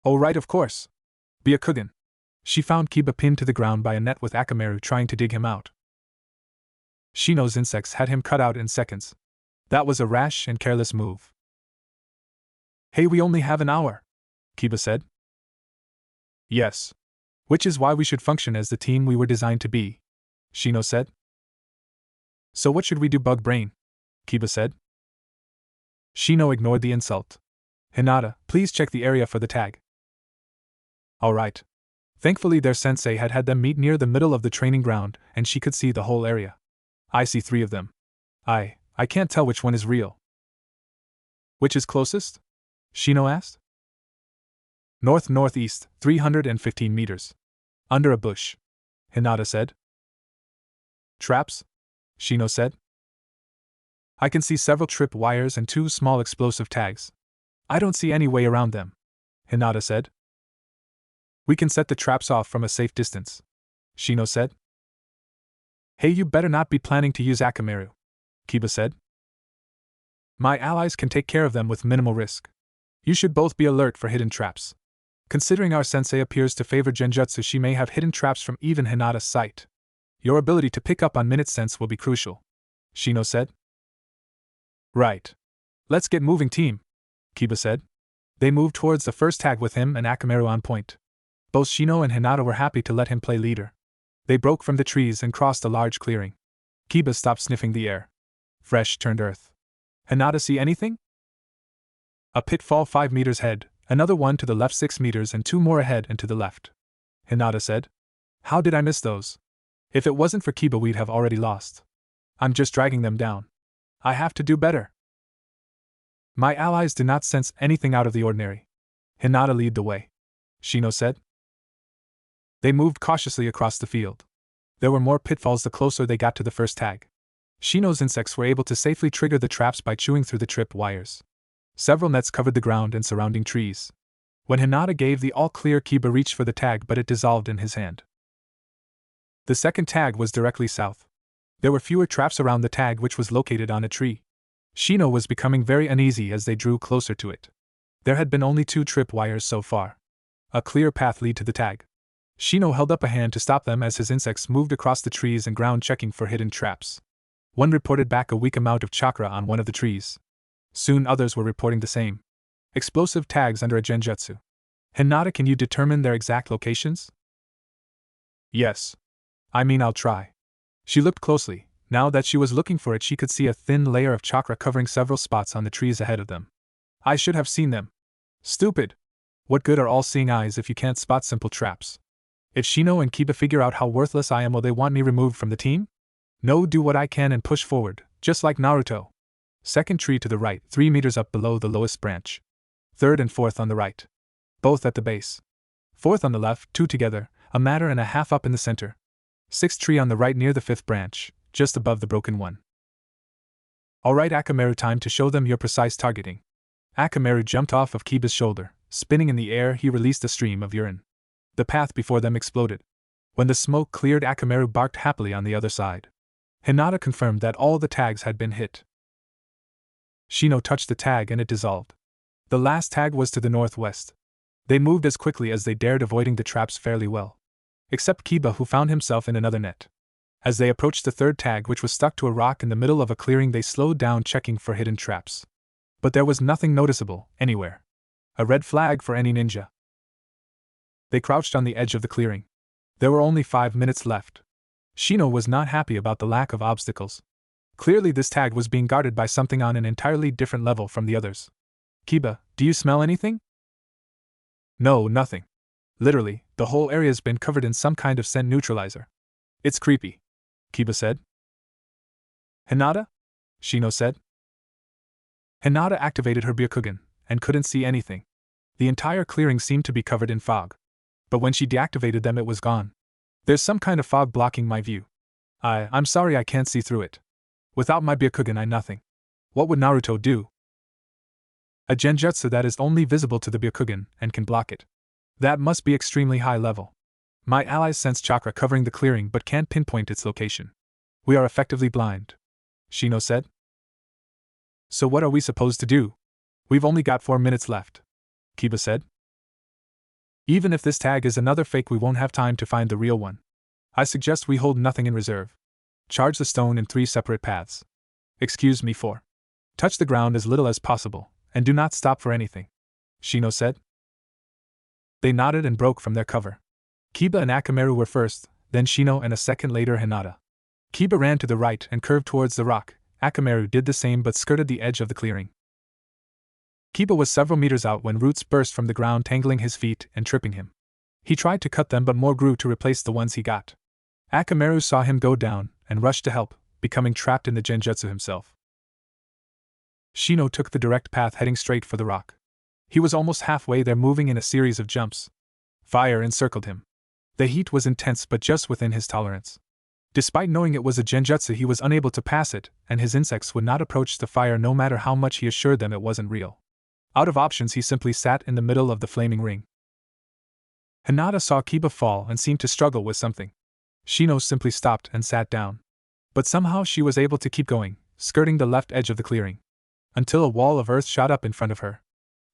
Oh right, of course. Byakugan. She found Kiba pinned to the ground by a net with Akamaru trying to dig him out. Shino's insects had him cut out in seconds. That was a rash and careless move. Hey, we only have an hour, Kiba said. Yes. Which is why we should function as the team we were designed to be, Shino said. So what should we do, Bug Brain? Kiba said. Shino ignored the insult. Hinata, please check the area for the tag. All right. Thankfully their sensei had had them meet near the middle of the training ground, and she could see the whole area. I see 3 of them. I can't tell which one is real. Which is closest? Shino asked. North-northeast, 315 meters. Under a bush, Hinata said. Traps? Shino said. I can see several trip wires and 2 small explosive tags. I don't see any way around them, Hinata said. We can set the traps off from a safe distance, Shino said. Hey, you better not be planning to use Akamaru, Kiba said. My allies can take care of them with minimal risk. You should both be alert for hidden traps. Considering our sensei appears to favor genjutsu, she may have hidden traps from even Hinata's sight. Your ability to pick up on minute sense will be crucial, Shino said. Right. Let's get moving, team, Kiba said. They moved towards the first tag with him and Akamaru on point. Both Shino and Hinata were happy to let him play leader. They broke from the trees and crossed a large clearing. Kiba stopped sniffing the air. Fresh turned earth. Hinata see anything? A pitfall 5 meters ahead, another one to the left 6 meters and 2 more ahead and to the left, Hinata said. How did I miss those? If it wasn't for Kiba, we'd have already lost. I'm just dragging them down. I have to do better. My allies did not sense anything out of the ordinary. Hinata lead the way, Shino said. They moved cautiously across the field. There were more pitfalls the closer they got to the first tag. Shino's insects were able to safely trigger the traps by chewing through the trip wires. Several nets covered the ground and surrounding trees. When Hinata gave the all-clear, Kiba reached for the tag, but it dissolved in his hand. The second tag was directly south. There were fewer traps around the tag, which was located on a tree. Shino was becoming very uneasy as they drew closer to it. There had been only 2 trip wires so far. A clear path led to the tag. Shino held up a hand to stop them as his insects moved across the trees and ground, checking for hidden traps. One reported back a weak amount of chakra on one of the trees. Soon others were reporting the same. Explosive tags under a genjutsu. Hinata, can you determine their exact locations? Yes. I'll try. She looked closely. Now that she was looking for it, she could see a thin layer of chakra covering several spots on the trees ahead of them. I should have seen them. Stupid. What good are all-seeing eyes if you can't spot simple traps? If Shino and Kiba figure out how worthless I am, will they want me removed from the team? No, do what I can and push forward, just like Naruto. Second tree to the right, 3 meters up below the lowest branch. Third and fourth on the right. Both at the base. Fourth on the left, 2 together, a matter and a half up in the center. Sixth tree on the right near the 5th branch, just above the broken one. Alright, Akamaru, time to show them your precise targeting. Akamaru jumped off of Kiba's shoulder. Spinning in the air, he released a stream of urine. The path before them exploded. When the smoke cleared, Akamaru barked happily on the other side. Hinata confirmed that all the tags had been hit. Shino touched the tag and it dissolved. The last tag was to the northwest. They moved as quickly as they dared, avoiding the traps fairly well. Except Kiba, who found himself in another net. As they approached the third tag, which was stuck to a rock in the middle of a clearing, they slowed down, checking for hidden traps. But there was nothing noticeable, anywhere. A red flag for any ninja. They crouched on the edge of the clearing. There were only 5 minutes left. Shino was not happy about the lack of obstacles. Clearly this tag was being guarded by something on an entirely different level from the others. Kiba, do you smell anything? No, nothing. Literally, the whole area's been covered in some kind of scent neutralizer. It's creepy, Kiba said. Hinata? Shino said. Hinata activated her Byakugan, and couldn't see anything. The entire clearing seemed to be covered in fog. But when she deactivated them, it was gone. There's some kind of fog blocking my view. I'm sorry, I can't see through it. Without my Byakugan, I'm nothing. What would Naruto do? A genjutsu that is only visible to the Byakugan and can block it. That must be extremely high level. My allies sense chakra covering the clearing but can't pinpoint its location. We are effectively blind, Shino said. So what are we supposed to do? We've only got 4 minutes left, Kiba said. Even if this tag is another fake, we won't have time to find the real one. I suggest we hold nothing in reserve. Charge the stone in 3 separate paths. Excuse me, 4. Touch the ground as little as possible, and do not stop for anything, Shino said. They nodded and broke from their cover. Kiba and Akamaru were first, then Shino, and a second later Hinata. Kiba ran to the right and curved towards the rock. Akamaru did the same but skirted the edge of the clearing. Kiba was several meters out when roots burst from the ground, tangling his feet and tripping him. He tried to cut them, but more grew to replace the ones he got. Akamaru saw him go down and rushed to help, becoming trapped in the genjutsu himself. Shino took the direct path, heading straight for the rock. He was almost halfway there, moving in a series of jumps. Fire encircled him. The heat was intense but just within his tolerance. Despite knowing it was a genjutsu, he was unable to pass it, and his insects would not approach the fire no matter how much he assured them it wasn't real. Out of options, he simply sat in the middle of the flaming ring. Hinata saw Kiba fall and seemed to struggle with something. Shino simply stopped and sat down. But somehow she was able to keep going, skirting the left edge of the clearing, until a wall of earth shot up in front of her.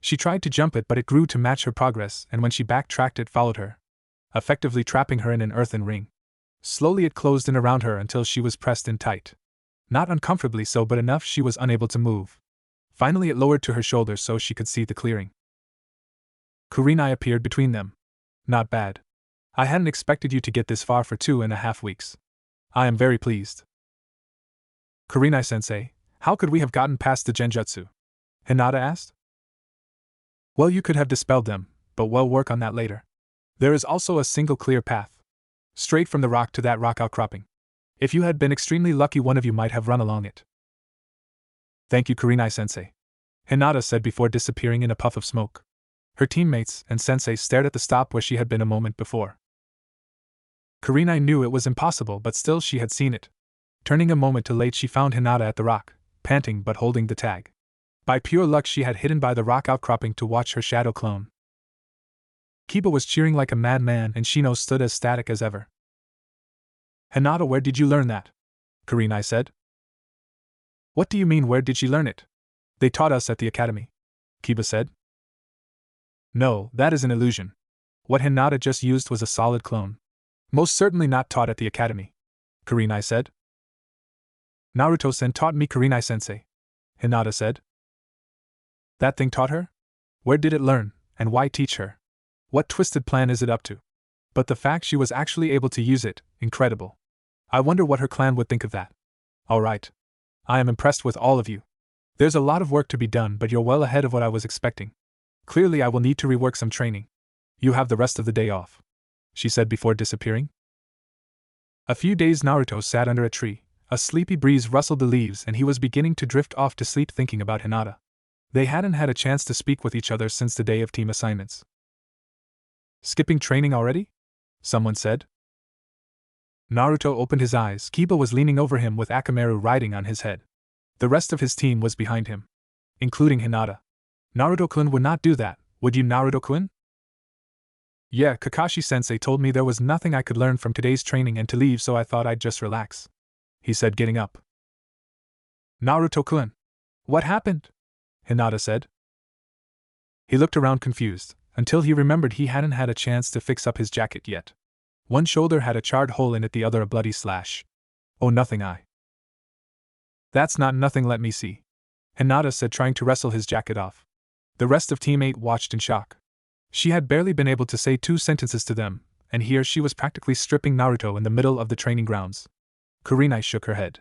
She tried to jump it, but it grew to match her progress, and when she backtracked it followed her, effectively trapping her in an earthen ring. Slowly it closed in around her until she was pressed in tight. Not uncomfortably so, but enough she was unable to move. Finally it lowered to her shoulders so she could see the clearing. Kurenai appeared between them. Not bad. I hadn't expected you to get this far for 2.5 weeks. I am very pleased. Kurenai-sensei, how could we have gotten past the genjutsu? Hinata asked. Well, you could have dispelled them, but we'll work on that later. There is also a single clear path, straight from the rock to that rock outcropping. If you had been extremely lucky, one of you might have run along it. Thank you, Kurenai-sensei, Hinata said before disappearing in a puff of smoke. Her teammates and sensei stared at the stop where she had been a moment before. Kurenai knew it was impossible, but still she had seen it. Turning a moment too late, she found Hinata at the rock, panting but holding the tag. By pure luck, she had hidden by the rock outcropping to watch her shadow clone. Kiba was cheering like a madman, and Shino stood as static as ever. Hinata, where did you learn that? Kurenai said. What do you mean, where did she learn it? They taught us at the academy, Kiba said. No, that is an illusion. What Hinata just used was a solid clone. Most certainly not taught at the academy, Kurenai said. Naruto-sen taught me, Kurenai-sensei, Hinata said. That thing taught her? Where did it learn, and why teach her? What twisted plan is it up to? But the fact she was actually able to use it, incredible. I wonder what her clan would think of that. Alright. I am impressed with all of you. There's a lot of work to be done, but you're well ahead of what I was expecting. Clearly I will need to rework some training. You have the rest of the day off, she said before disappearing. A few days Naruto sat under a tree. A sleepy breeze rustled the leaves and he was beginning to drift off to sleep thinking about Hinata. They hadn't had a chance to speak with each other since the day of team assignments. Skipping training already? Someone said. Naruto opened his eyes. Kiba was leaning over him with Akamaru riding on his head. The rest of his team was behind him, including Hinata. Naruto-kun would not do that, would you, Naruto-kun? Yeah, Kakashi-sensei told me there was nothing I could learn from today's training and to leave, so I thought I'd just relax, he said, getting up. Naruto-kun, what happened? Hinata said. He looked around confused, until he remembered he hadn't had a chance to fix up his jacket yet. One shoulder had a charred hole in it, the other a bloody slash. Oh, nothing. That's not nothing, let me see, Hinata said, trying to wrestle his jacket off. The rest of Team 8 watched in shock. She had barely been able to say 2 sentences to them, and here she was practically stripping Naruto in the middle of the training grounds. Kurenai shook her head.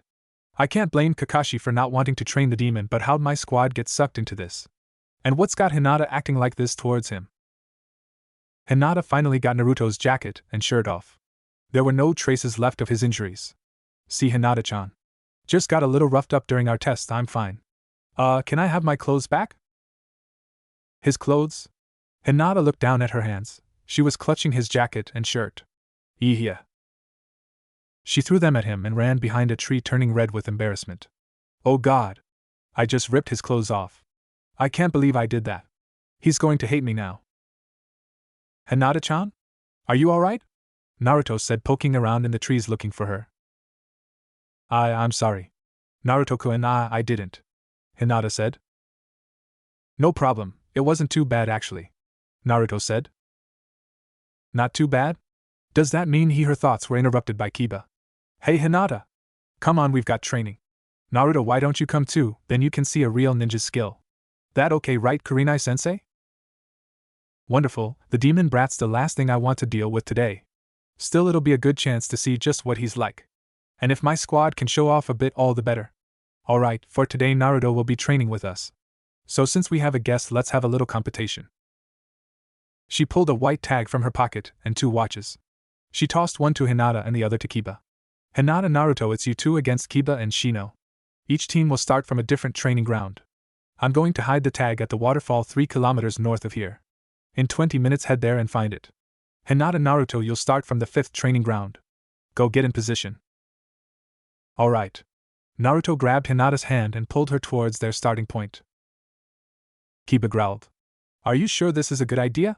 I can't blame Kakashi for not wanting to train the demon, but how'd my squad get sucked into this? And what's got Hinata acting like this towards him? Hinata finally got Naruto's jacket and shirt off. There were no traces left of his injuries. See, Hinata-chan. Just got a little roughed up during our test, I'm fine. Can I have my clothes back? His clothes? Hinata looked down at her hands. She was clutching his jacket and shirt. Yeah. She threw them at him and ran behind a tree, turning red with embarrassment. Oh God! I just ripped his clothes off. I can't believe I did that. He's going to hate me now. Hinata-chan? Are you alright? Naruto said, poking around in the trees looking for her. I'm sorry. Naruto-kun, I didn't. Hinata said. No problem, it wasn't too bad actually, Naruto said. Not too bad? Does that mean her thoughts were interrupted by Kiba? Hey Hinata! Come on, we've got training. Naruto, why don't you come too, then you can see a real ninja's skill. That okay, right, Kurenai-sensei? Wonderful, the demon brat's the last thing I want to deal with today. Still, it'll be a good chance to see just what he's like. And if my squad can show off a bit, all the better. Alright, for today Naruto will be training with us. So since we have a guest, let's have a little competition. She pulled a white tag from her pocket and 2 watches. She tossed one to Hinata and the other to Kiba. Hinata, Naruto, it's you 2 against Kiba and Shino. Each team will start from a different training ground. I'm going to hide the tag at the waterfall 3 kilometers north of here. In 20 minutes head there and find it. Hinata, Naruto, you'll start from the 5th training ground. Go get in position. Alright. Naruto grabbed Hinata's hand and pulled her towards their starting point. Kiba growled. Are you sure this is a good idea?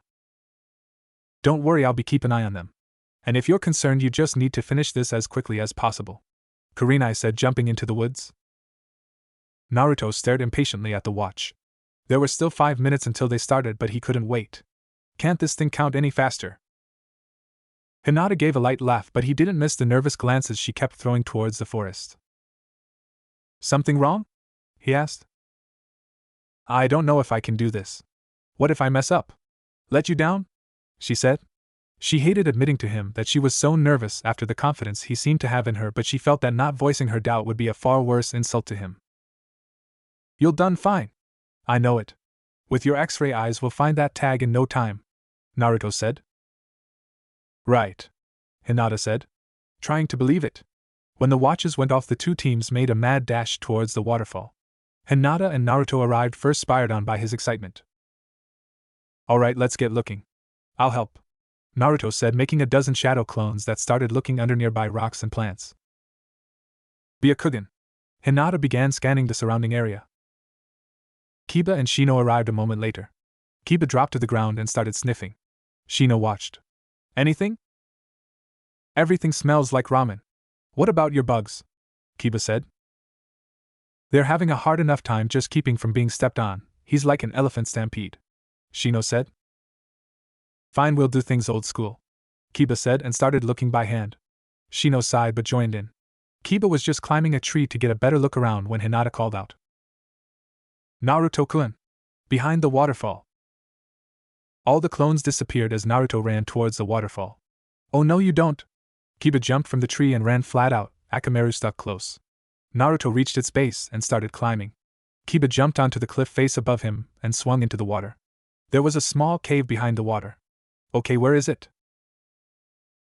Don't worry, I'll be keeping an eye on them. And if you're concerned, you just need to finish this as quickly as possible, Kurenai said, jumping into the woods. Naruto stared impatiently at the watch. There were still 5 minutes until they started, but he couldn't wait. Can't this thing count any faster? Hinata gave a light laugh, but he didn't miss the nervous glances she kept throwing towards the forest. Something wrong? He asked. I don't know if I can do this. What if I mess up? Let you down? She said. She hated admitting to him that she was so nervous after the confidence he seemed to have in her, but she felt that not voicing her doubt would be a far worse insult to him. You'll done fine. I know it. With your X-ray eyes, we'll find that tag in no time, Naruto said. Right. Hinata said, trying to believe it. When the watches went off, the two teams made a mad dash towards the waterfall. Hinata and Naruto arrived first, spurred on by his excitement. Alright, let's get looking. I'll help, Naruto said, making a dozen shadow clones that started looking under nearby rocks and plants. Byakugan. Hinata began scanning the surrounding area. Kiba and Shino arrived a moment later. Kiba dropped to the ground and started sniffing. Shino watched. Anything? Everything smells like ramen. What about your bugs? Kiba said. They're having a hard enough time just keeping from being stepped on. He's like an elephant stampede, Shino said. Fine, we'll do things old school, Kiba said and started looking by hand. Shino sighed but joined in. Kiba was just climbing a tree to get a better look around when Hinata called out. Naruto-kun! Behind the waterfall! All the clones disappeared as Naruto ran towards the waterfall. Oh no, you don't! Kiba jumped from the tree and ran flat out. Akamaru stuck close. Naruto reached its base and started climbing. Kiba jumped onto the cliff face above him and swung into the water. There was a small cave behind the water. Okay, where is it?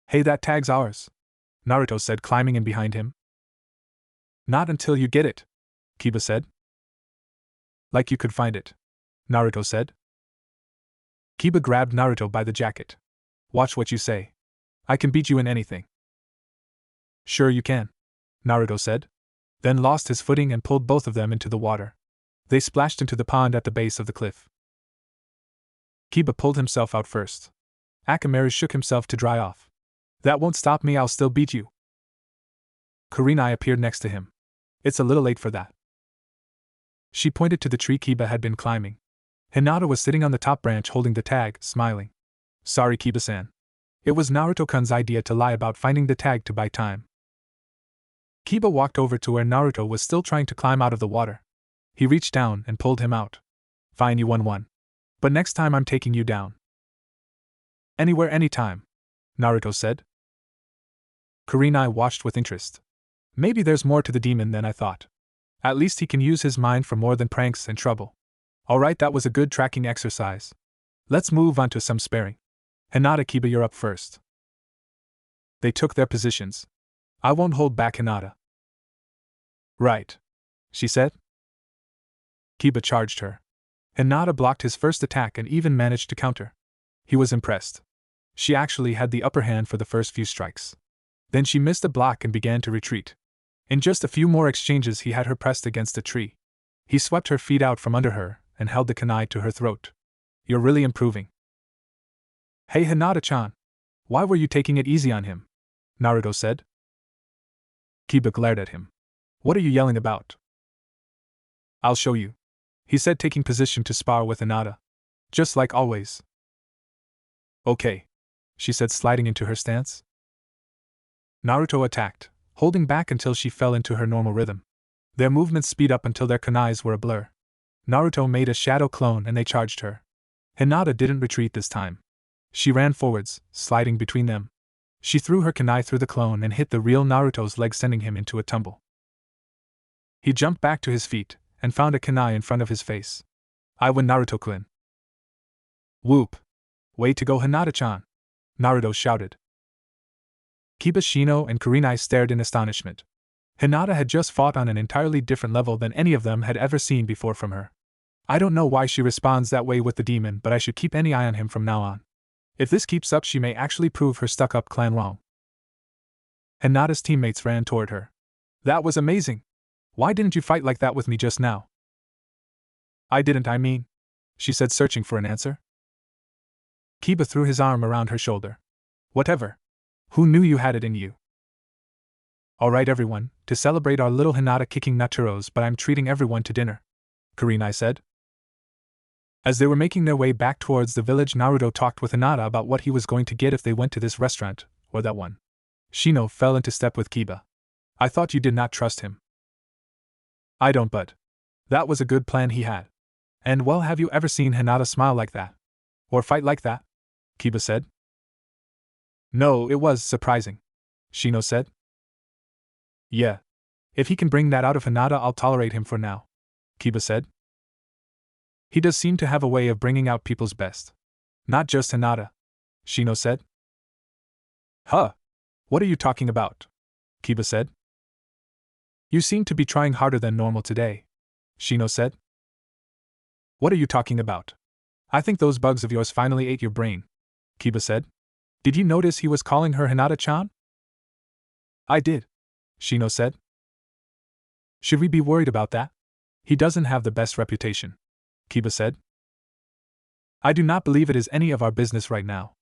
Hey, that tag's ours, Naruto said, climbing in behind him. Not until you get it, Kiba said. Like you could find it, Naruto said. Kiba grabbed Naruto by the jacket. Watch what you say. I can beat you in anything. Sure you can, Naruto said, then lost his footing and pulled both of them into the water. They splashed into the pond at the base of the cliff. Kiba pulled himself out first. Akamaru shook himself to dry off. That won't stop me, I'll still beat you. Kurenai appeared next to him. It's a little late for that. She pointed to the tree Kiba had been climbing. Hinata was sitting on the top branch holding the tag, smiling. Sorry, Kiba-san. It was Naruto-kun's idea to lie about finding the tag to buy time. Kiba walked over to where Naruto was still trying to climb out of the water. He reached down and pulled him out. Fine, you won one. But next time I'm taking you down. Anywhere, anytime, Naruto said. Kurenai watched with interest. Maybe there's more to the demon than I thought. At least he can use his mind for more than pranks and trouble. Alright, that was a good tracking exercise. Let's move on to some sparring. Hinata, Kiba, you're up first. They took their positions. I won't hold back, Hinata. Right, she said. Kiba charged her. Hinata blocked his first attack and even managed to counter. He was impressed. She actually had the upper hand for the first few strikes. Then she missed a block and began to retreat. In just a few more exchanges, he had her pressed against a tree. He swept her feet out from under her and held the kunai to her throat. You're really improving. Hey, Hinata-chan. Why were you taking it easy on him? Naruto said. Kiba glared at him. What are you yelling about? I'll show you, he said, taking position to spar with Hinata. Just like always. Okay, she said, sliding into her stance. Naruto attacked, holding back until she fell into her normal rhythm. Their movements speed up until their kunais were a blur. Naruto made a shadow clone and they charged her. Hinata didn't retreat this time. She ran forwards, sliding between them. She threw her kunai through the clone and hit the real Naruto's leg, sending him into a tumble. He jumped back to his feet and found a kunai in front of his face. I win, Naruto-kun. Whoop! Way to go, Hinata-chan! Naruto shouted. Kiba, Shino, and Kurenai stared in astonishment. Hinata had just fought on an entirely different level than any of them had ever seen before from her. I don't know why she responds that way with the demon, but I should keep any eye on him from now on. If this keeps up, she may actually prove her stuck-up clan wrong. Hinata's teammates ran toward her. That was amazing! Why didn't you fight like that with me just now? I didn't, I mean, she said, searching for an answer. Kiba threw his arm around her shoulder. Whatever. Who knew you had it in you? Alright everyone, to celebrate our little Hinata kicking Naturos, but I'm treating everyone to dinner, Kurenai said. As they were making their way back towards the village, Naruto talked with Hinata about what he was going to get if they went to this restaurant, or that one. Shino fell into step with Kiba. I thought you did not trust him. I don't, but that was a good plan he had. And well, have you ever seen Hinata smile like that? Or fight like that? Kiba said. No, it was surprising, Shino said. Yeah. If he can bring that out of Hinata, I'll tolerate him for now, Kiba said. He does seem to have a way of bringing out people's best. Not just Hinata, Shino said. Huh? What are you talking about? Kiba said. You seem to be trying harder than normal today, Shino said. What are you talking about? I think those bugs of yours finally ate your brain, Kiba said. Did you notice he was calling her Hinata-chan? I did, Shino said. Should we be worried about that? He doesn't have the best reputation, Kiba said. I do not believe it is any of our business right now.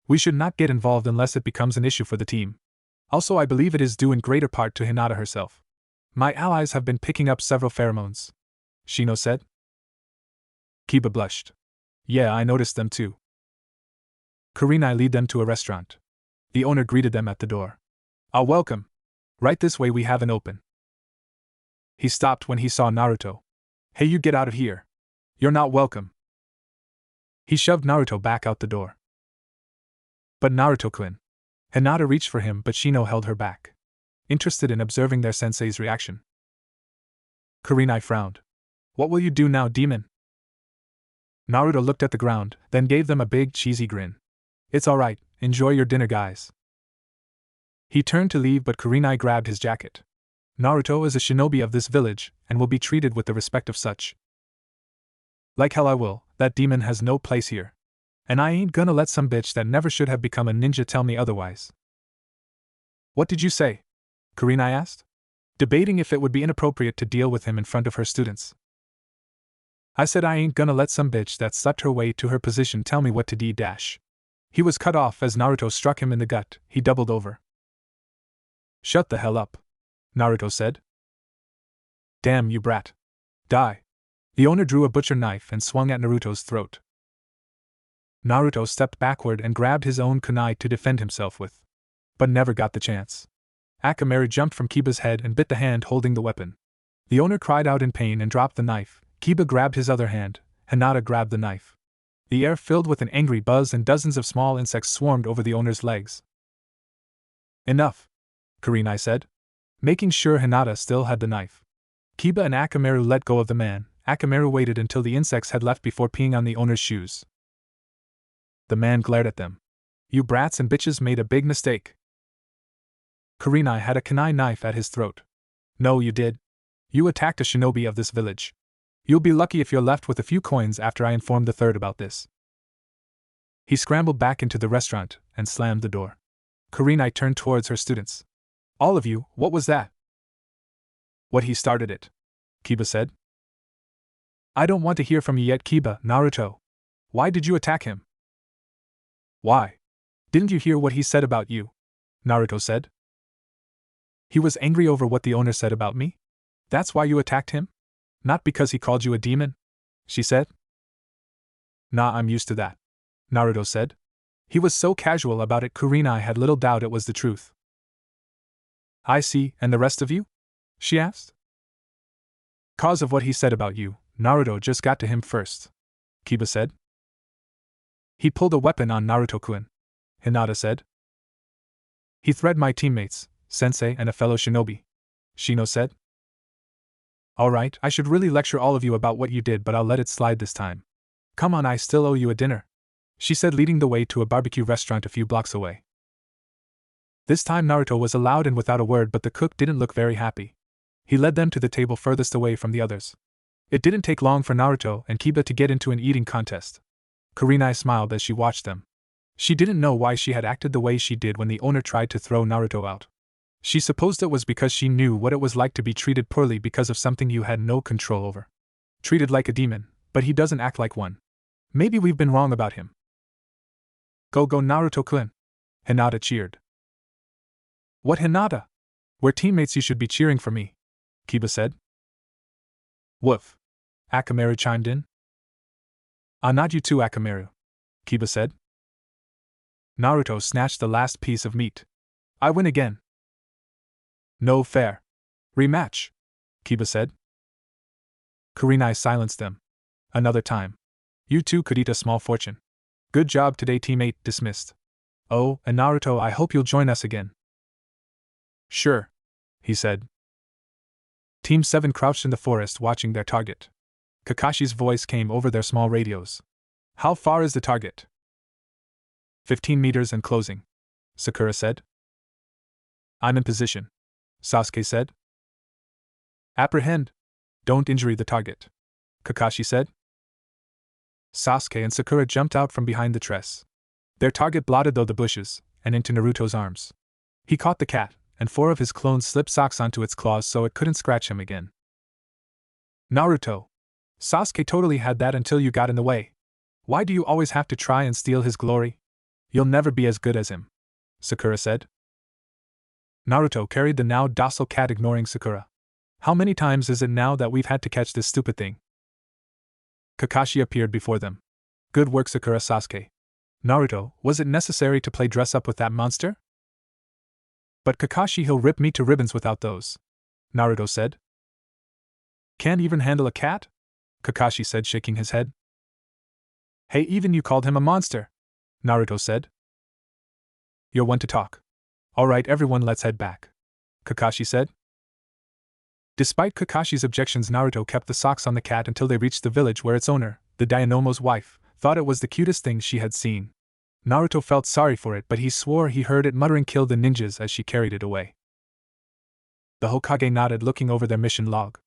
We should not get involved unless it becomes an issue for the team. Also, I believe it is due in greater part to Hinata herself. My allies have been picking up several pheromones, Shino said. Kiba blushed. Yeah, I noticed them too. Kurenai led them to a restaurant. The owner greeted them at the door. Welcome. Right this way, we have an open. He stopped when he saw Naruto. Hey, you get out of here. You're not welcome. He shoved Naruto back out the door. But Naruto-kun. Hinata reached for him, but Shino held her back, interested in observing their sensei's reaction. Kurenai frowned. What will you do now, demon? Naruto looked at the ground, then gave them a big, cheesy grin. It's alright, enjoy your dinner, guys. He turned to leave, but Kurenai grabbed his jacket. Naruto is a shinobi of this village, and will be treated with the respect of such. Like hell I will, that demon has no place here. And I ain't gonna let some bitch that never should have become a ninja tell me otherwise. What did you say? Kurenai asked, debating if it would be inappropriate to deal with him in front of her students. I said I ain't gonna let some bitch that slept her way to her position tell me what to do. He was cut off as Naruto struck him in the gut. He doubled over. Shut the hell up, Naruto said. Damn you brat. Die. The owner drew a butcher knife and swung at Naruto's throat. Naruto stepped backward and grabbed his own kunai to defend himself with, but never got the chance. Akamaru jumped from Kiba's head and bit the hand holding the weapon. The owner cried out in pain and dropped the knife. Kiba grabbed his other hand. Hinata grabbed the knife. The air filled with an angry buzz and dozens of small insects swarmed over the owner's legs. Enough, Kurenai said, making sure Hinata still had the knife. Kiba and Akamaru let go of the man. Akamaru waited until the insects had left before peeing on the owner's shoes. The man glared at them. You brats and bitches made a big mistake. Kurenai had a kunai knife at his throat. No, you did. You attacked a shinobi of this village. You'll be lucky if you're left with a few coins after I inform the third about this. He scrambled back into the restaurant and slammed the door. Kurenai turned towards her students. All of you, what was that? What, he started it, Kiba said. I don't want to hear from you yet, Kiba. Naruto. Why did you attack him? Why? Didn't you hear what he said about you? Naruto said. He was angry over what the owner said about me? That's why you attacked him? Not because he called you a demon? She said. Nah, I'm used to that, Naruto said. He was so casual about it. Kurenai had little doubt it was the truth. I see, and the rest of you? She asked. Cause of what he said about you, Naruto just got to him first, Kiba said. He pulled a weapon on Naruto-kun, Hinata said. He threatened my teammates, sensei and a fellow shinobi, Shino said. Alright, I should really lecture all of you about what you did, but I'll let it slide this time. Come on, I still owe you a dinner, she said, leading the way to a barbecue restaurant a few blocks away. This time Naruto was allowed in without a word, but the cook didn't look very happy. He led them to the table furthest away from the others. It didn't take long for Naruto and Kiba to get into an eating contest. Kurenai smiled as she watched them. She didn't know why she had acted the way she did when the owner tried to throw Naruto out. She supposed it was because she knew what it was like to be treated poorly because of something you had no control over. Treated like a demon, but he doesn't act like one. Maybe we've been wrong about him. Go Naruto-kun! Hinata cheered. What Hinata? We're teammates, you should be cheering for me, Kiba said. Woof! Akamaru chimed in. Not you too, Akamaru, Kiba said. Naruto snatched the last piece of meat. I win again. No fair. Rematch, Kiba said. Kurenai silenced them. Another time. You two could eat a small fortune. Good job today, teammate, dismissed. Oh, and Naruto, I hope you'll join us again. Sure, he said. Team 7 crouched in the forest watching their target. Kakashi's voice came over their small radios. How far is the target? 15 meters and closing, Sakura said. I'm in position, Sasuke said. Apprehend. Don't injure the target, Kakashi said. Sasuke and Sakura jumped out from behind the tress. Their target blotted through the bushes and into Naruto's arms. He caught the cat, and 4 of his clones slipped socks onto its claws so it couldn't scratch him again. Naruto. Sasuke totally had that until you got in the way. Why do you always have to try and steal his glory? You'll never be as good as him, Sakura said. Naruto carried the now docile cat, ignoring Sakura. How many times is it now that we've had to catch this stupid thing? Kakashi appeared before them. Good work, Sakura. Sasuke. Naruto, was it necessary to play dress up with that monster? But Kakashi, he'll rip me to ribbons without those, Naruto said. Can't even handle a cat? Kakashi said, shaking his head. Hey, even you called him a monster, Naruto said. You're one to talk. Alright everyone, let's head back, Kakashi said. Despite Kakashi's objections, Naruto kept the socks on the cat until they reached the village where its owner, the Dainomo's wife, thought it was the cutest thing she had seen. Naruto felt sorry for it, but he swore he heard it muttering "kill the ninjas" as she carried it away. The Hokage nodded, looking over their mission log.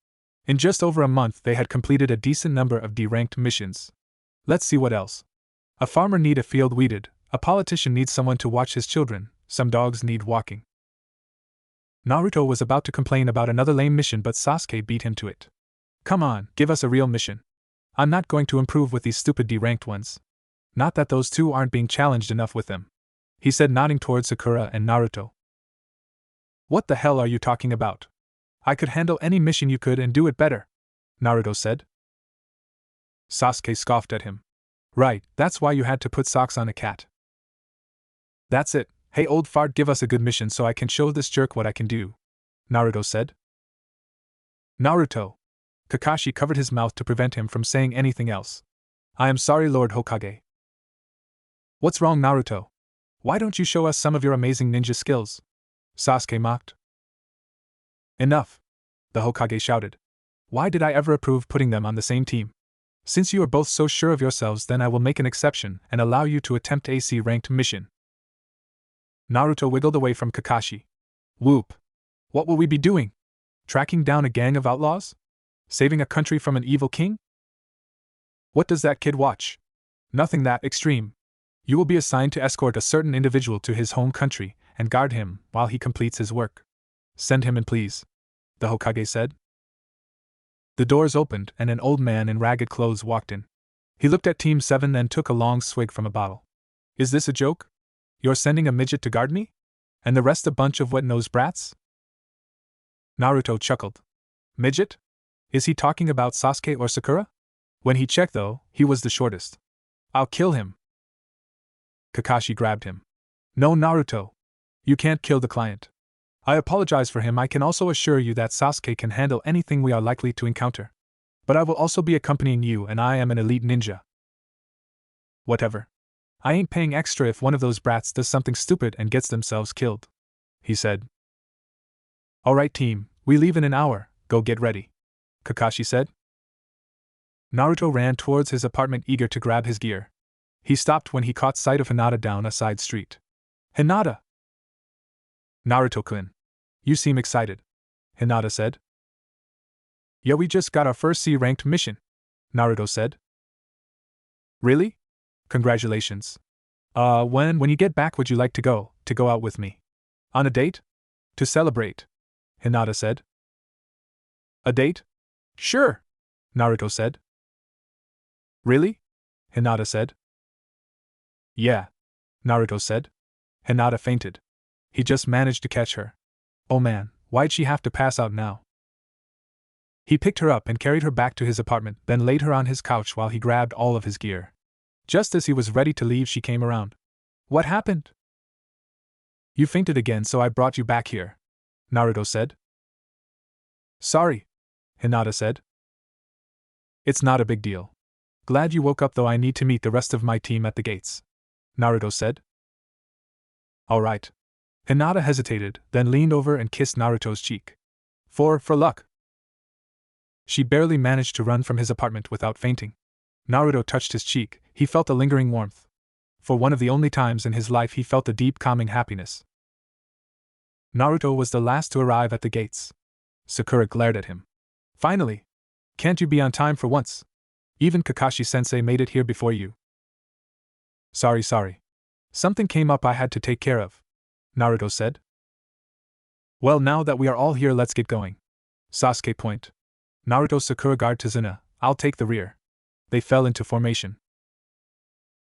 In just over a month they had completed a decent number of D-ranked missions. Let's see what else. A farmer needs a field weeded, a politician needs someone to watch his children, some dogs need walking. Naruto was about to complain about another lame mission, but Sasuke beat him to it. Come on, give us a real mission. I'm not going to improve with these stupid D-ranked ones. Not that those two aren't being challenged enough with them, he said, nodding towards Sakura and Naruto. What the hell are you talking about? I could handle any mission you could and do it better, Naruto said. Sasuke scoffed at him. Right, that's why you had to put socks on a cat. That's it. Hey old fart, give us a good mission so I can show this jerk what I can do, Naruto said. Naruto. Kakashi covered his mouth to prevent him from saying anything else. I am sorry, Lord Hokage. What's wrong, Naruto? Why don't you show us some of your amazing ninja skills? Sasuke mocked. Enough, the Hokage shouted. Why did I ever approve putting them on the same team? Since you are both so sure of yourselves, then I will make an exception and allow you to attempt a C-ranked mission. Naruto wiggled away from Kakashi. Whoop! What will we be doing? Tracking down a gang of outlaws? Saving a country from an evil king? What does that kid watch? Nothing that extreme. You will be assigned to escort a certain individual to his home country and guard him while he completes his work. Send him in, please, the Hokage said. The doors opened and an old man in ragged clothes walked in. He looked at Team 7 and took a long swig from a bottle. Is this a joke? You're sending a midget to guard me? And the rest a bunch of wet-nosed brats? Naruto chuckled. Midget? Is he talking about Sasuke or Sakura? When he checked, though, he was the shortest. I'll kill him. Kakashi grabbed him. No, Naruto. You can't kill the client. I apologize for him. I can also assure you that Sasuke can handle anything we are likely to encounter. But I will also be accompanying you, and I am an elite ninja. Whatever. I ain't paying extra if one of those brats does something stupid and gets themselves killed, he said. Alright team, we leave in an hour, go get ready, Kakashi said. Naruto ran towards his apartment, eager to grab his gear. He stopped when he caught sight of Hinata down a side street. Hinata! Naruto-kun. You seem excited, Hinata said. Yeah, we just got our first C-ranked mission, Naruto said. Really? Congratulations. When you get back, would you like to go out with me? On a date? To celebrate, Hinata said. A date? Sure, Naruto said. Really? Hinata said. Yeah, Naruto said. Hinata fainted. He just managed to catch her. Oh man, why'd she have to pass out now? He picked her up and carried her back to his apartment, then laid her on his couch while he grabbed all of his gear. Just as he was ready to leave, she came around. What happened? You fainted again, so I brought you back here, Naruto said. Sorry, Hinata said. It's not a big deal. Glad you woke up, though I need to meet the rest of my team at the gates, Naruto said. All right. Hinata hesitated, then leaned over and kissed Naruto's cheek. For luck. She barely managed to run from his apartment without fainting. Naruto touched his cheek. He felt a lingering warmth. For one of the only times in his life he felt a deep calming happiness. Naruto was the last to arrive at the gates. Sakura glared at him. Finally! Can't you be on time for once? Even Kakashi-sensei made it here before you. Sorry. Something came up I had to take care of, Naruto said. Well, now that we are all here, let's get going. Sasuke point. Naruto, Sakura guard Tazuna, I'll take the rear. They fell into formation.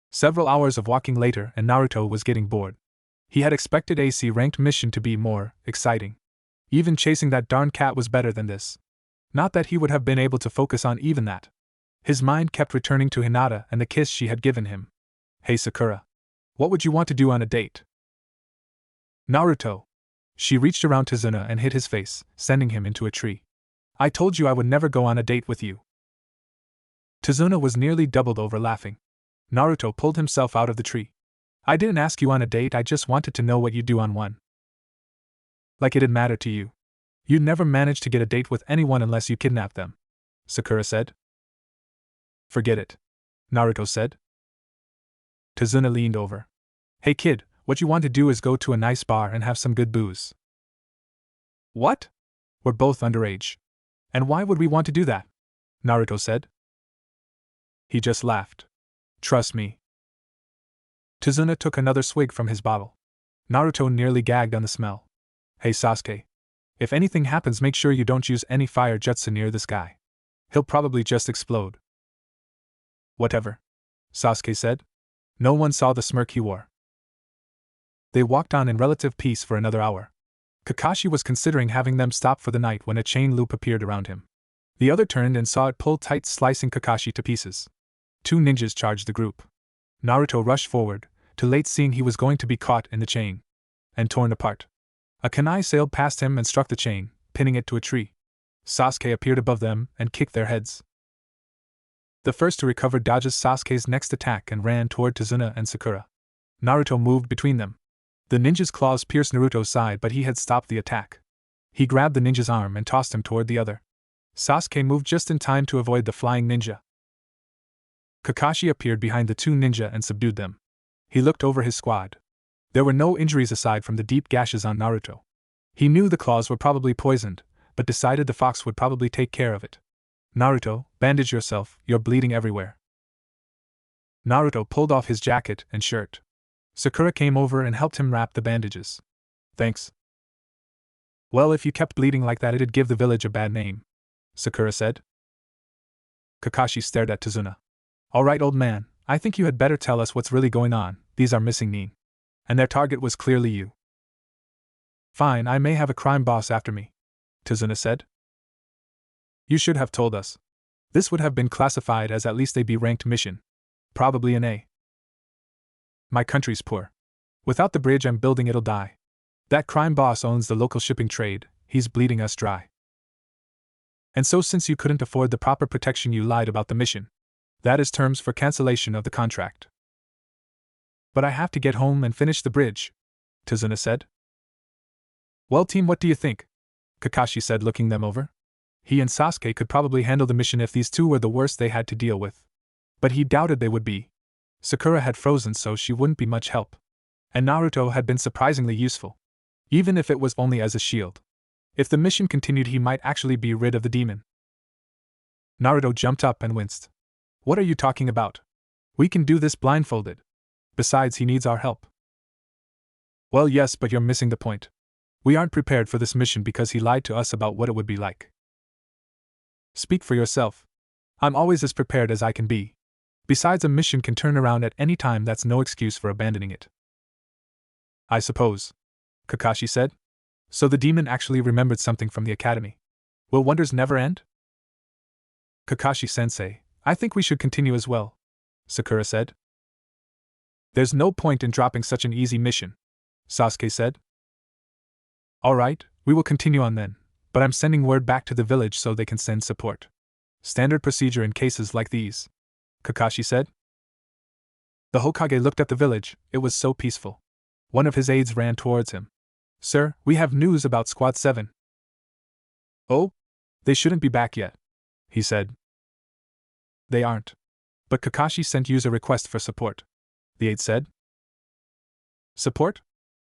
Several hours of walking later and Naruto was getting bored. He had expected a C-ranked mission to be more exciting. Even chasing that darn cat was better than this. Not that he would have been able to focus on even that. His mind kept returning to Hinata and the kiss she had given him. Hey Sakura. What would you want to do on a date? Naruto. She reached around Tazuna and hit his face, sending him into a tree. I told you I would never go on a date with you. Tazuna was nearly doubled over laughing. Naruto pulled himself out of the tree. I didn't ask you on a date, I just wanted to know what you do on one. Like it'd matter to you. You'd never manage to get a date with anyone unless you kidnap them, Sakura said. Forget it, Naruto said. Tazuna leaned over. Hey kid, what you want to do is go to a nice bar and have some good booze. What? We're both underage. And why would we want to do that? Naruto said. He just laughed. Trust me. Tazuna took another swig from his bottle. Naruto nearly gagged on the smell. Hey Sasuke. If anything happens, make sure you don't use any fire jutsu near this guy. He'll probably just explode. Whatever, Sasuke said. No one saw the smirk he wore. They walked on in relative peace for another hour. Kakashi was considering having them stop for the night when a chain loop appeared around him. The other turned and saw it pull tight, slicing Kakashi to pieces. Two ninjas charged the group. Naruto rushed forward, too late, seeing he was going to be caught in the chain and torn apart. A kunai sailed past him and struck the chain, pinning it to a tree. Sasuke appeared above them and kicked their heads. The first to recover dodges Sasuke's next attack and ran toward Tazuna and Sakura. Naruto moved between them. The ninja's claws pierced Naruto's side, but he had stopped the attack. He grabbed the ninja's arm and tossed him toward the other. Sasuke moved just in time to avoid the flying ninja. Kakashi appeared behind the two ninja and subdued them. He looked over his squad. There were no injuries aside from the deep gashes on Naruto. He knew the claws were probably poisoned, but decided the fox would probably take care of it. Naruto, bandage yourself, you're bleeding everywhere. Naruto pulled off his jacket and shirt. Sakura came over and helped him wrap the bandages. Thanks. Well, if you kept bleeding like that, it'd give the village a bad name, Sakura said. Kakashi stared at Tazuna. All right, old man, I think you had better tell us what's really going on. These are missing Nin. And their target was clearly you. Fine, I may have a crime boss after me, Tazuna said. You should have told us. This would have been classified as at least a B-ranked mission. Probably an A. My country's poor. Without the bridge I'm building, it'll die. That crime boss owns the local shipping trade, he's bleeding us dry. And so since you couldn't afford the proper protection, you lied about the mission. That is terms for cancellation of the contract. But I have to get home and finish the bridge, Tazuna said. Well team, what do you think? Kakashi said, looking them over. He and Sasuke could probably handle the mission if these two were the worst they had to deal with. But he doubted they would be. Sakura had frozen, so she wouldn't be much help. And Naruto had been surprisingly useful. Even if it was only as a shield. If the mission continued, he might actually be rid of the demon. Naruto jumped up and winced. What are you talking about? We can do this blindfolded. Besides, he needs our help. Well, yes, but you're missing the point. We aren't prepared for this mission because he lied to us about what it would be like. Speak for yourself. I'm always as prepared as I can be. Besides, a mission can turn around at any time. That's no excuse for abandoning it. I suppose, Kakashi said. So the demon actually remembered something from the academy. Will wonders never end? Kakashi-sensei, I think we should continue as well, Sakura said. There's no point in dropping such an easy mission, Sasuke said. Alright, we will continue on then, but I'm sending word back to the village so they can send support. Standard procedure in cases like these, Kakashi said. The Hokage looked at the village. It was so peaceful. One of his aides ran towards him. Sir, we have news about Squad 7. Oh? They shouldn't be back yet, he said. They aren't. But Kakashi sent you a request for support, the aide said. Support?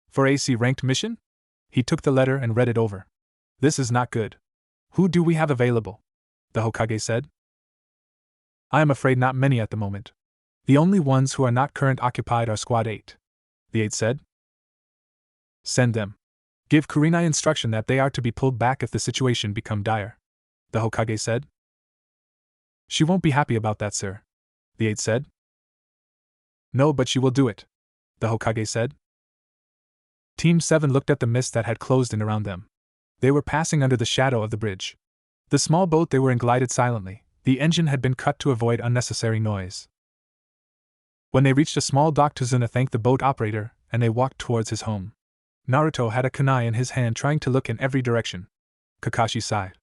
For AC-ranked mission? He took the letter and read it over. This is not good. Who do we have available? The Hokage said. I am afraid not many at the moment. The only ones who are not current occupied are Squad 8, the aide said. Send them. Give Kurenai instruction that they are to be pulled back if the situation become dire, the Hokage said. She won't be happy about that, sir, the aide said. No, but she will do it, the Hokage said. Team 7 looked at the mist that had closed in around them. They were passing under the shadow of the bridge. The small boat they were in glided silently. The engine had been cut to avoid unnecessary noise. When they reached a small dock, Tazuna thanked the boat operator, and they walked towards his home. Naruto had a kunai in his hand, trying to look in every direction. Kakashi sighed.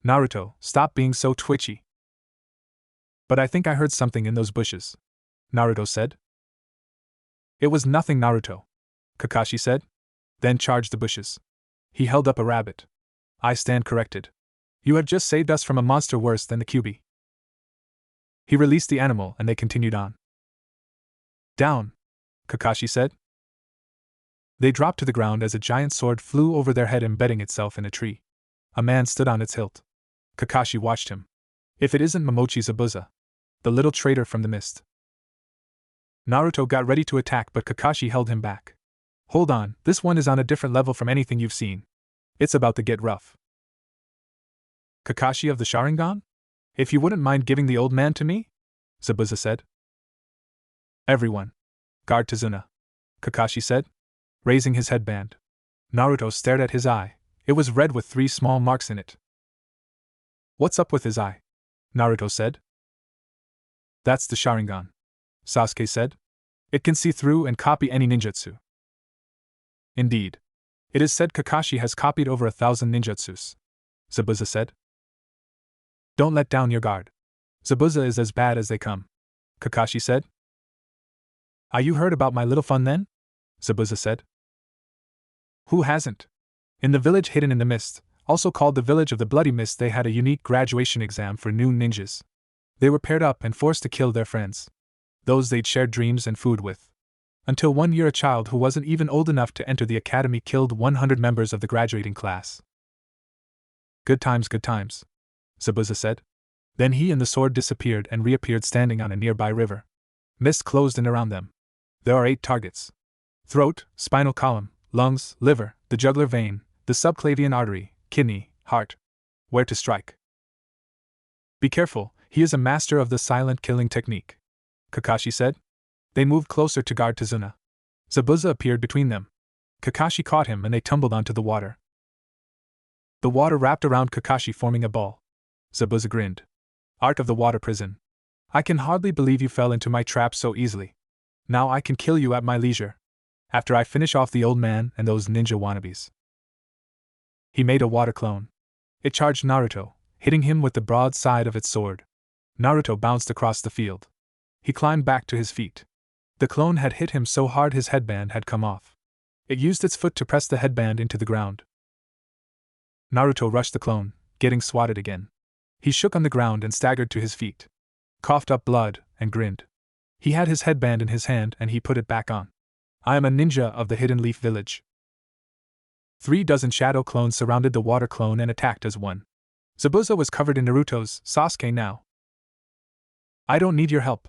Naruto, stop being so twitchy. But I think I heard something in those bushes, Naruto said. It was nothing, Naruto, Kakashi said. Then charged the bushes. He held up a rabbit. I stand corrected. You have just saved us from a monster worse than the Kyuubi. He released the animal and they continued on. Down, Kakashi said. They dropped to the ground as a giant sword flew over their head, embedding itself in a tree. A man stood on its hilt. Kakashi watched him. If it isn't Momochi Zabuza, the little traitor from the mist. Naruto got ready to attack, but Kakashi held him back. Hold on, this one is on a different level from anything you've seen. It's about to get rough. Kakashi of the Sharingan? If you wouldn't mind giving the old man to me? Zabuza said. Everyone. Guard Tazuna, Kakashi said, raising his headband. Naruto stared at his eye. It was red with 3 small marks in it. What's up with his eye? Naruto said. That's the Sharingan, Sasuke said. It can see through and copy any ninjutsu. Indeed. It is said Kakashi has copied over 1,000 ninjutsus, Zabuza said. Don't let down your guard. Zabuza is as bad as they come, Kakashi said. Ah, you heard about my little fun then? Zabuza said. Who hasn't? In the village hidden in the mist, also called the village of the Bloody Mist, they had a unique graduation exam for new ninjas. They were paired up and forced to kill their friends, those they'd shared dreams and food with. Until one year, a child who wasn't even old enough to enter the academy killed 100 members of the graduating class. Good times, Zabuza said. Then he and the sword disappeared and reappeared standing on a nearby river. Mist closed in around them. There are 8 targets: throat, spinal column, lungs, liver, the jugular vein, the subclavian artery, kidney, heart. Where to strike? Be careful, he is a master of the silent killing technique, Kakashi said. They moved closer to guard Tazuna. Zabuza appeared between them. Kakashi caught him and they tumbled onto the water. The water wrapped around Kakashi, forming a ball. Zabuza grinned. Art of the water prison. I can hardly believe you fell into my trap so easily. Now I can kill you at my leisure, after I finish off the old man and those ninja wannabes. He made a water clone. It charged Naruto, hitting him with the broad side of its sword. Naruto bounced across the field. He climbed back to his feet. The clone had hit him so hard his headband had come off. It used its foot to press the headband into the ground. Naruto rushed the clone, getting swatted again. He shook on the ground and staggered to his feet, coughed up blood, and grinned. He had his headband in his hand and he put it back on. I am a ninja of the Hidden Leaf Village. 3 dozen shadow clones surrounded the water clone and attacked as one. Zabuza was covered in Naruto's Sasuke now. I don't need your help,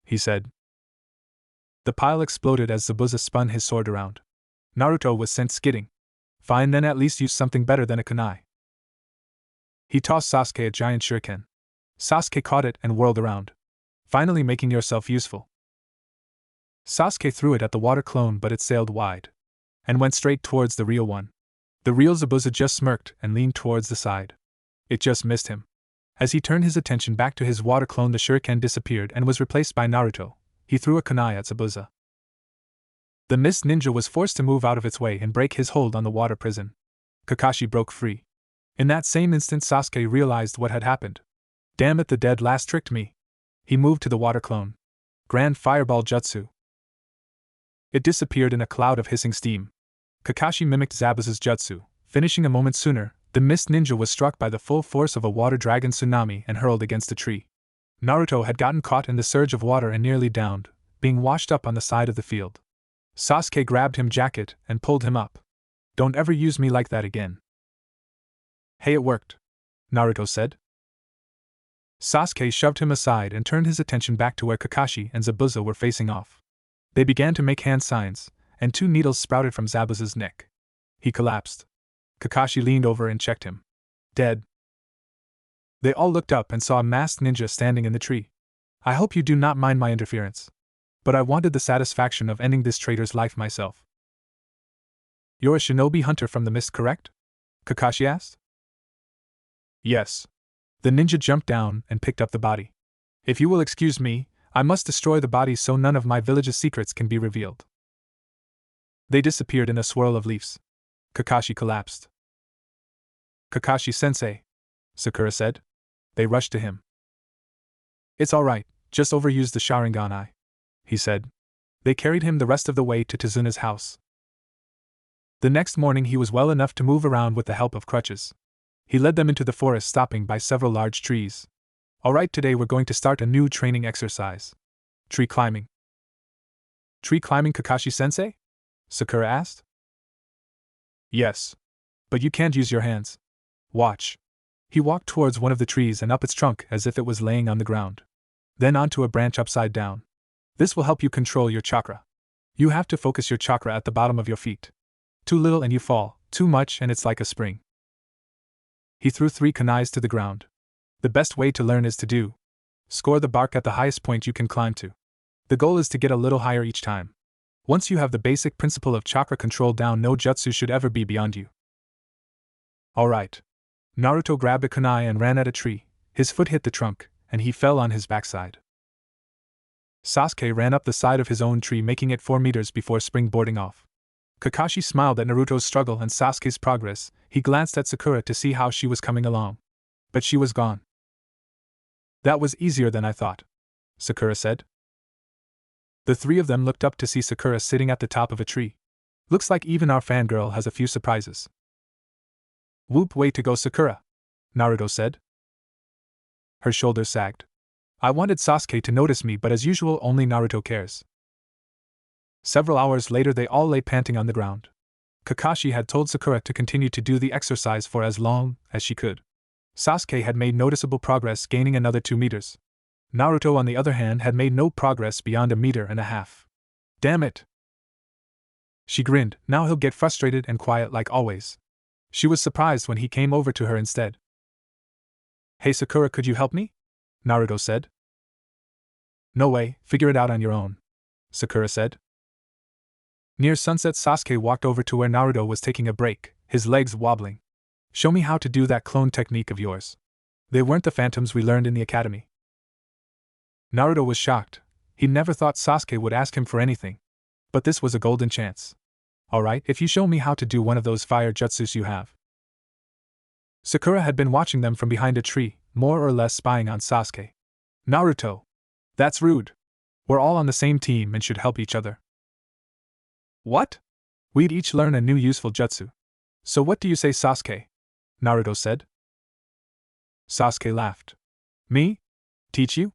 he said. The pile exploded as Zabuza spun his sword around. Naruto was sent skidding. Fine, then at least use something better than a kunai. He tossed Sasuke a giant shuriken. Sasuke caught it and whirled around. Finally making yourself useful. Sasuke threw it at the water clone, but it sailed wide and went straight towards the real one. The real Zabuza just smirked and leaned towards the side. It just missed him. As he turned his attention back to his water clone, the shuriken disappeared and was replaced by Naruto. He threw a kunai at Zabuza. The mist ninja was forced to move out of its way and break his hold on the water prison. Kakashi broke free. In that same instant, Sasuke realized what had happened. Damn it, the dead last tricked me. He moved to the water clone. Grand Fireball Jutsu. It disappeared in a cloud of hissing steam. Kakashi mimicked Zabuza's jutsu. Finishing a moment sooner, the mist ninja was struck by the full force of a water dragon tsunami and hurled against a tree. Naruto had gotten caught in the surge of water and nearly drowned, being washed up on the side of the field. Sasuke grabbed him jacket and pulled him up. Don't ever use me like that again. Hey, it worked, Naruto said. Sasuke shoved him aside and turned his attention back to where Kakashi and Zabuza were facing off. They began to make hand signs, and 2 needles sprouted from Zabuza's neck. He collapsed. Kakashi leaned over and checked him. Dead. They all looked up and saw a masked ninja standing in the tree. I hope you do not mind my interference, but I wanted the satisfaction of ending this traitor's life myself. You're a shinobi hunter from the mist, correct? Kakashi asked. Yes. The ninja jumped down and picked up the body. If you will excuse me, I must destroy the body so none of my village's secrets can be revealed. They disappeared in a swirl of leaves. Kakashi collapsed. Kakashi-sensei, Sakura said. They rushed to him. It's all right, just overuse the Sharingan, he said. They carried him the rest of the way to Tezuna's house. The next morning he was well enough to move around with the help of crutches. He led them into the forest, stopping by several large trees. All right, today we're going to start a new training exercise. Tree climbing. Tree climbing, Kakashi-sensei? Sakura asked. Yes. But you can't use your hands. Watch. He walked towards one of the trees and up its trunk as if it was laying on the ground. Then onto a branch upside down. This will help you control your chakra. You have to focus your chakra at the bottom of your feet. Too little and you fall, too much and it's like a spring. He threw 3 kunais to the ground. The best way to learn is to do. Score the bark at the highest point you can climb to. The goal is to get a little higher each time. Once you have the basic principle of chakra control down, no jutsu should ever be beyond you. Alright. Naruto grabbed a kunai and ran at a tree. His foot hit the trunk, and he fell on his backside. Sasuke ran up the side of his own tree, making it 4 meters before springboarding off. Kakashi smiled at Naruto's struggle and Sasuke's progress. He glanced at Sakura to see how she was coming along. But she was gone. That was easier than I thought, Sakura said. The 3 of them looked up to see Sakura sitting at the top of a tree. Looks like even our fangirl has a few surprises. Whoop, way to go, Sakura, Naruto said. Her shoulders sagged. I wanted Sasuke to notice me, but as usual only Naruto cares. Several hours later they all lay panting on the ground. Kakashi had told Sakura to continue to do the exercise for as long as she could. Sasuke had made noticeable progress, gaining another 2 meters. Naruto, on the other hand, had made no progress beyond 1.5 meters. Damn it! She grinned. Now he'll get frustrated and quiet like always. She was surprised when he came over to her instead. Hey Sakura, could you help me? Naruto said. No way, figure it out on your own, Sakura said. Near sunset, Sasuke walked over to where Naruto was taking a break, his legs wobbling. Show me how to do that clone technique of yours. They weren't the phantoms we learned in the academy. Naruto was shocked. He never thought Sasuke would ask him for anything. But this was a golden chance. Alright, if you show me how to do one of those fire jutsus you have. Sakura had been watching them from behind a tree, more or less spying on Sasuke. Naruto! That's rude. We're all on the same team and should help each other. What? We'd each learn a new useful jutsu. So what do you say, Sasuke? Naruto said. Sasuke laughed. Me? Teach you?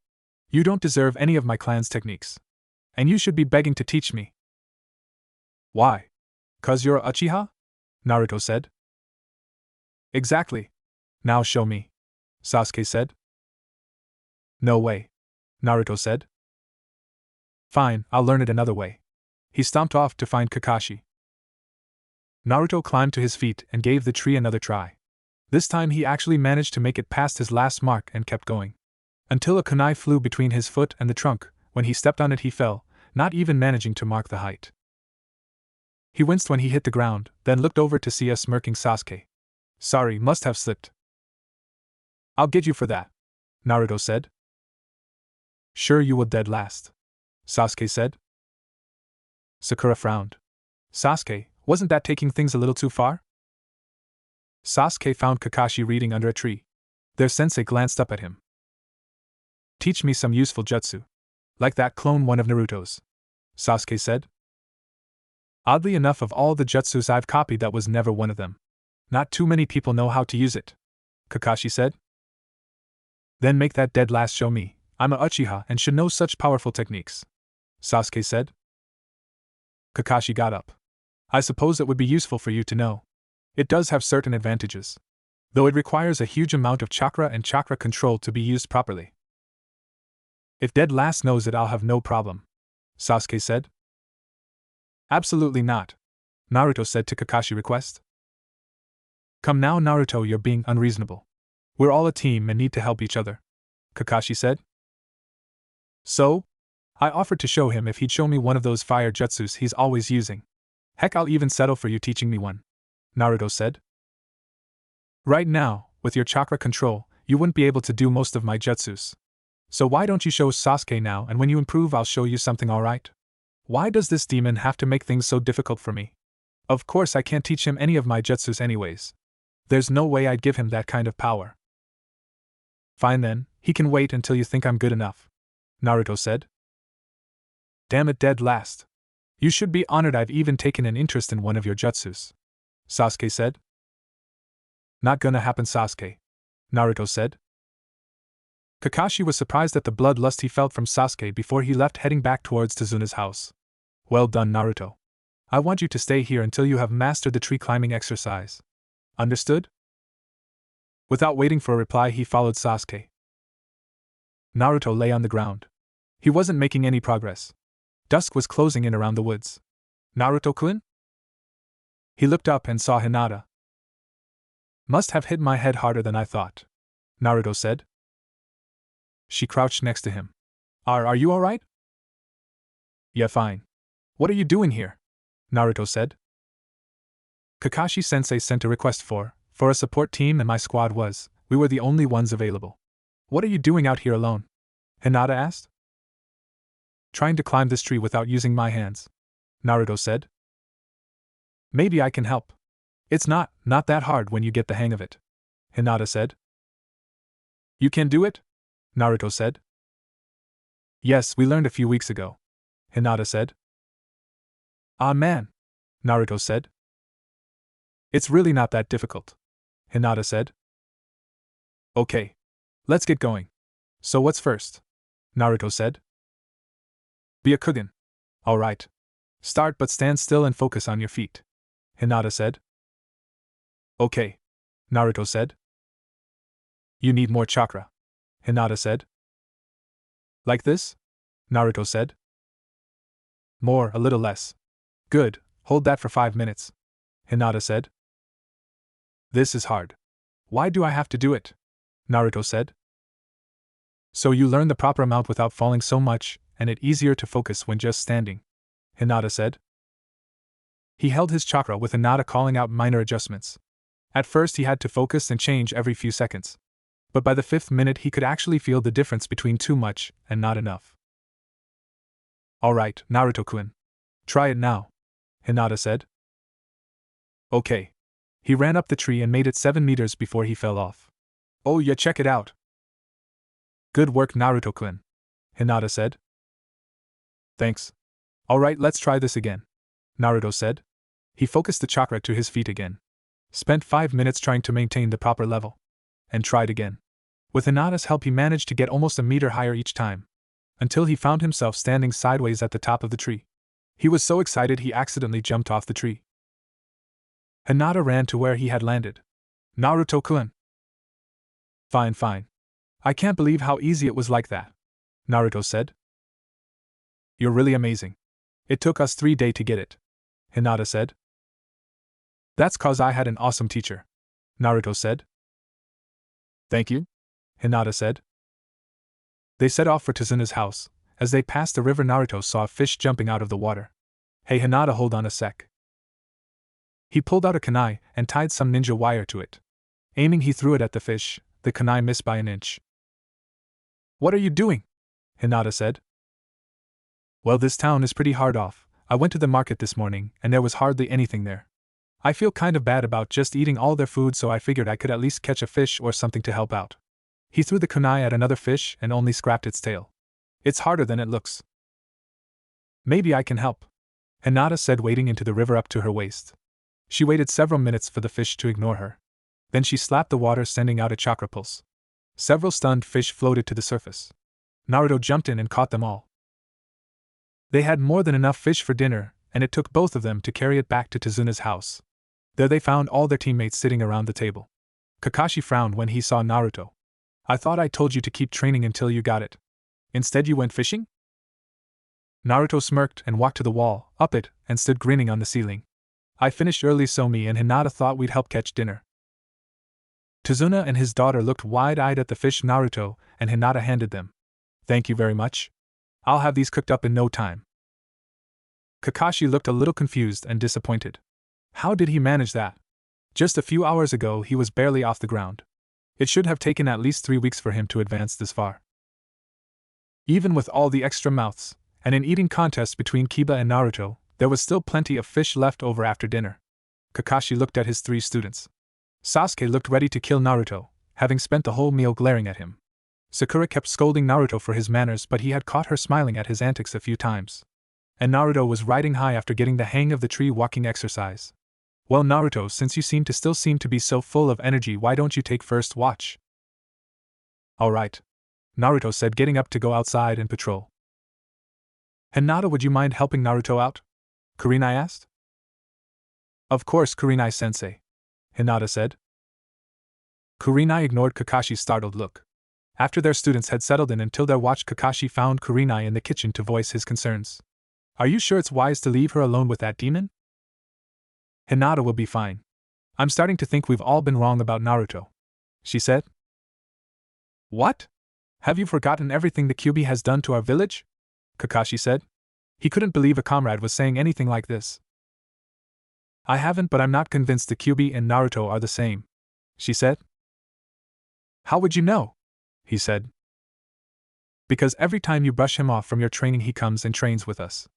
You don't deserve any of my clan's techniques. And you should be begging to teach me. Why? 'Cause you're a Uchiha? Naruto said. Exactly. Now show me, Sasuke said. No way, Naruto said. Fine, I'll learn it another way. He stomped off to find Kakashi. Naruto climbed to his feet and gave the tree another try. This time he actually managed to make it past his last mark and kept going. Until a kunai flew between his foot and the trunk. When he stepped on it he fell, not even managing to mark the height. He winced when he hit the ground, then looked over to see a smirking Sasuke. Sorry, must have slipped. I'll get you for that, Naruto said. Sure you will dead last, Sasuke said. Sakura frowned. Sasuke, wasn't that taking things a little too far? Sasuke found Kakashi reading under a tree. Their sensei glanced up at him. Teach me some useful jutsu. Like that clone one of Naruto's, Sasuke said. Oddly enough, of all the jutsus I've copied, that was never one of them. Not too many people know how to use it, Kakashi said. Then make that dead last show me. I'm a Uchiha and should know such powerful techniques, Sasuke said. Kakashi got up. I suppose it would be useful for you to know. It does have certain advantages, though it requires a huge amount of chakra and chakra control to be used properly. If dead last knows it, I'll have no problem, Sasuke said. Absolutely not, Naruto said to Kakashi's request. Come now, Naruto, you're being unreasonable. We're all a team and need to help each other, Kakashi said. So? I offered to show him if he'd show me one of those fire jutsus he's always using. Heck, I'll even settle for you teaching me one, Naruto said. Right now, with your chakra control, you wouldn't be able to do most of my jutsus. So why don't you show Sasuke now, and when you improve I'll show you something alright? Why does this demon have to make things so difficult for me? Of course I can't teach him any of my jutsus anyways. There's no way I'd give him that kind of power. Fine then, he can wait until you think I'm good enough, Naruto said. Damn it, dead last. You should be honored I've even taken an interest in one of your jutsus, Sasuke said. Not gonna happen, Sasuke, Naruto said. Kakashi was surprised at the bloodlust he felt from Sasuke before he left, heading back towards Tazuna's house. Well done, Naruto. I want you to stay here until you have mastered the tree climbing exercise. Understood? Without waiting for a reply, he followed Sasuke. Naruto lay on the ground. He wasn't making any progress. Dusk was closing in around the woods. Naruto-kun? He looked up and saw Hinata. Must have hit my head harder than I thought, Naruto said. She crouched next to him. Are you alright? Yeah, fine. What are you doing here? Naruto said. Kakashi-sensei sent a request for a support team and my squad we were the only ones available. What are you doing out here alone? Hinata asked. Trying to climb this tree without using my hands, Naruto said. Maybe I can help. It's not that hard when you get the hang of it, Hinata said. You can do it? Naruto said. Yes, we learned a few weeks ago, Hinata said. Ah man, Naruto said. It's really not that difficult, Hinata said. Okay. Let's get going. So what's first? Naruto said. Be a Kugen. Alright. Start, but stand still and focus on your feet, Hinata said. Okay, Naruto said. You need more chakra, Hinata said. Like this? Naruto said. More, a little less. Good, hold that for 5 minutes, Hinata said. This is hard. Why do I have to do it? Naruto said. So you learn the proper amount without falling so much, and it's easier to focus when just standing, Hinata said. He held his chakra with Hinata calling out minor adjustments. At first he had to focus and change every few seconds. But by the 5th minute he could actually feel the difference between too much and not enough. Alright, Naruto-kun. Try it now, Hinata said. Okay. He ran up the tree and made it 7 meters before he fell off. Oh yeah, check it out. Good work, Naruto-kun, Hinata said. Thanks. Alright, let's try this again, Naruto said. He focused the chakra to his feet again. Spent 5 minutes trying to maintain the proper level. And tried again. With Hinata's help he managed to get almost a meter higher each time. Until he found himself standing sideways at the top of the tree. He was so excited he accidentally jumped off the tree. Hinata ran to where he had landed. Naruto-kun. Fine. I can't believe how easy it was like that, Naruto said. You're really amazing. It took us 3 days to get it, Hinata said. That's 'cause I had an awesome teacher, Naruto said. Thank you, Hinata said. They set off for Tazuna's house. As they passed the river, Naruto saw a fish jumping out of the water. Hey Hinata, hold on a sec. He pulled out a kunai and tied some ninja wire to it. Aiming, he threw it at the fish. The kunai missed by an inch. What are you doing? Hinata said. Well, this town is pretty hard off. I went to the market this morning, and there was hardly anything there. I feel kind of bad about just eating all their food, so I figured I could at least catch a fish or something to help out. He threw the kunai at another fish and only scraped its tail. It's harder than it looks. Maybe I can help, Hinata said, wading into the river up to her waist. She waited several minutes for the fish to ignore her. Then she slapped the water, sending out a chakra pulse. Several stunned fish floated to the surface. Naruto jumped in and caught them all. They had more than enough fish for dinner, and it took both of them to carry it back to Tazuna's house. There they found all their teammates sitting around the table. Kakashi frowned when he saw Naruto. I thought I told you to keep training until you got it. Instead you went fishing? Naruto smirked and walked to the wall, up it, and stood grinning on the ceiling. I finished early, so me and Hinata thought we'd help catch dinner. Tazuna and his daughter looked wide-eyed at the fish Naruto and Hinata handed them. Thank you very much. I'll have these cooked up in no time. Kakashi looked a little confused and disappointed. How did he manage that? Just a few hours ago he was barely off the ground. It should have taken at least 3 weeks for him to advance this far. Even with all the extra mouths, and an eating contest between Kiba and Naruto, there was still plenty of fish left over after dinner. Kakashi looked at his 3 students. Sasuke looked ready to kill Naruto, having spent the whole meal glaring at him. Sakura kept scolding Naruto for his manners, but he had caught her smiling at his antics a few times. And Naruto was riding high after getting the hang of the tree walking exercise. Well, Naruto, since you seem to be so full of energy, why don't you take first watch? Alright, Naruto said, getting up to go outside and patrol. Hinata, would you mind helping Naruto out? Kurenai asked. Of course, Kurenai-sensei, Hinata said. Kurenai ignored Kakashi's startled look. After their students had settled in until their watch, Kakashi found Kurenai in the kitchen to voice his concerns. Are you sure it's wise to leave her alone with that demon? Hinata will be fine. I'm starting to think we've all been wrong about Naruto, she said. What? Have you forgotten everything the Kyuubi has done to our village? Kakashi said. He couldn't believe a comrade was saying anything like this. I haven't, but I'm not convinced the Kyuubi and Naruto are the same, she said. How would you know? He said. Because every time you brush him off from your training he comes and trains with us,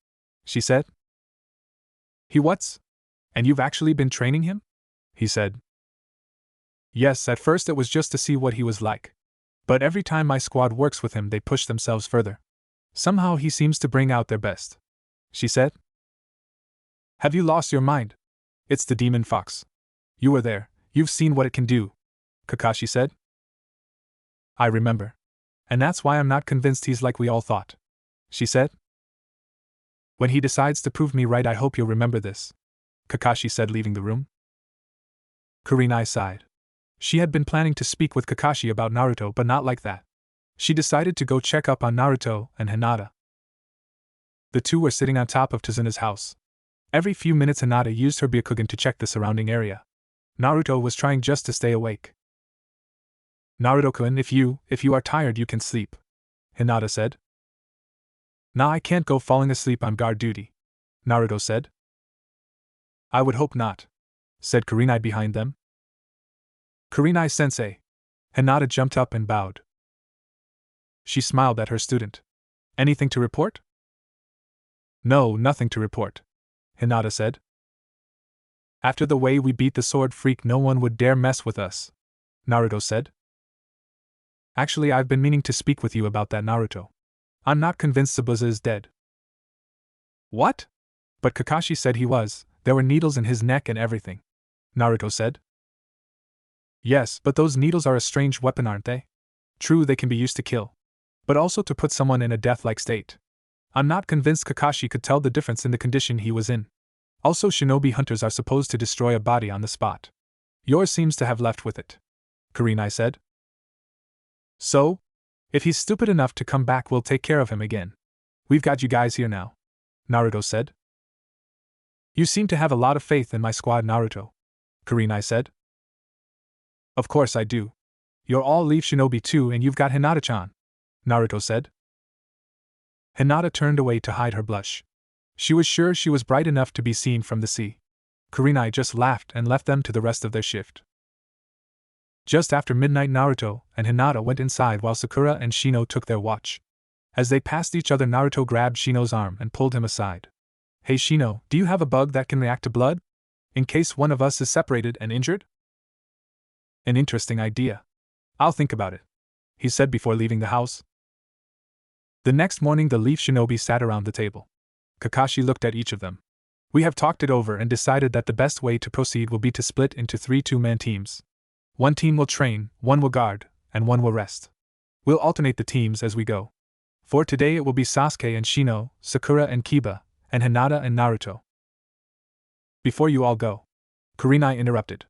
she said. He what's? And you've actually been training him? He said. Yes, at first it was just to see what he was like. But every time my squad works with him they push themselves further. Somehow he seems to bring out their best, she said. Have you lost your mind? It's the demon fox. You were there, you've seen what it can do, Kakashi said. I remember. And that's why I'm not convinced he's like we all thought, she said. When he decides to prove me right, I hope you'll remember this, Kakashi said, leaving the room. Kurenai sighed. She had been planning to speak with Kakashi about Naruto, but not like that. She decided to go check up on Naruto and Hinata. The two were sitting on top of Tazuna's house. Every few minutes Hinata used her Byakugan to check the surrounding area. Naruto was trying just to stay awake. Naruto-kun, if you are tired you can sleep, Hinata said. Nah, I can't go falling asleep on guard duty, Naruto said. I would hope not, said Kurenai behind them. Kurenai-sensei. Hinata jumped up and bowed. She smiled at her student. Anything to report? No, nothing to report, Hinata said. After the way we beat the sword freak, no one would dare mess with us, Naruto said. Actually, I've been meaning to speak with you about that, Naruto. I'm not convinced Zabuza is dead. What? But Kakashi said he was. There were needles in his neck and everything, Naruto said. Yes, but those needles are a strange weapon, aren't they? True, they can be used to kill, but also to put someone in a death-like state. I'm not convinced Kakashi could tell the difference in the condition he was in. Also, shinobi hunters are supposed to destroy a body on the spot. Yours seems to have left with it, Kurenai said. So? If he's stupid enough to come back, we'll take care of him again. We've got you guys here now, Naruto said. You seem to have a lot of faith in my squad, Naruto, Kurenai said. Of course I do. You're all Leaf Shinobi too, and you've got Hinata-chan, Naruto said. Hinata turned away to hide her blush. She was sure she was bright enough to be seen from the sea. Kurenai just laughed and left them to the rest of their shift. Just after midnight, Naruto and Hinata went inside while Sakura and Shino took their watch. As they passed each other, Naruto grabbed Shino's arm and pulled him aside. Hey Shino, do you have a bug that can react to blood? In case one of us is separated and injured? An interesting idea. I'll think about it, he said before leaving the house. The next morning, the Leaf Shinobi sat around the table. Kakashi looked at each of them. We have talked it over and decided that the best way to proceed will be to split into 3 two-man teams. One team will train, one will guard, and one will rest. We'll alternate the teams as we go. For today it will be Sasuke and Shino, Sakura and Kiba, and Hinata and Naruto. Before you all go, Kurenai interrupted.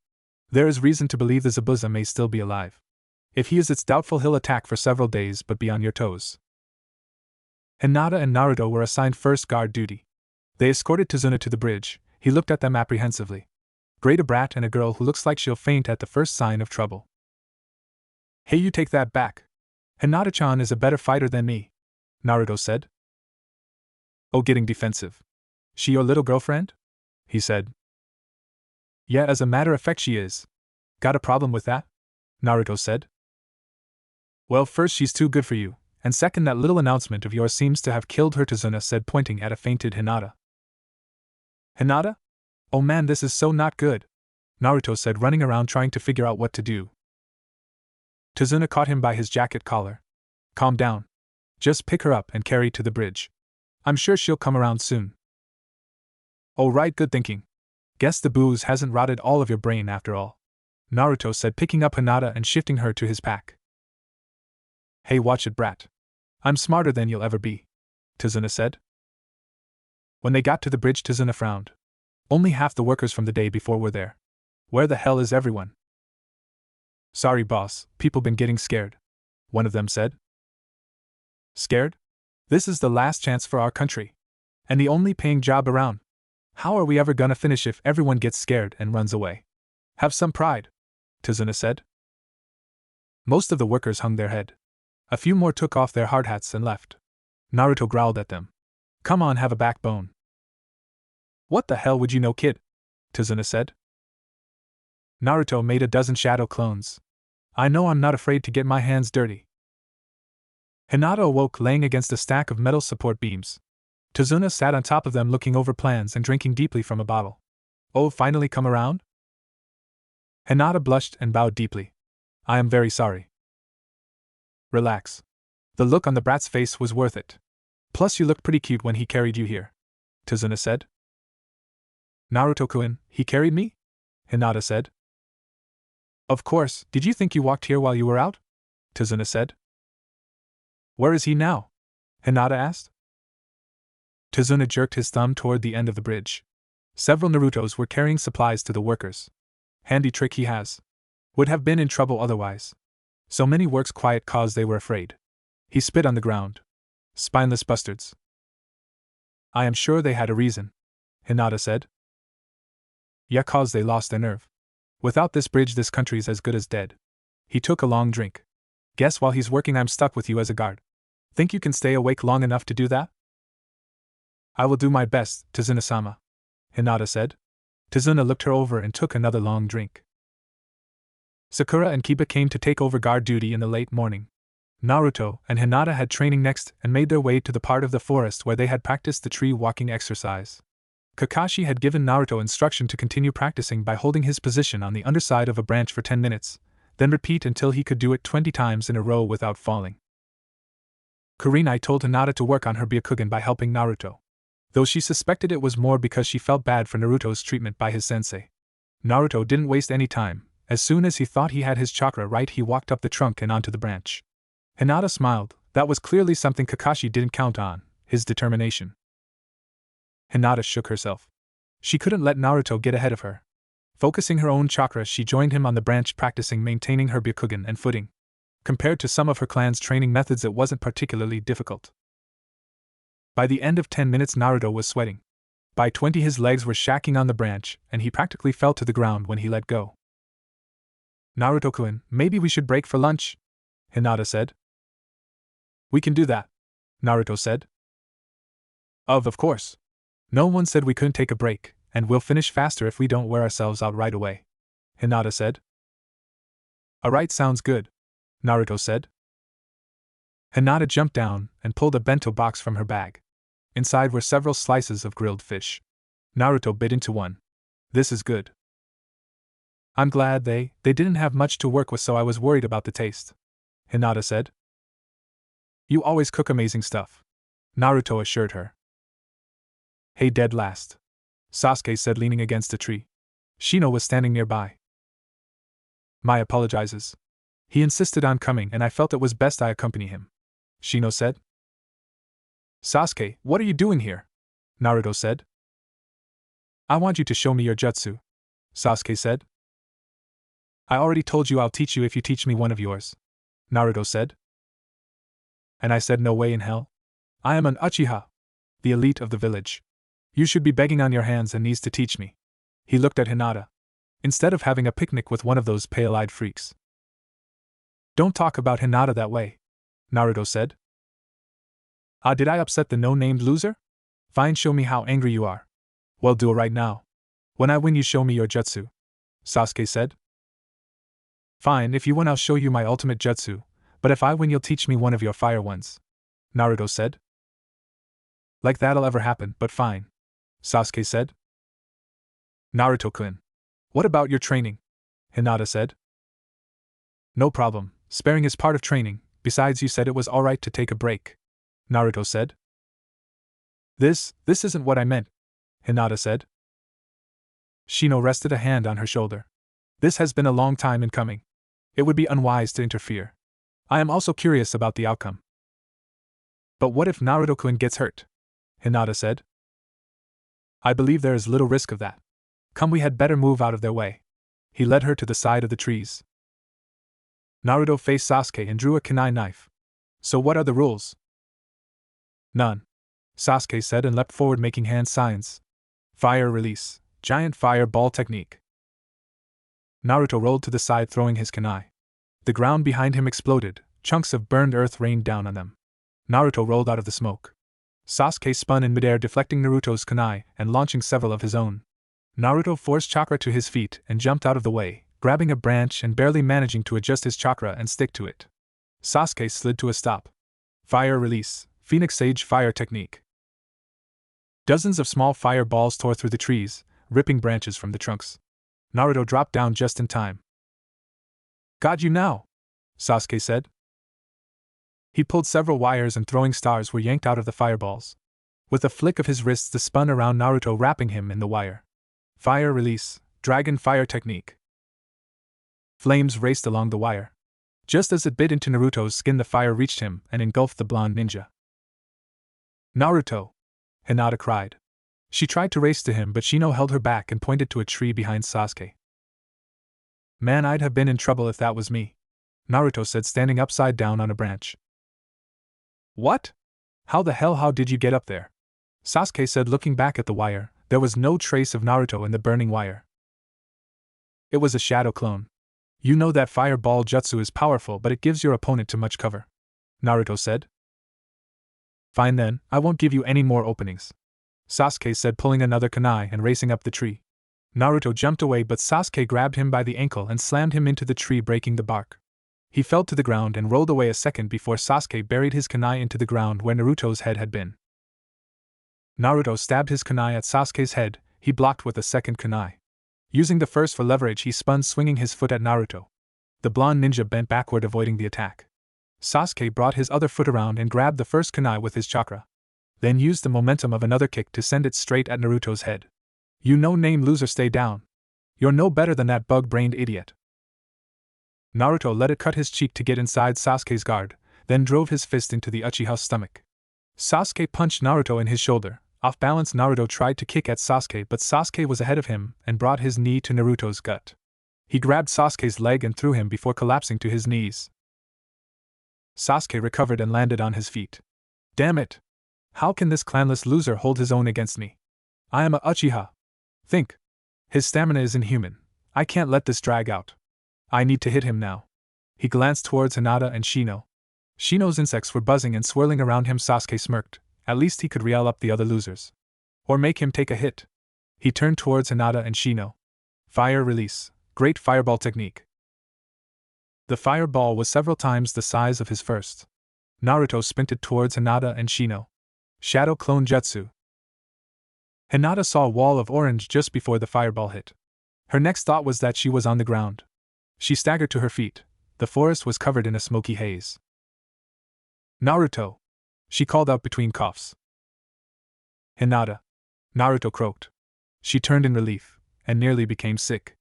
There is reason to believe the Zabuza may still be alive. If he is, it's doubtful he'll attack for several days, but be on your toes. Hinata and Naruto were assigned first guard duty. They escorted Tazuna to the bridge. He looked at them apprehensively. Great, a brat and a girl who looks like she'll faint at the first sign of trouble. Hey, you take that back. Hinata-chan is a better fighter than me, Naruto said. Oh, getting defensive. She your little girlfriend? He said. Yeah, as a matter of fact she is. Got a problem with that? Naruto said. Well, first, she's too good for you, and second, that little announcement of yours seems to have killed her, Tazuna said, pointing at a fainted Hinata. Hinata? Oh man, this is so not good, Naruto said, running around trying to figure out what to do. Tazuna caught him by his jacket collar. Calm down. Just pick her up and carry to the bridge. I'm sure she'll come around soon. Oh right, good thinking. Guess the booze hasn't rotted all of your brain after all, Naruto said, picking up Hinata and shifting her to his pack. Hey, watch it, brat. I'm smarter than you'll ever be, Tazuna said. When they got to the bridge, Tazuna frowned. Only half the workers from the day before were there. Where the hell is everyone? Sorry, boss, people been getting scared, one of them said. Scared? This is the last chance for our country. And the only paying job around. How are we ever gonna finish if everyone gets scared and runs away? Have some pride, Tazuna said. Most of the workers hung their head. A few more took off their hard hats and left. Naruto growled at them. Come on, have a backbone. What the hell would you know, kid? Tazuna said. Naruto made a dozen shadow clones. I know I'm not afraid to get my hands dirty. Hinata awoke laying against a stack of metal support beams. Tazuna sat on top of them looking over plans and drinking deeply from a bottle. Oh, finally come around? Hinata blushed and bowed deeply. I am very sorry. Relax. The look on the brat's face was worth it. Plus you looked pretty cute when he carried you here, Tazuna said. Naruto-kun, he carried me? Hinata said. Of course, did you think you walked here while you were out? Tazuna said. Where is he now? Hinata asked. Tazuna jerked his thumb toward the end of the bridge. Several Narutos were carrying supplies to the workers. Handy trick he has. Would have been in trouble otherwise. So many works quiet cause they were afraid. He spit on the ground. Spineless bastards. I am sure they had a reason, Hinata said. Yeah, cause they lost their nerve. Without this bridge this country's as good as dead. He took a long drink. Guess while he's working I'm stuck with you as a guard. Think you can stay awake long enough to do that? I will do my best, Tazuna-sama, Hinata said. Tazuna looked her over and took another long drink. Sakura and Kiba came to take over guard duty in the late morning. Naruto and Hinata had training next and made their way to the part of the forest where they had practiced the tree walking exercise. Kakashi had given Naruto instruction to continue practicing by holding his position on the underside of a branch for 10 minutes, then repeat until he could do it 20 times in a row without falling. Kurenai told Hinata to work on her Byakugan by helping Naruto, though she suspected it was more because she felt bad for Naruto's treatment by his sensei. Naruto didn't waste any time. As soon as he thought he had his chakra right, he walked up the trunk and onto the branch. Hinata smiled. That was clearly something Kakashi didn't count on, his determination. Hinata shook herself. She couldn't let Naruto get ahead of her. Focusing her own chakra, she joined him on the branch, practicing maintaining her Byakugan and footing. Compared to some of her clan's training methods, it wasn't particularly difficult. By the end of 10 minutes, Naruto was sweating. By 20 his legs were shacking on the branch, and he practically fell to the ground when he let go. Naruto-kun, maybe we should break for lunch? Hinata said. We can do that, Naruto said. Of course. No one said we couldn't take a break, and we'll finish faster if we don't wear ourselves out right away, Hinata said. Alright, sounds good, Naruto said. Hinata jumped down and pulled a bento box from her bag. Inside were several slices of grilled fish. Naruto bit into one. This is good. I'm glad they didn't have much to work with, so I was worried about the taste, Hinata said. You always cook amazing stuff, Naruto assured her. Hey, dead last, Sasuke said, leaning against a tree. Shino was standing nearby. My apologizes. He insisted on coming and I felt it was best I accompany him, Shino said. Sasuke, what are you doing here? Naruto said. I want you to show me your jutsu, Sasuke said. I already told you I'll teach you if you teach me one of yours, Naruto said. And I said no way in hell. I am an Uchiha, the elite of the village. You should be begging on your hands and knees to teach me. He looked at Hinata. Instead of having a picnic with one of those pale-eyed freaks. Don't talk about Hinata that way, Naruto said. Did I upset the no-named loser? Fine, show me how angry you are. Well, do it right now. When I win, you show me your jutsu, Sasuke said. Fine, if you win I'll show you my ultimate jutsu, but if I win you'll teach me one of your fire ones, Naruto said. Like that'll ever happen, but fine, Sasuke said. Naruto-kun. What about your training? Hinata said. No problem, sparing is part of training, besides you said it was alright to take a break, Naruto said. This isn't what I meant, Hinata said. Shino rested a hand on her shoulder. This has been a long time in coming. It would be unwise to interfere. I am also curious about the outcome. But what if Naruto-kun gets hurt? Hinata said. I believe there is little risk of that. Come, we had better move out of their way. He led her to the side of the trees. Naruto faced Sasuke and drew a kunai knife. So what are the rules? None, Sasuke said and leapt forward, making hand signs. Fire release, giant fire ball technique. Naruto rolled to the side, throwing his kunai. The ground behind him exploded, chunks of burned earth rained down on them. Naruto rolled out of the smoke. Sasuke spun in midair, deflecting Naruto's kunai and launching several of his own. Naruto forced chakra to his feet and jumped out of the way, grabbing a branch and barely managing to adjust his chakra and stick to it. Sasuke slid to a stop. Fire release, Phoenix Sage fire technique. Dozens of small fire balls tore through the trees, ripping branches from the trunks. Naruto dropped down just in time. Got you now, Sasuke said. He pulled several wires and throwing stars were yanked out of the fireballs. With a flick of his wrists, they spun around Naruto, wrapping him in the wire. Fire release, dragon fire technique. Flames raced along the wire. Just as it bit into Naruto's skin, the fire reached him and engulfed the blonde ninja. Naruto! Hinata cried. She tried to race to him, but Shino held her back and pointed to a tree behind Sasuke. Man, I'd have been in trouble if that was me, Naruto said, standing upside down on a branch. What? How did you get up there? Sasuke said, looking back at the wire. There was no trace of Naruto in the burning wire. It was a shadow clone. You know that fireball jutsu is powerful, but it gives your opponent too much cover, Naruto said. Fine then, I won't give you any more openings, Sasuke said, pulling another kunai and racing up the tree. Naruto jumped away, but Sasuke grabbed him by the ankle and slammed him into the tree, breaking the bark. He fell to the ground and rolled away a second before Sasuke buried his kunai into the ground where Naruto's head had been. Naruto stabbed his kunai at Sasuke's head. He blocked with a second kunai. Using the first for leverage, he spun, swinging his foot at Naruto. The blonde ninja bent backward, avoiding the attack. Sasuke brought his other foot around and grabbed the first kunai with his chakra. Then used the momentum of another kick to send it straight at Naruto's head. You no-name loser, stay down. You're no better than that bug-brained idiot. Naruto let it cut his cheek to get inside Sasuke's guard, then drove his fist into the Uchiha's stomach. Sasuke punched Naruto in his shoulder. Off balance, Naruto tried to kick at Sasuke, but Sasuke was ahead of him and brought his knee to Naruto's gut. He grabbed Sasuke's leg and threw him before collapsing to his knees. Sasuke recovered and landed on his feet. Damn it! How can this clanless loser hold his own against me? I am a Uchiha. Think. His stamina is inhuman. I can't let this drag out. I need to hit him now. He glanced towards Hinata and Shino. Shino's insects were buzzing and swirling around him. Sasuke smirked. At least he could rile up the other losers. Or make him take a hit. He turned towards Hinata and Shino. Fire release. Great fireball technique. The fireball was several times the size of his first. Naruto sprinted towards Hinata and Shino. Shadow Clone Jutsu. Hinata saw a wall of orange just before the fireball hit. Her next thought was that she was on the ground. She staggered to her feet. The forest was covered in a smoky haze. Naruto! She called out between coughs. Hinata! Naruto croaked. She turned in relief, and nearly became sick.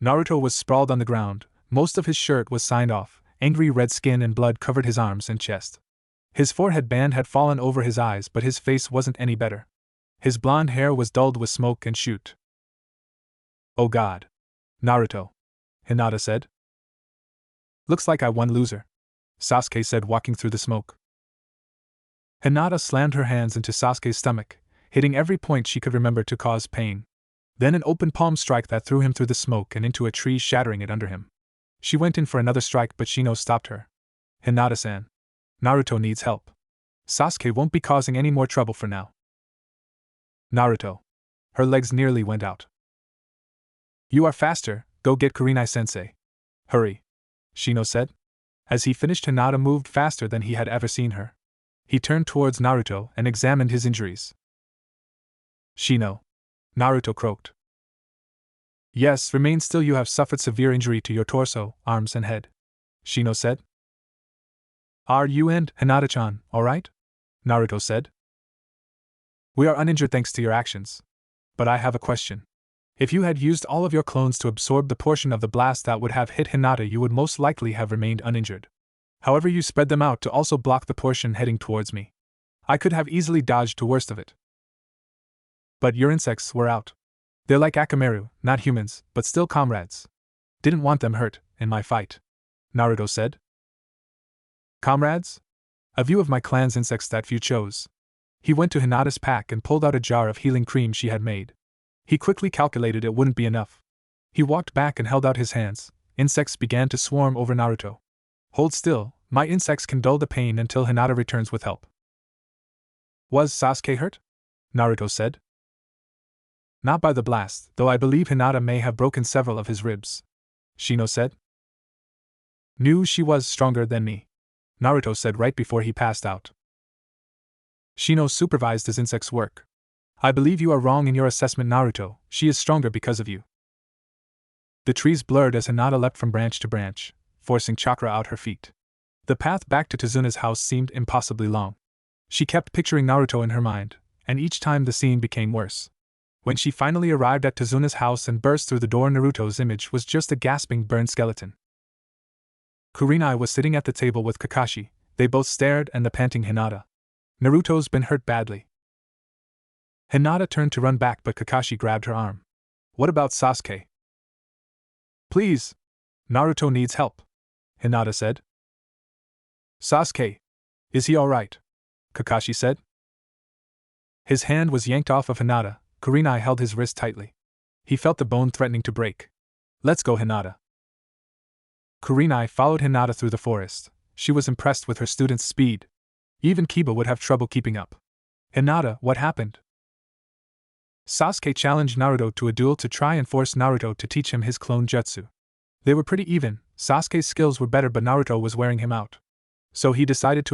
Naruto was sprawled on the ground, most of his shirt was signed off, angry red skin and blood covered his arms and chest. His forehead band had fallen over his eyes, but his face wasn't any better. His blonde hair was dulled with smoke and soot. Oh God! Naruto! Hinata said. Looks like I won, loser, Sasuke said, walking through the smoke. Hinata slammed her hands into Sasuke's stomach, hitting every point she could remember to cause pain. Then an open palm strike that threw him through the smoke and into a tree, shattering it under him. She went in for another strike, but Shino stopped her. Hinata-san. Naruto needs help. Sasuke won't be causing any more trouble for now. Naruto. Her legs nearly went out. You are faster, go get Kurenai-sensei. Hurry. Shino said. As he finished, Hinata moved faster than he had ever seen her. He turned towards Naruto and examined his injuries. Shino. Naruto croaked. Yes, remain still, you have suffered severe injury to your torso, arms and head. Shino said. Are you and Hinata-chan alright? Naruto said. We are uninjured thanks to your actions. But I have a question. If you had used all of your clones to absorb the portion of the blast that would have hit Hinata, you would most likely have remained uninjured. However, you spread them out to also block the portion heading towards me. I could have easily dodged the worst of it. But your insects were out. They're like Akamaru, not humans, but still comrades. Didn't want them hurt in my fight. Naruto said. Comrades? A few of my clan's insects that few chose. He went to Hinata's pack and pulled out a jar of healing cream she had made. He quickly calculated it wouldn't be enough. He walked back and held out his hands. Insects began to swarm over Naruto. Hold still, my insects can dull the pain until Hinata returns with help. Was Sasuke hurt? Naruto said. Not by the blast, though I believe Hinata may have broken several of his ribs. Shino said. Knew she was stronger than me. Naruto said right before he passed out. Shino supervised his insect's work. I believe you are wrong in your assessment, Naruto. She is stronger because of you. The trees blurred as Hinata leapt from branch to branch, forcing chakra out her feet. The path back to Tazuna's house seemed impossibly long. She kept picturing Naruto in her mind, and each time the scene became worse. When she finally arrived at Tazuna's house and burst through the door, Naruto's image was just a gasping, burned skeleton. Kurenai was sitting at the table with Kakashi. They both stared and the panting Hinata. Naruto's been hurt badly. Hinata turned to run back, but Kakashi grabbed her arm. What about Sasuke? Please. Naruto needs help, Hinata said. Sasuke. Is he alright? Kakashi said. His hand was yanked off of Hinata. Kurenai held his wrist tightly. He felt the bone threatening to break. Let's go, Hinata. Kurenai followed Hinata through the forest. She was impressed with her student's speed. Even Kiba would have trouble keeping up. Hinata, what happened? Sasuke challenged Naruto to a duel to try and force Naruto to teach him his clone jutsu. They were pretty even. Sasuke's skills were better, but Naruto was wearing him out. So he decided to